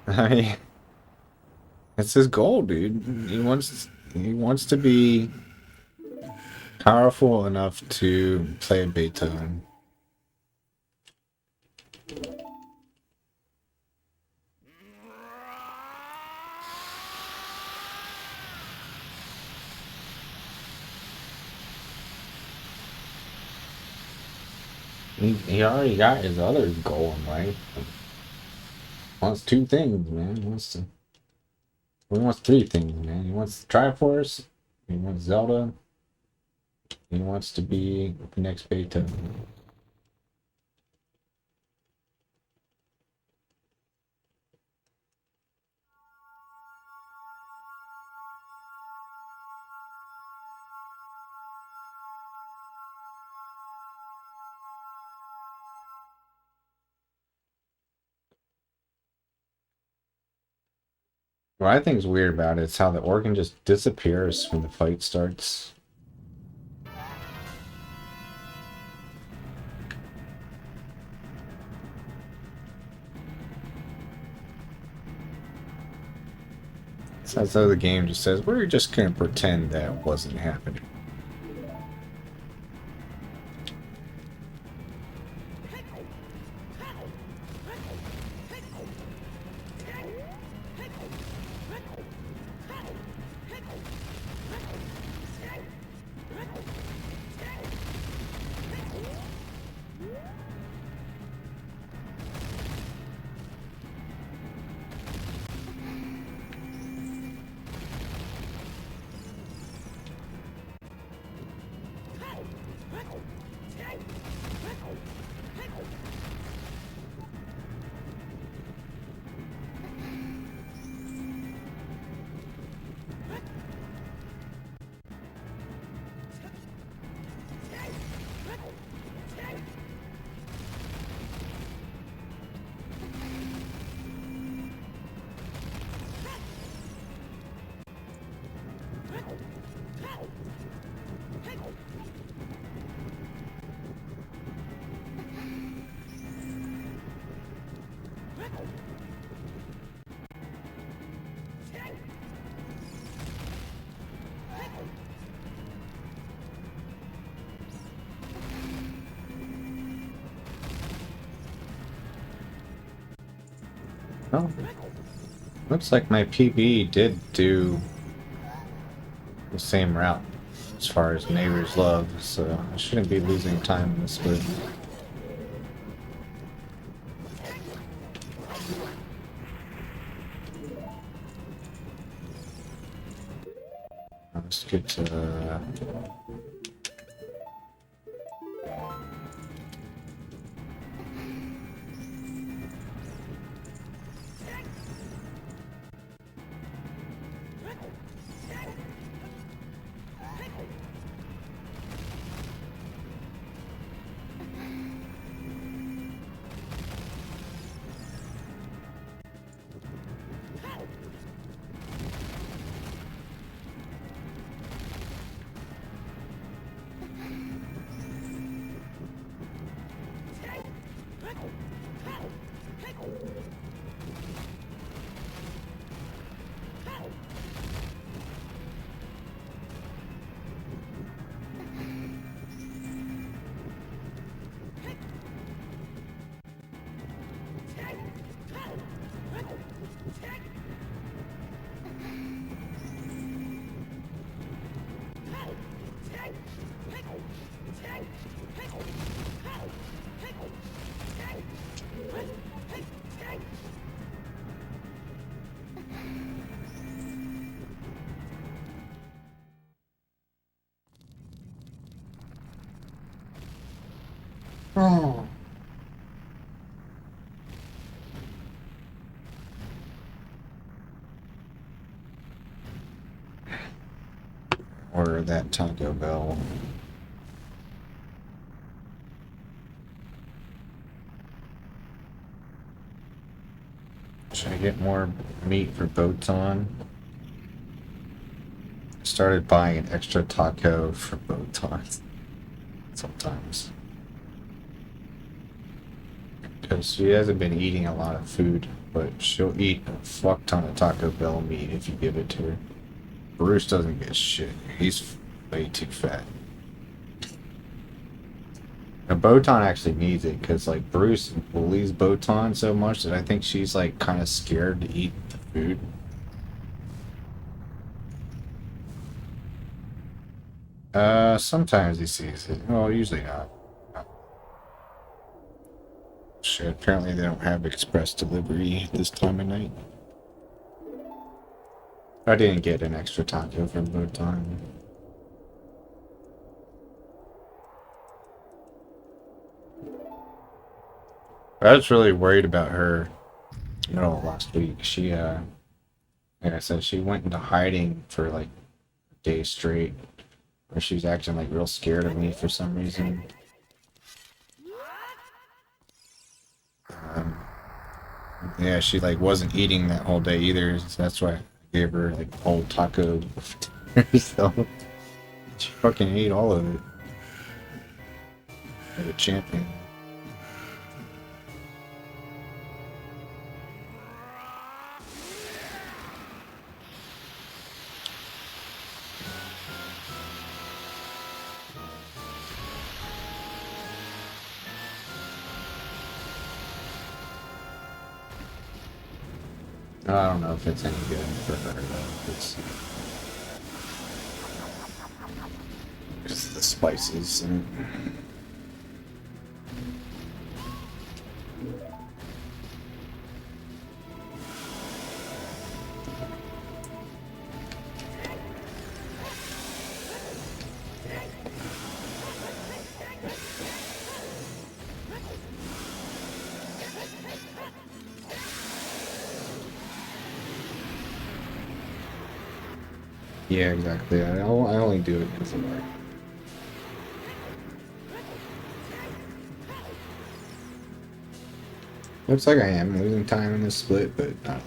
Speaker 1: I mean, it's his goal, dude. He wants to be powerful enough to play Beethoven. He already got his other goal in life. Wants two things, man. Wants to He wants three things, man. He wants Triforce, he wants Zelda, he wants to be the next Beethoven. What I think is weird about it is how the organ just disappears when the fight starts. It's as though the game just says, we're just going to pretend that wasn't happening. Oh, looks like my PB did do the same route as far as Neighbor's Love, so I shouldn't be losing time in this one. Let's get to... Oh. Order that Taco Bell. Should I get more meat for Botan? Started buying an extra taco for Botan sometimes. Because she hasn't been eating a lot of food, but she'll eat a fuck ton of Taco Bell meat if you give it to her. Bruce doesn't get shit. He's way too fat. Now, Botan actually needs it because, like, Bruce bullies Botan so much that I think she's, like, kind of scared to eat the food. Sometimes he sees it. Well, usually not. Shit, apparently they don't have express delivery this time of night. I didn't get an extra taco from both time. I was really worried about her, you know, last week. She, like I said, she went into hiding for like a day straight, where she was acting like real scared of me for some reason. Um, yeah, she like wasn't eating that whole day either, so that's why I gave her like a whole taco for dinner. So she fucking ate all of it. Like a champion. I don't know if it's any good for her though. It's the spices and yeah, exactly. I only do it because of art. Looks like I am losing time in this split, but not.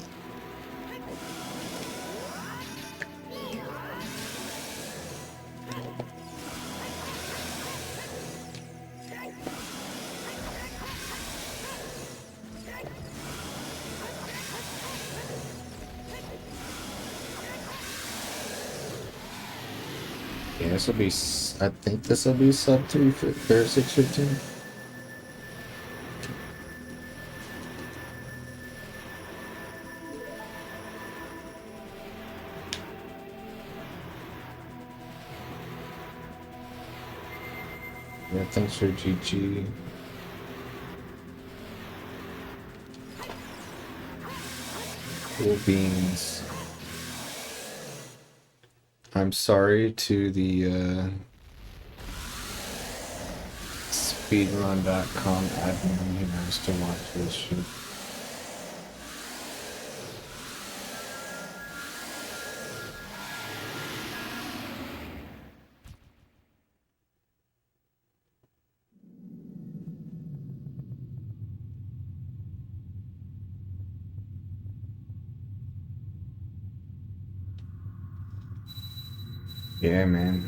Speaker 1: Yeah, this will be. I think this will be sub 615. Yeah, thanks for GG. Cool beans. I'm sorry to the Speedrun.com admin who has to watch this shit. Yeah, man.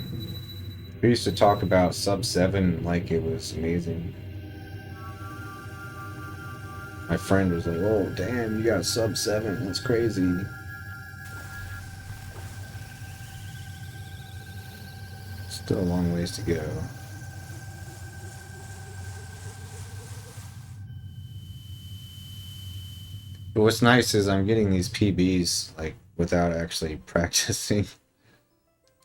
Speaker 1: We used to talk about sub 7 like it was amazing. My friend was like, "Oh, damn, you got sub 7. That's crazy." Still a long ways to go. But what's nice is I'm getting these PBs like without actually practicing.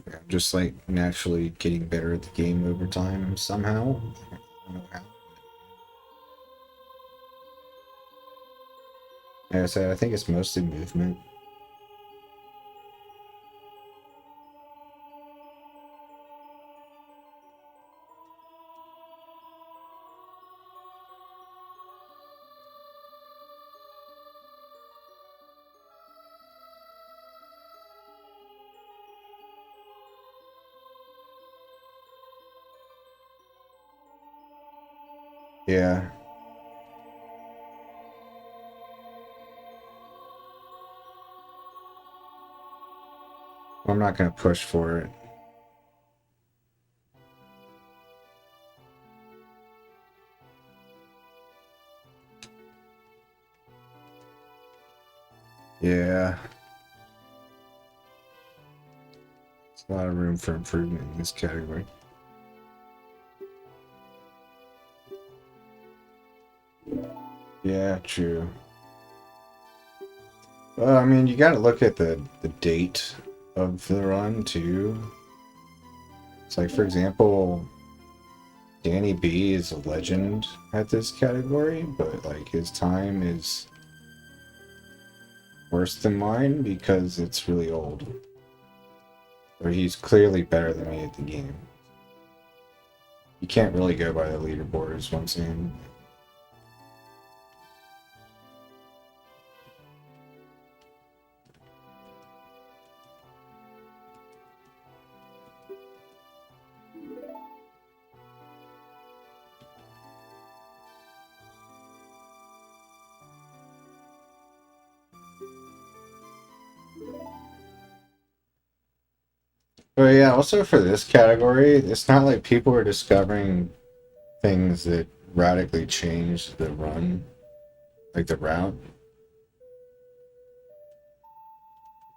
Speaker 1: I'm just like naturally getting better at the game over time somehow. I don't know how. Like I said, I think it's mostly movement. Yeah. I'm not gonna push for it. Yeah. There's a lot of room for improvement in this category. Yeah, true. Well, I mean, you gotta look at the date of the run too. It's like, for example, Danny B is a legend at this category, but like his time is worse than mine because it's really old. Or he's clearly better than me at the game. You can't really go by the leaderboards once in. But yeah, also for this category, it's not like people are discovering things that radically change the run, like the route.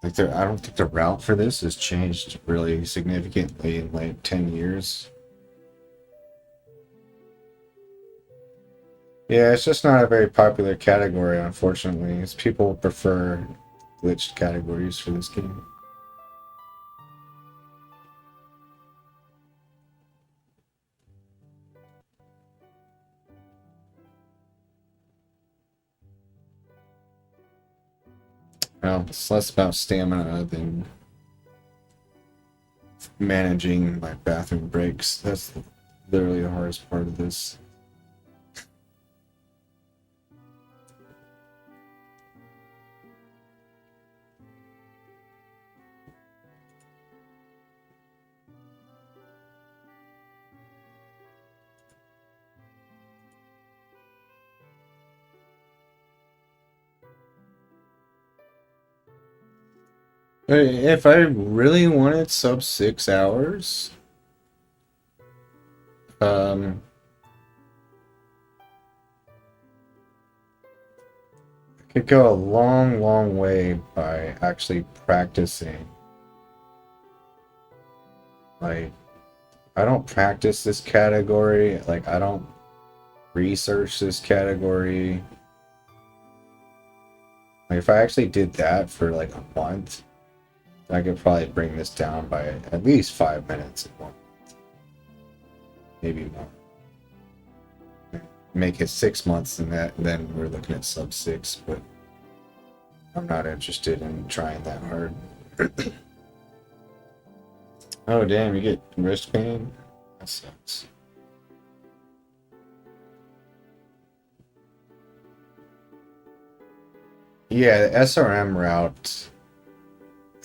Speaker 1: Like I don't think the route for this has changed really significantly in like 10 years. Yeah, it's just not a very popular category, unfortunately. It's people prefer glitched categories for this game. Well, it's less about stamina than managing my bathroom breaks. That's literally the hardest part of this. If I really wanted sub 6 hours, um, I could go a long, long way by actually practicing. Like, I don't practice this category. Like, I don't research this category. Like, if I actually did that for like a month, I could probably bring this down by at least 5 minutes in 1 month. Maybe more. Make it 6 months, and then we're looking at sub 6, but I'm not interested in trying that hard. Oh damn, you get wrist pain? That sucks. Yeah, the SRM route,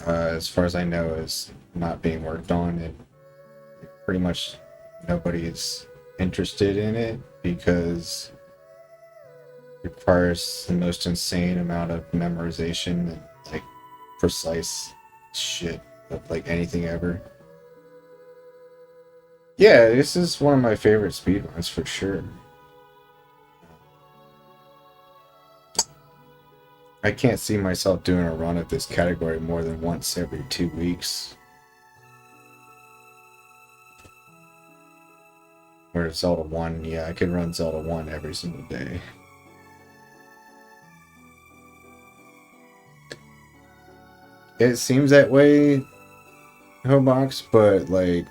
Speaker 1: as far as I know, is not being worked on, and pretty much nobody's interested in it because it requires the most insane amount of memorization and like precise shit of like anything ever. Yeah, this is one of my favorite speedruns for sure. I can't see myself doing a run of this category more than once every 2 weeks. Where Zelda 1, yeah, I can run Zelda 1 every single day. It seems that way, Hobox, but like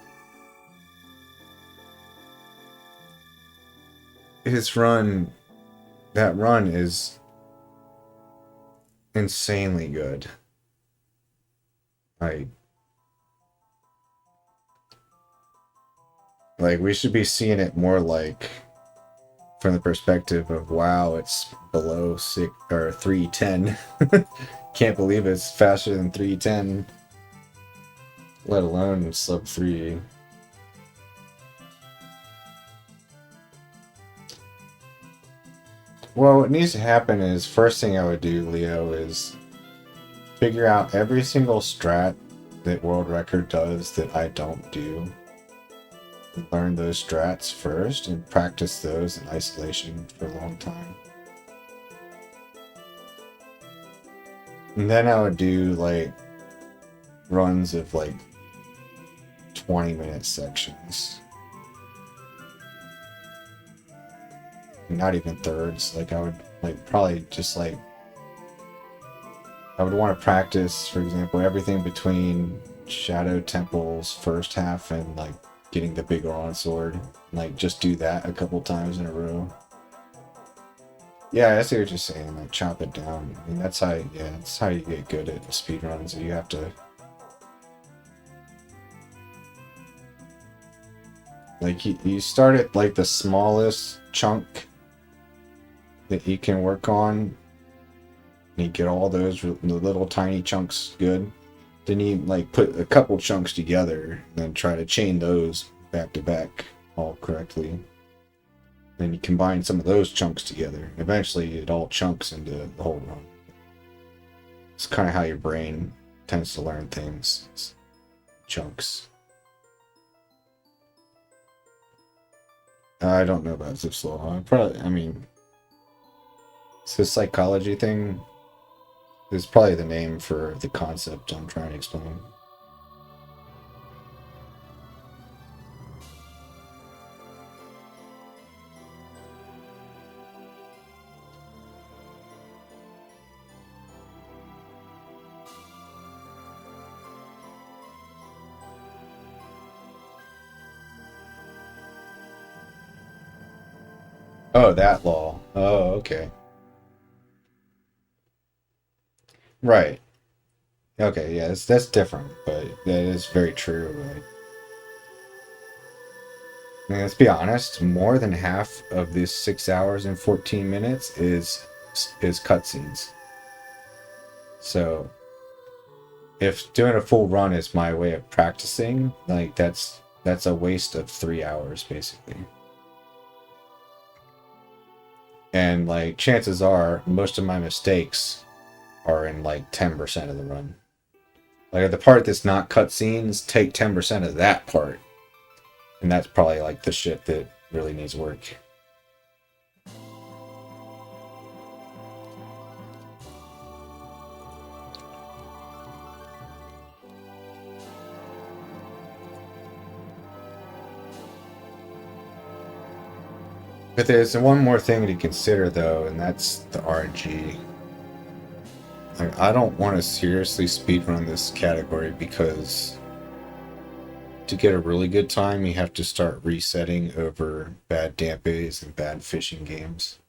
Speaker 1: his run, that run is insanely good. Like we should be seeing it more like from the perspective of wow, it's below 6 or 310. Can't believe it's faster than 310, let alone sub 3. Well, what needs to happen is, first thing I would do, Leo, is figure out every single strat that World Record does that I don't do. Learn those strats first and practice those in isolation for a long time. And then I would do like runs of like 20-minute sections. Not even thirds. Like I would like probably just like I would want to practice, for example, everything between Shadow Temple's first half and like getting the big Oron sword. Like just do that a couple times in a row. Yeah, I see what you're saying. Like chop it down. I mean, that's how. Yeah, that's how you get good at speedruns. You have to like you start at like the smallest chunk that you can work on. And you get all those little tiny chunks good. Then you like put a couple chunks together, and then try to chain those back to back all correctly. Then you combine some of those chunks together. Eventually, it all chunks into the whole run. It's kind of how your brain tends to learn things. It's chunks. I don't know about Zip's Law. I mean, it's a psychology thing. It's probably the name for the concept I'm trying to explain. Oh, that law. Oh, okay. Right. Okay, yeah, that's different, but that is very true, right? I mean, let's be honest, more than half of this 6 hours and 14 minutes is cutscenes. So if doing a full run is my way of practicing, like that's a waste of 3 hours basically. And like chances are most of my mistakes are in like 10% of the run. Like the part that's not cutscenes, take 10% of that part. And that's probably like the shit that really needs work. But there's one more thing to consider though, and that's the RNG. Like, I don't want to seriously speedrun this category because to get a really good time, you have to start resetting over bad dampes and bad fishing games.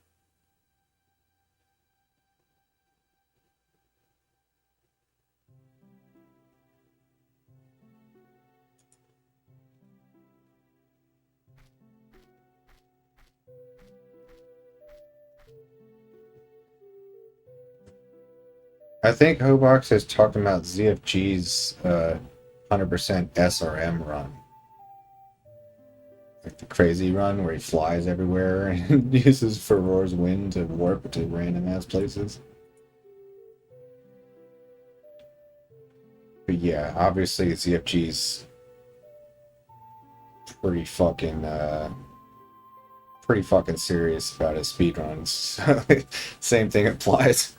Speaker 1: I think Hobox is talking about ZFG's 100% SRM run. Like the crazy run where he flies everywhere and uses Ferore's wind to warp to random ass places. But yeah, obviously ZFG's pretty fucking pretty fucking serious about his speedruns. Same thing applies.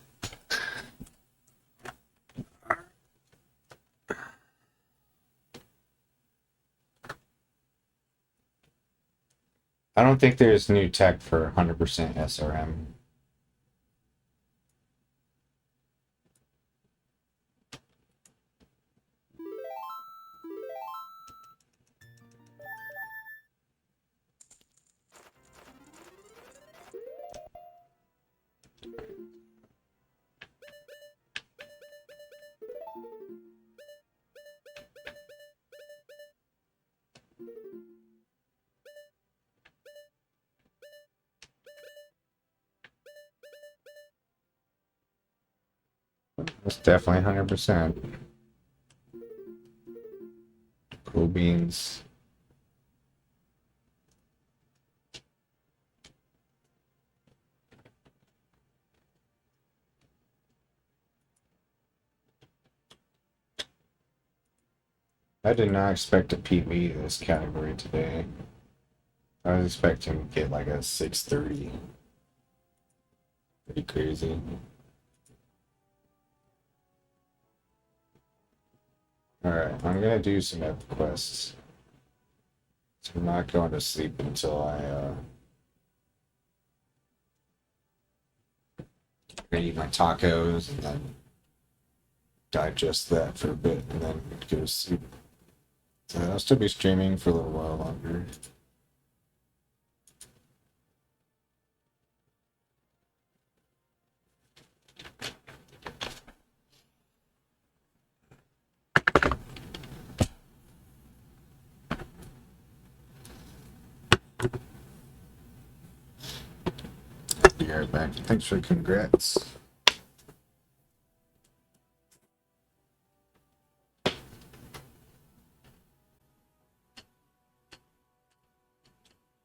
Speaker 1: I don't think there's new tech for 100% SRM. It's definitely 100%. Cool beans. I did not expect a PB this category today. I was expecting to get like a 630. Pretty crazy. Alright, I'm gonna do some epic quests. So I'm not going to sleep until I eat my tacos and then digest that for a bit and then go to sleep. So I'll still be streaming for a little while longer. be right back. Thanks for the congrats.